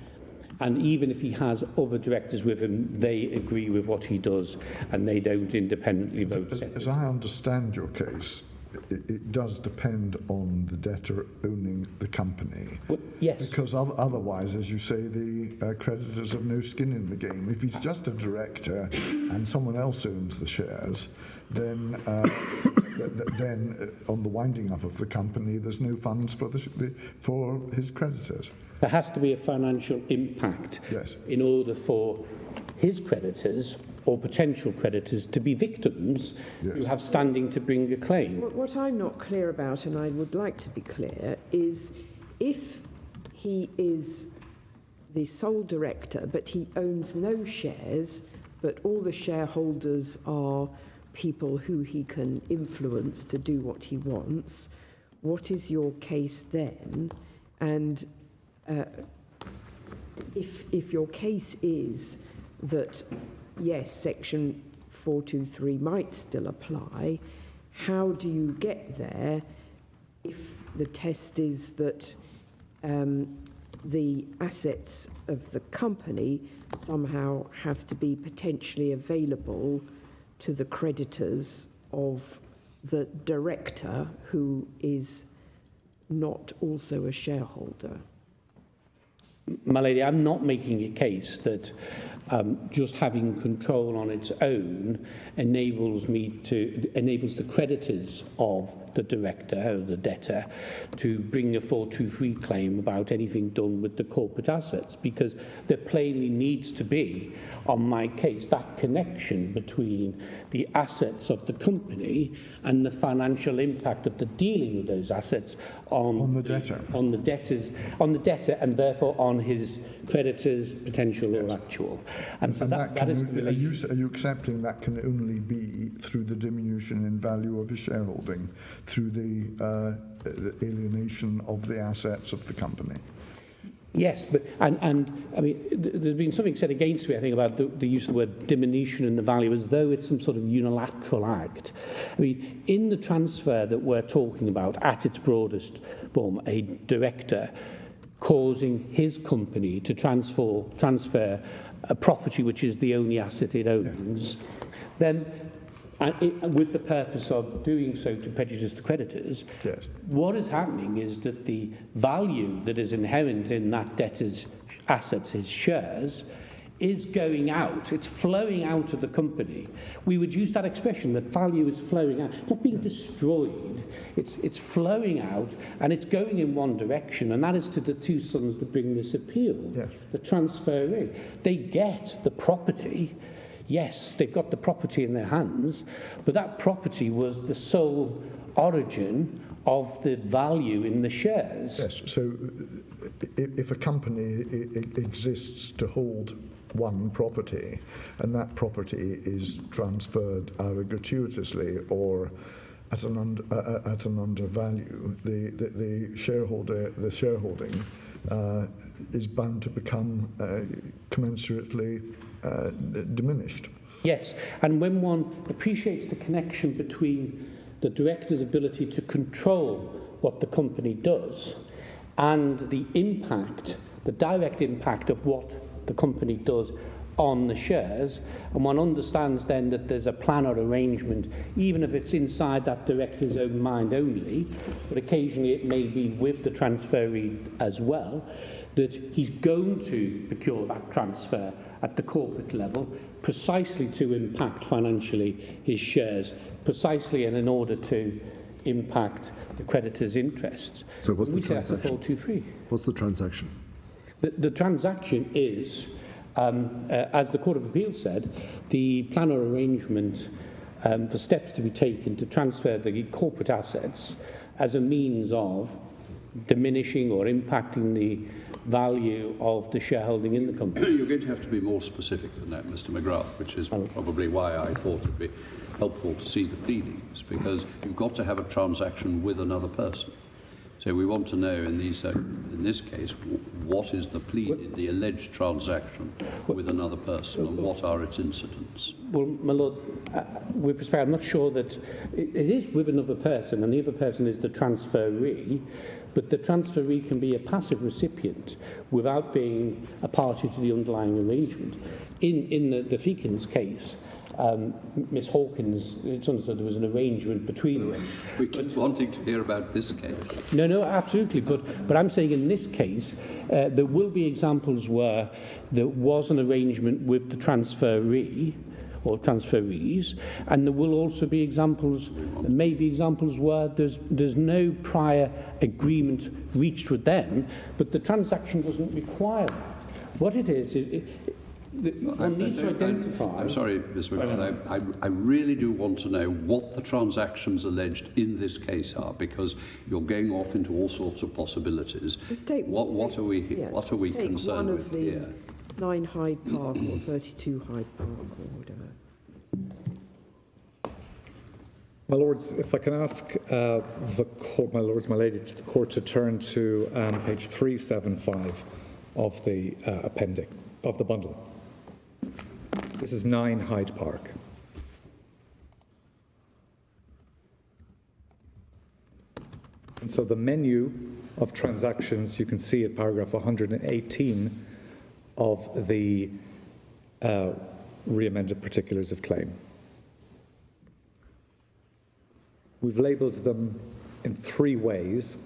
[SPEAKER 6] And even if he has other directors with him, they agree with what he does, and they don't independently vote.
[SPEAKER 1] As I understand your case, it does depend on the debtor owning the company.
[SPEAKER 6] Well, yes.
[SPEAKER 1] Because otherwise, as you say, the creditors have no skin in the game. If he's just a director and someone else owns the shares, then on the winding up of the company, there's no funds for his creditors.
[SPEAKER 6] There has to be a financial impact in order for his creditors or potential creditors to be victims who have standing to bring a claim.
[SPEAKER 3] What I'm not clear about, and I would like to be clear, is if he is the sole director but he owns no shares, but all the shareholders are people who he can influence to do what he wants, what is your case then? And if your case is that, yes, section 423 might still apply, how do you get there if the test is that the assets of the company somehow have to be potentially available to the creditors of the director who is not also a shareholder.
[SPEAKER 6] My lady, I'm not making a case that just having control on its own enables the creditors of the director or the debtor to bring a 423 claim about anything done with the corporate assets, because there plainly needs to be, on my case, that connection between the assets of the company and the financial impact of the dealing with those assets on the debtor, and therefore on his creditors, potential or actual. And so that is the relation.
[SPEAKER 1] Are you accepting that can only be through the diminution in value of his shareholding, through the alienation of the assets of the company?
[SPEAKER 6] Yes, but and I mean, there's been something said against me, I think, about the use of the word diminution in the value, as though it's some sort of unilateral act. I mean, in the transfer that we're talking about, at its broadest form, a director causing his company to transfer a property which is the only asset it owns, then with the purpose of doing so to prejudice the creditors,
[SPEAKER 1] yes.
[SPEAKER 6] What is happening is that the value that is inherent in that debtor's assets, his shares, is going out. It's flowing out of the company. We would use that expression, that value is flowing out. It's not being destroyed. It's flowing out, and it's going in one direction, and that is to the two sons that bring this appeal,
[SPEAKER 1] yes.
[SPEAKER 6] The transferee. They get the property. Yes, they've got the property in their hands, but that property was the sole origin of the value in the shares.
[SPEAKER 1] Yes, so if a company exists to hold one property, and that property is transferred either gratuitously or at an undervalue, the shareholding is bound to become commensurately diminished.
[SPEAKER 6] Yes, and when one appreciates the connection between the director's ability to control what the company does and the impact, the direct impact of what the company does on the shares, and one understands then that there's a plan or arrangement, even if it's inside that director's own mind only, but occasionally it may be with the transferee as well, that he's going to procure that transfer at the corporate level precisely to impact financially his shares, precisely and in order to impact the creditor's interests.
[SPEAKER 4] So what's the transaction?
[SPEAKER 6] That's a 423.
[SPEAKER 4] What's the transaction?
[SPEAKER 6] The transaction is, as the Court of Appeal said, the plan or arrangement for steps to be taken to transfer the corporate assets as a means of diminishing or impacting the value of the shareholding in the company.
[SPEAKER 5] You're going to have to be more specific than that, Mr. McGrath, which is probably why I thought it would be helpful to see the pleadings, because you've got to have a transaction with another person. So we want to know in this case, what is the pleading, the alleged transaction with another person, and what are its incidents?
[SPEAKER 6] Well, my lord, with respect, I'm not sure that it is with another person, and the other person is the transferee, but the transferee can be a passive recipient without being a party to the underlying arrangement. In the Feakins case, Miss Hawkins, it's understood there was an arrangement between them.
[SPEAKER 5] We keep wanting to hear about this case.
[SPEAKER 6] No, absolutely. But I'm saying in this case, there will be examples where there was an arrangement with the transferee or transferees, and there will also be examples, maybe examples where there's no prior agreement reached with them, but the transaction doesn't require that. What it is, one needs to identify.
[SPEAKER 5] I'm sorry, Mr. McGrath, I really do want to know what the transactions alleged in this case are, because you're going off into all sorts of possibilities. What are we concerned with here?
[SPEAKER 3] 9 Hyde Park or 32 Hyde Park or whatever.
[SPEAKER 7] My Lords, if I can ask the Court, my Lords, my Lady, the Court to turn to page 375 of the appendix, of the bundle. This is 9 Hyde Park. And so the menu of transactions. You can see at paragraph 118 of the re-amended particulars of claim. We've labelled them in 3 ways.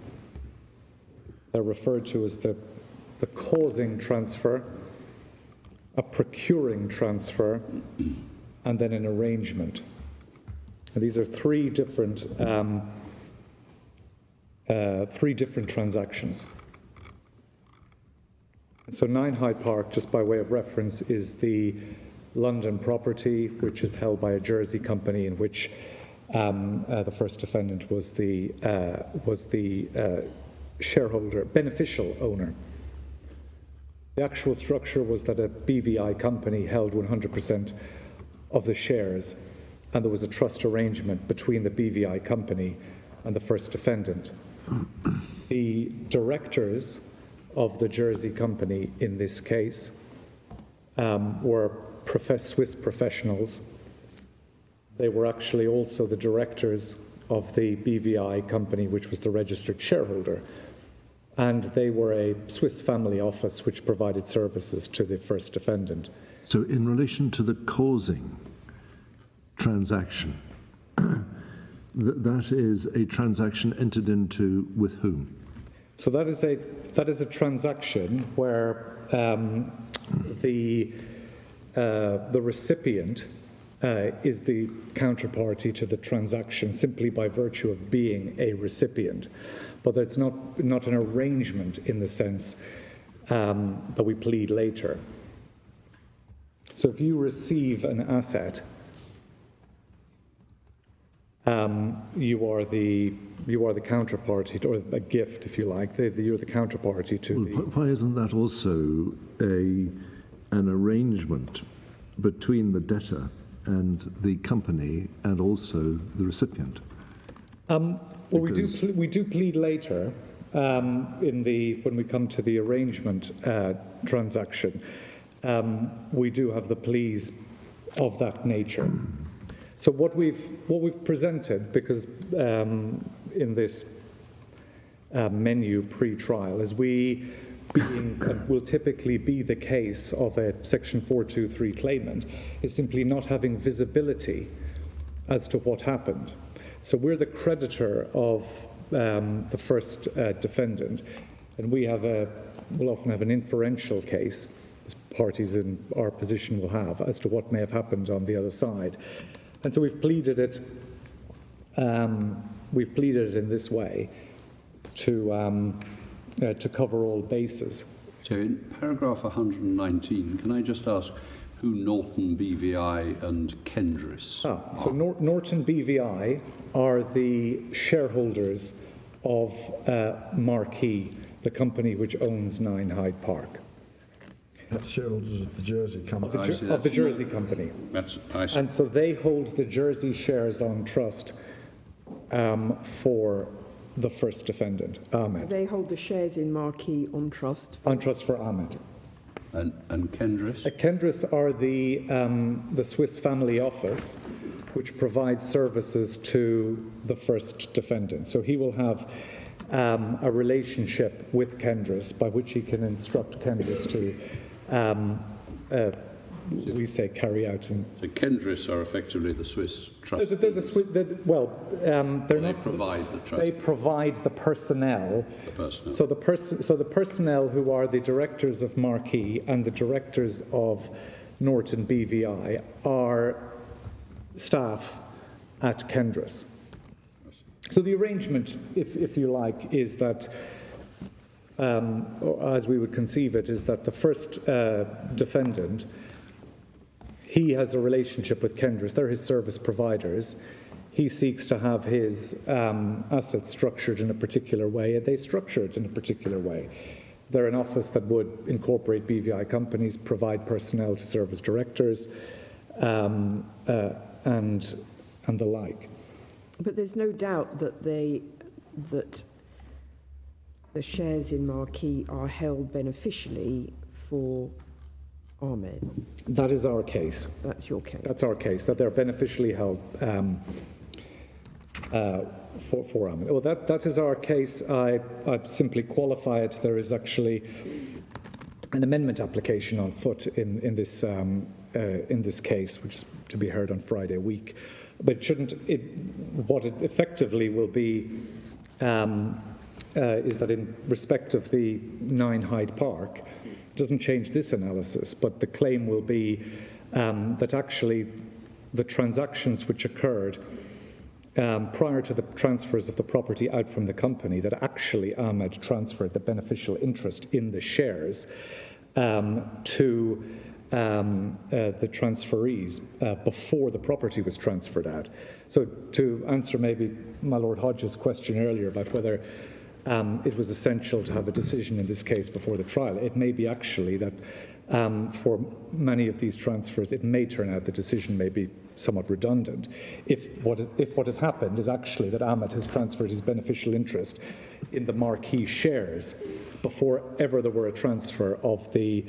[SPEAKER 7] They're referred to as the causing transfer, a procuring transfer, and then an arrangement. And these are 3 different transactions. And so 9 Hyde Park, just by way of reference, is the London property, which is held by a Jersey company, in which the first defendant was the shareholder, beneficial owner. The actual structure was that a BVI company held 100% of the shares, and there was a trust arrangement between the BVI company and the first defendant. The directors of the Jersey company in this case were Swiss professionals. They were actually also the directors of the BVI company, which was the registered shareholder. And they were a Swiss family office which provided services to the first defendant.
[SPEAKER 4] So in relation to the causing transaction, that is a transaction entered into with whom?
[SPEAKER 7] So that is a transaction where the recipient is the counterparty to the transaction simply by virtue of being a recipient. But it's not an arrangement in the sense that we plead later. So if you receive an asset, you are the counterparty, or a gift, if you like. You're the counterparty to the.
[SPEAKER 4] Why isn't that also an arrangement between the debtor and the company and also the recipient?
[SPEAKER 7] Well, we do plead later when we come to the arrangement transaction. We do have the pleas of that nature. So what we've presented, because in this menu pre-trial, is will typically be the case of a Section 423 claimant, is simply not having visibility as to what happened. So we're the creditor of the first defendant, and we'll often have an inferential case, as parties in our position will have, as to what may have happened on the other side. And so we've pleaded it in this way to cover all bases.
[SPEAKER 5] So in paragraph 119, can I just ask who Norton BVI and Kendris are?
[SPEAKER 7] So Norton BVI are the shareholders of Marquee, the company which owns 9 Hyde Park.
[SPEAKER 1] That's shareholders of the Jersey company.
[SPEAKER 7] Of the Jersey company.
[SPEAKER 5] I see.
[SPEAKER 7] And so they hold the Jersey shares on trust for the first defendant, Ahmed.
[SPEAKER 3] They hold the shares in Marquee on trust.
[SPEAKER 7] On trust for Ahmed.
[SPEAKER 5] And Kendris?
[SPEAKER 7] Kendris are the Swiss family office which provides services to the first defendant. So he will have a relationship with Kendris by which he can instruct Kendris to carry out.
[SPEAKER 5] So Kendris are effectively the Swiss trustees.
[SPEAKER 7] They're
[SPEAKER 5] They provide the trust.
[SPEAKER 7] They provide the personnel. So the personnel who are the directors of Marquee and the directors of Norton BVI are staff at Kendris. So the arrangement, if you like, is that, or as we would conceive it, is that the first defendant, he has a relationship with Kendris. They're his service providers. He seeks to have his assets structured in a particular way, and they structure it in a particular way. They're an office that would incorporate BVI companies, provide personnel to serve as directors, and the like.
[SPEAKER 3] But there's no doubt that the shares in Marquee are held beneficially for Ahmed.
[SPEAKER 7] That is our case.
[SPEAKER 3] That's your case.
[SPEAKER 7] That's our case, that they're beneficially held for Ahmed. Well, that is our case. I simply qualify it. There is actually an amendment application on foot in this case, which is to be heard on Friday week. But what it effectively will be is that in respect of the 9 Hyde Park, it doesn't change this analysis, but the claim will be that actually the transactions which occurred prior to the transfers of the property out from the company, that actually Ahmed transferred the beneficial interest in the shares to the transferees before the property was transferred out. So to answer maybe my Lord Hodges' question earlier about whether it was essential to have a decision in this case before the trial, it may be actually that for many of these transfers, it may turn out the decision may be somewhat redundant if what has happened is actually that Ahmed has transferred his beneficial interest in the marquee shares before ever there were a transfer of the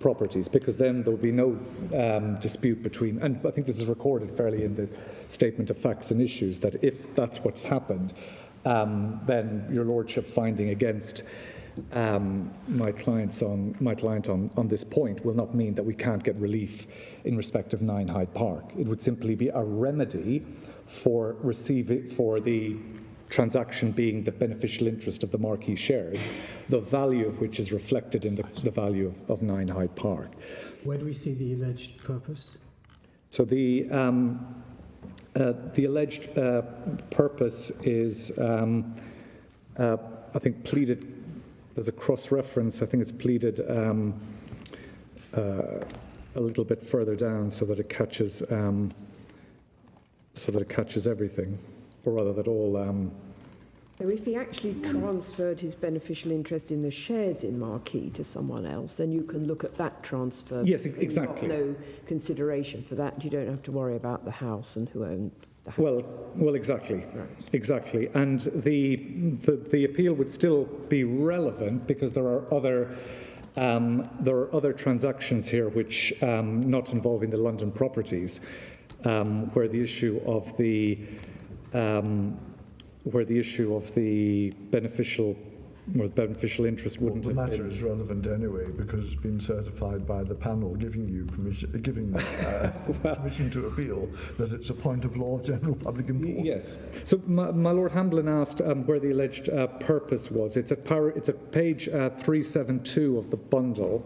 [SPEAKER 7] properties, because then there will be no dispute between, and I think this is recorded fairly in the statement of facts and issues, that if that's what's happened, then your lordship finding against my client on this point will not mean that we can't get relief in respect of 9 Hyde Park. It would simply be a remedy for the transaction being the beneficial interest of the marquee shares, the value of which is reflected in the value of 9 Hyde Park.
[SPEAKER 8] Where do we see the alleged purpose?
[SPEAKER 7] So the alleged purpose is, I think, pleaded. There's a cross-reference. I think it's pleaded a little bit further down, so that it catches everything, or rather that all.
[SPEAKER 3] So if he actually transferred his beneficial interest in the shares in Marquee to someone else, then you can look at that transfer.
[SPEAKER 7] Yes, exactly.
[SPEAKER 3] You've got no consideration for that. You don't have to worry about the house and who owned the house.
[SPEAKER 7] Well, exactly,
[SPEAKER 3] right.
[SPEAKER 7] Exactly. And the appeal would still be relevant because there are other transactions here which not involving the London properties, where the issue of the beneficial interest wouldn't
[SPEAKER 1] the
[SPEAKER 7] have
[SPEAKER 1] matter
[SPEAKER 7] been.
[SPEAKER 1] is relevant anyway because it's been certified by the panel giving you permission, permission to appeal, that it's a point of law of general public importance.
[SPEAKER 7] Yes. So my Lord Hamblin asked where the alleged purpose was. It's at page 372 of the bundle.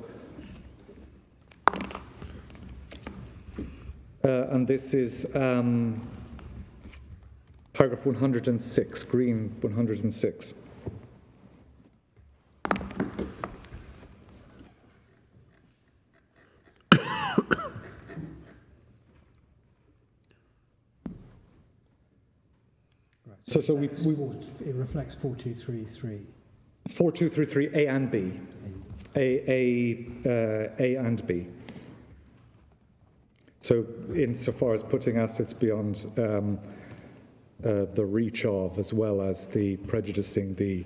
[SPEAKER 7] And this is paragraph 106, green 106. So we
[SPEAKER 8] it reflects 4233.
[SPEAKER 7] 4233 A and B. A and B. So insofar as putting assets beyond the reach of, as well as the prejudicing the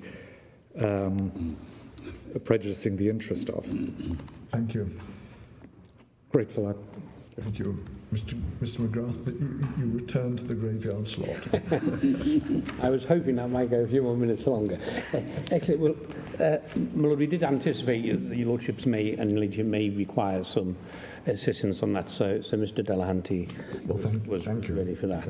[SPEAKER 7] interest of.
[SPEAKER 1] Thank you.
[SPEAKER 7] Grateful.
[SPEAKER 1] Thank you. Mr. McGrath, you return to the graveyard slot.
[SPEAKER 6] I was hoping that might go a few more minutes longer. Excellent. Well, my Lord, we did anticipate your Lordships may require some assistance on that, so Mr. Delahanty was ready for that,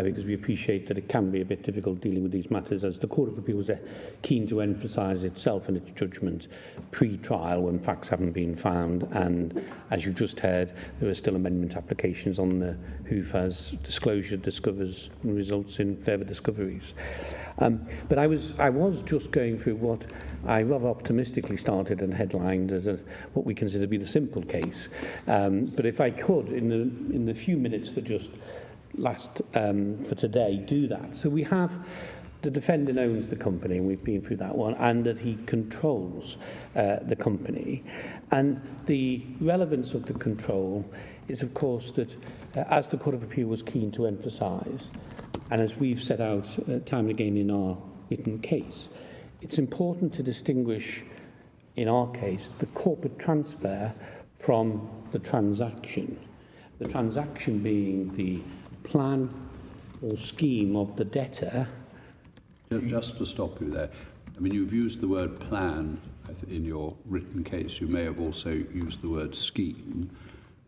[SPEAKER 6] because we appreciate that it can be a bit difficult dealing with these matters, as the Court of Appeals are keen to emphasise itself and its judgment pre-trial when facts haven't been found, and as you've just heard, there are still amendment applications on the HUFA's disclosure discovers and results in further discoveries. But I was just going through what I rather optimistically started and headlined as what we consider to be the simple case. But if I could, in the few minutes that just last for today, do that. So we have the defendant owns the company, and we've been through that one, and that he controls the company. And the relevance of the control is, of course, that as the Court of Appeal was keen to emphasise, and as we've set out time and again in our written case, it's important to distinguish, in our case, the corporate transfer from the transaction. The transaction being the plan or scheme of the debtor
[SPEAKER 5] Just to stop you there, I mean, you've used the word plan in your written case. You may have also used the word scheme,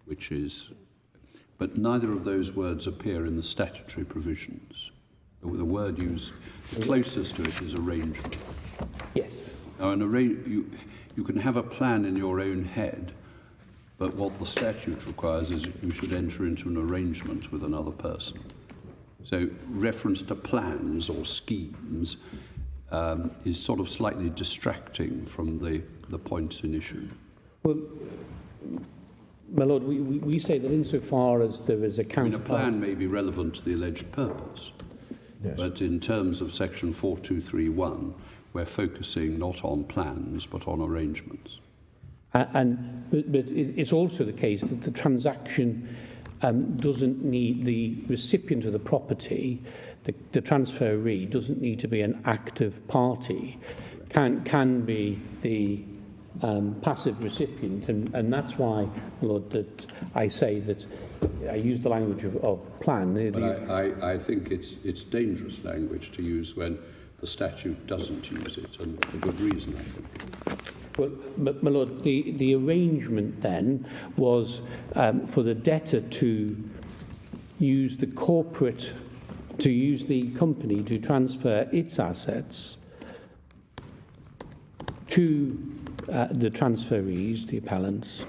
[SPEAKER 5] which is... But neither of those words appear in the statutory provisions. The word used closest to it is arrangement.
[SPEAKER 6] Yes.
[SPEAKER 5] Now, you can have a plan in your own head, but what the statute requires is you should enter into an arrangement with another person. So reference to plans or schemes is sort of slightly distracting from the points in issue.
[SPEAKER 6] Well, my Lord, we say that insofar as there is a counterpart...
[SPEAKER 5] I mean, a plan may be relevant to the alleged purpose, yes. But in terms of section 4231, we're focusing not on plans, but on arrangements.
[SPEAKER 6] But it's also the case that the transaction doesn't need the recipient of the property, the transferee doesn't need to be an active party, can be the passive recipient, and that's why, Lord, that I say that I use the language of plan.
[SPEAKER 5] But I think it's dangerous language to use when the statute doesn't use it, and for good reason, I think.
[SPEAKER 6] Well, my Lord, the arrangement then was for the debtor to use the company to transfer its assets to the transferees, the appellants,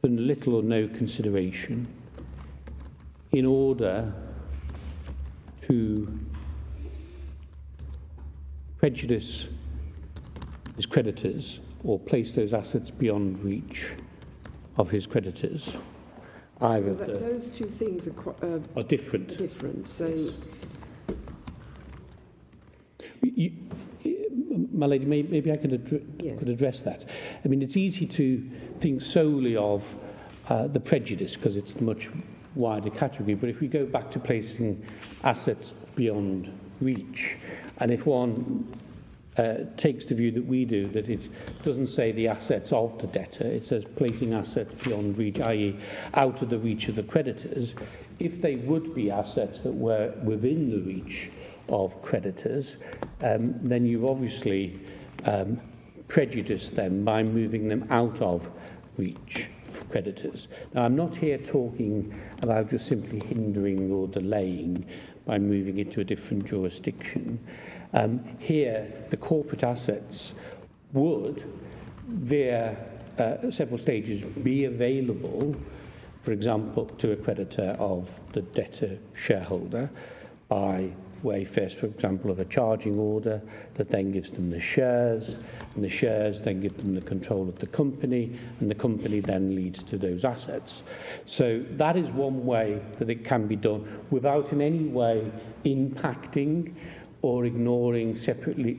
[SPEAKER 6] for little or no consideration, in order to prejudice his creditors or place those assets beyond reach of his creditors. Either
[SPEAKER 3] those two things
[SPEAKER 6] are different.
[SPEAKER 3] So.
[SPEAKER 6] Yes. My lady, maybe I could address that. I mean, it's easy to think solely of the prejudice because it's a much wider category, but if we go back to placing assets beyond reach, and if one takes the view that we do, that it doesn't say the assets of the debtor, it says placing assets beyond reach, i.e. out of the reach of the creditors. If they would be assets that were within the reach of creditors, then you've obviously prejudiced them by moving them out of reach of creditors. Now, I'm not here talking about just simply hindering or delaying by moving it to a different jurisdiction. Here, the corporate assets would, via several stages, be available, for example, to a creditor of the debtor shareholder by way, first, for example, of a charging order that then gives them the shares, and the shares then give them the control of the company, and the company then leads to those assets. So that is one way that it can be done without in any way impacting or ignoring separately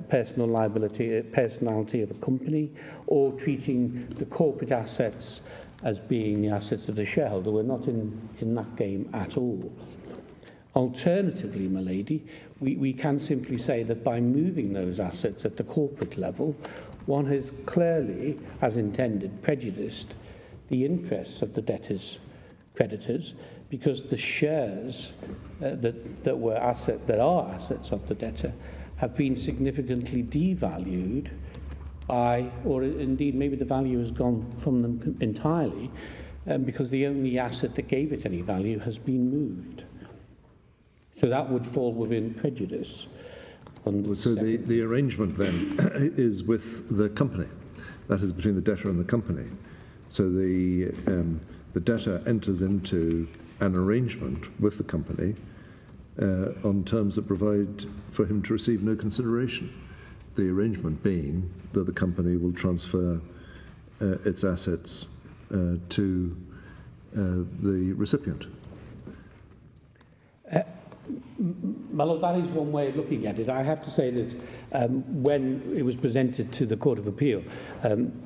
[SPEAKER 6] personality of a company, or treating the corporate assets as being the assets of the shareholder. We're not in that game at all. Alternatively, my lady, we can simply say that by moving those assets at the corporate level, one has clearly, as intended, prejudiced the interests of the debtors' creditors, because the shares that are assets of the debtor have been significantly devalued by, or indeed maybe the value has gone from them entirely, because the only asset that gave it any value has been moved. So that would fall within prejudice.
[SPEAKER 4] So the arrangement then is with the company. That is between the debtor and the company. So the debtor enters into an arrangement with the company on terms that provide for him to receive no consideration. The arrangement being that the company will transfer its assets to the recipient.
[SPEAKER 6] My Lord, that is one way of looking at it. I have to say that when it was presented to the Court of Appeal,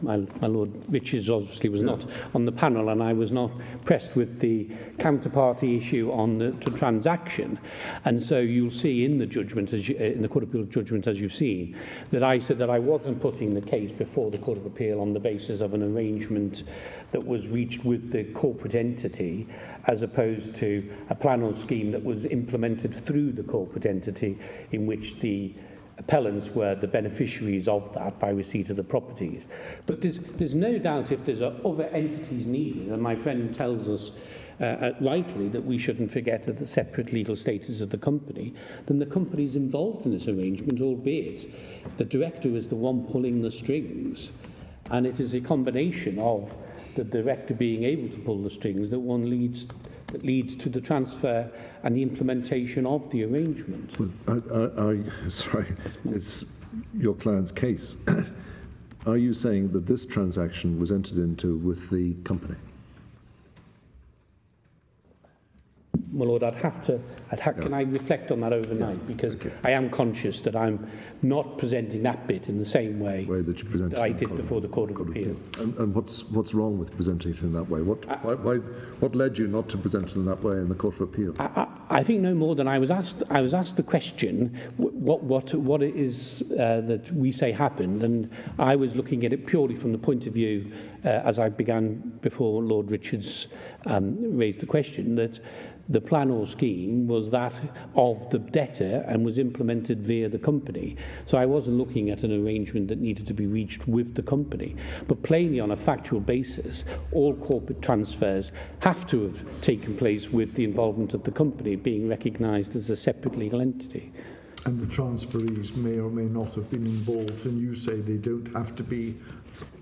[SPEAKER 6] my Lord Richards obviously was not on the panel, and I was not pressed with the counterparty issue on the transaction. And so you'll see in the judgment, in the Court of Appeal judgment, as you've seen, that I said that I wasn't putting the case before the Court of Appeal on the basis of an arrangement that was reached with the corporate entity, as opposed to a plan or scheme that was implemented through the corporate entity, in which the appellants were the beneficiaries of that by receipt of the properties. But there's no doubt, if there's other entities needed, and my friend tells us rightly that we shouldn't forget the separate legal status of the company, then the company's involved in this arrangement, albeit the director is the one pulling the strings. And it is a combination of the director being able to pull the strings that leads to the transfer and the implementation of the arrangement.
[SPEAKER 4] Sorry, it's your client's case. Are you saying that this transaction was entered into with the company?
[SPEAKER 6] My Lord, can I reflect on that overnight? Because I am conscious that I'm not presenting that bit in the same way
[SPEAKER 4] that you presented
[SPEAKER 6] that I did before the Court of Appeal.
[SPEAKER 4] And what's wrong with presenting it in that way? What led you not to present it in that way in the Court of Appeal?
[SPEAKER 6] I think no more than I was asked the question, what it is that we say happened, and I was looking at it purely from the point of view, as I began before Lord Richards raised the question, that the plan or scheme was that of the debtor and was implemented via the company. So I wasn't looking at an arrangement that needed to be reached with the company. But plainly, on a factual basis, all corporate transfers have to have taken place with the involvement of the company being recognised as a separate legal entity.
[SPEAKER 1] And the transferees may or may not have been involved, and you say they don't have to be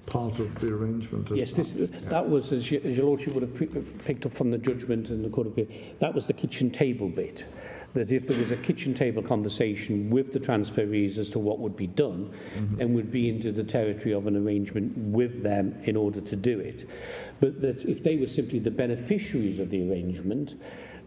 [SPEAKER 1] part of the arrangement.
[SPEAKER 6] Yes, that was, as your Lordship would have picked up from the judgment in the Court of Appeal, that was the kitchen table bit. That if there was a kitchen table conversation with the transferees as to what would be done, then would be into the territory of an arrangement with them in order to do it. But that if they were simply the beneficiaries of the arrangement,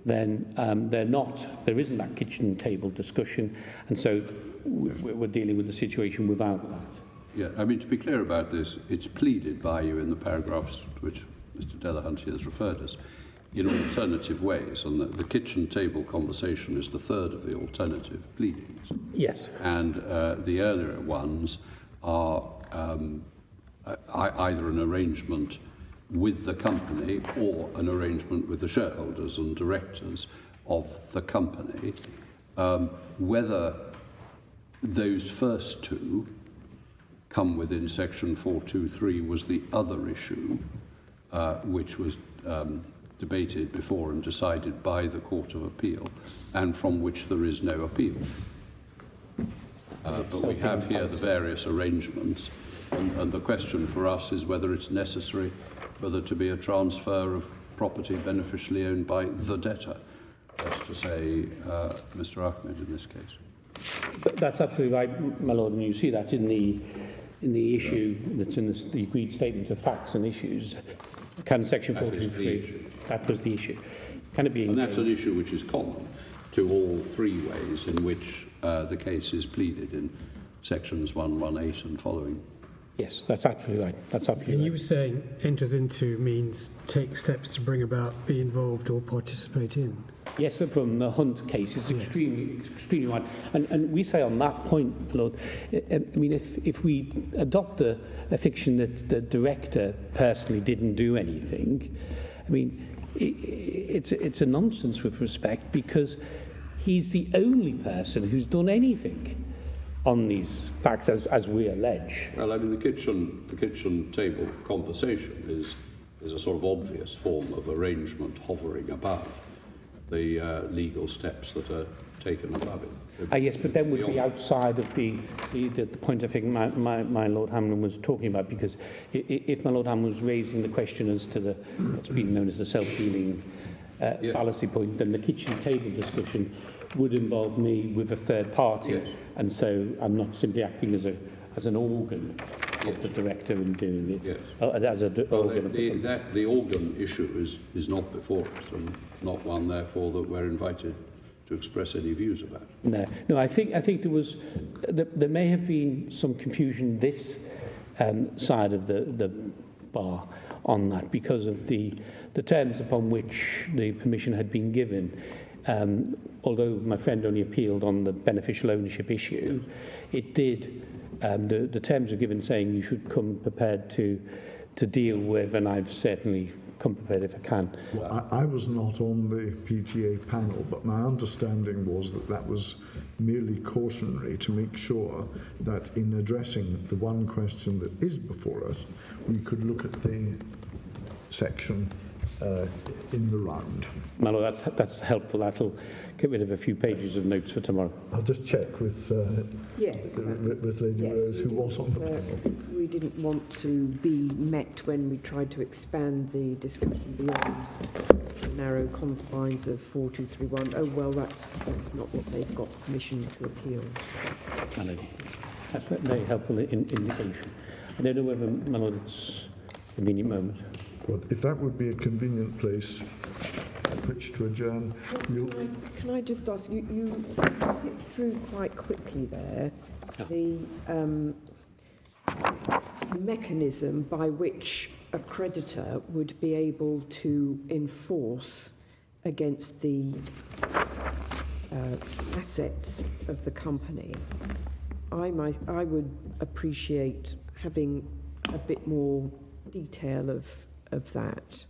[SPEAKER 6] then there isn't that kitchen table discussion, and so we're dealing with the situation without that.
[SPEAKER 5] Yeah, I mean, to be clear about this, it's pleaded by you in the paragraphs which Mr. Delahunt has referred us in alternative ways, and the kitchen table conversation is the third of the alternative pleadings.
[SPEAKER 6] Yes.
[SPEAKER 5] And the earlier ones are either an arrangement with the company or an arrangement with the shareholders and directors of the company. Whether those first two come within section 423 was the other issue, which was debated before and decided by the Court of Appeal, and from which there is no appeal. But we have here the various arrangements, and the question for us is whether it's necessary for there to be a transfer of property beneficially owned by the debtor, that's to say Mr. Ahmed in this case.
[SPEAKER 6] That's absolutely right, my Lord, and you see that in the issue that's in the agreed statement of facts and issues. Can section 423? That was the issue. Can it be?
[SPEAKER 5] And that's an issue which is common to all three ways in which the case is pleaded in sections 118 and following.
[SPEAKER 6] Yes, that's absolutely right. That's absolutely
[SPEAKER 8] and
[SPEAKER 6] right.
[SPEAKER 8] you were saying enters into means take steps to bring about, be involved or participate in.
[SPEAKER 6] Yes, from the Hunt case, it's extremely right. And we say on that point, Lord, I mean, if we adopt a fiction that the director personally didn't do anything, I mean, it's a nonsense with respect, because he's the only person who's done anything on these facts, as we allege.
[SPEAKER 5] Well, I mean, the kitchen table conversation is a sort of obvious form of arrangement hovering above the legal steps that are taken above it.
[SPEAKER 6] Yes, but then would be outside of the point I think my Lord Hamlin was talking about, because if my Lord Hamlin was raising the question as to what's been known as the self-dealing fallacy point, then the kitchen table discussion would involve me with a third party, yes. And so I'm not simply acting as an organ of the director in doing it.
[SPEAKER 5] Yes.
[SPEAKER 6] As an organ.
[SPEAKER 5] The organ issue is not before us, and not one, therefore, that we're invited to express any views about.
[SPEAKER 6] No. I think there may have been some confusion this side of the bar on that, because of the terms upon which the permission had been given. Although my friend only appealed on the beneficial ownership issue, it did. The terms were given saying you should come prepared to deal with, and I've certainly come prepared if I can.
[SPEAKER 1] Well, I was not on the PTA panel, but my understanding was that that was merely cautionary to make sure that in addressing the one question that is before us, we could look at the section in the round.
[SPEAKER 6] My Lord, that's helpful. That'll get rid of a few pages of notes for tomorrow.
[SPEAKER 1] I'll just check with with Lady Rose, who was on the panel.
[SPEAKER 3] We didn't want to be met when we tried to expand the discussion beyond the narrow confines of 4231. Oh, well, that's not what they've got permission to appeal.
[SPEAKER 6] My Lord, that's a very helpful indication. I don't know whether, my Lord, it's a convenient moment.
[SPEAKER 1] Well, if that would be a convenient place at which to adjourn,
[SPEAKER 3] Can I just ask, you zipped through quite quickly there the mechanism by which a creditor would be able to enforce against the assets of the company. I would appreciate having a bit more detail of that.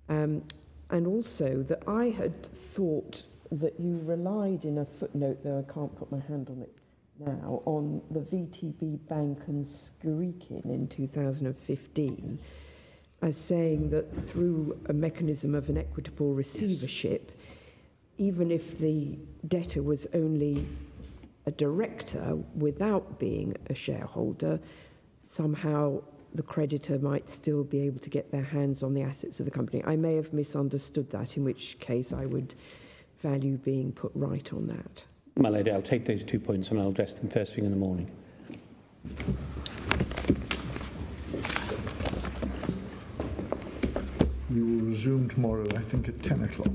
[SPEAKER 3] And also that I had thought that you relied in a footnote, though I can't put my hand on it now, on the VTB Bank and Skurikin in 2015 as saying that through a mechanism of an equitable receivership, even if the debtor was only a director without being a shareholder, somehow the creditor might still be able to get their hands on the assets of the company. I may have misunderstood that, in which case I would value being put right on that.
[SPEAKER 6] My Lady, I'll take those 2 points and I'll address them first thing in the morning.
[SPEAKER 1] we will resume tomorrow, I think, at 10 o'clock.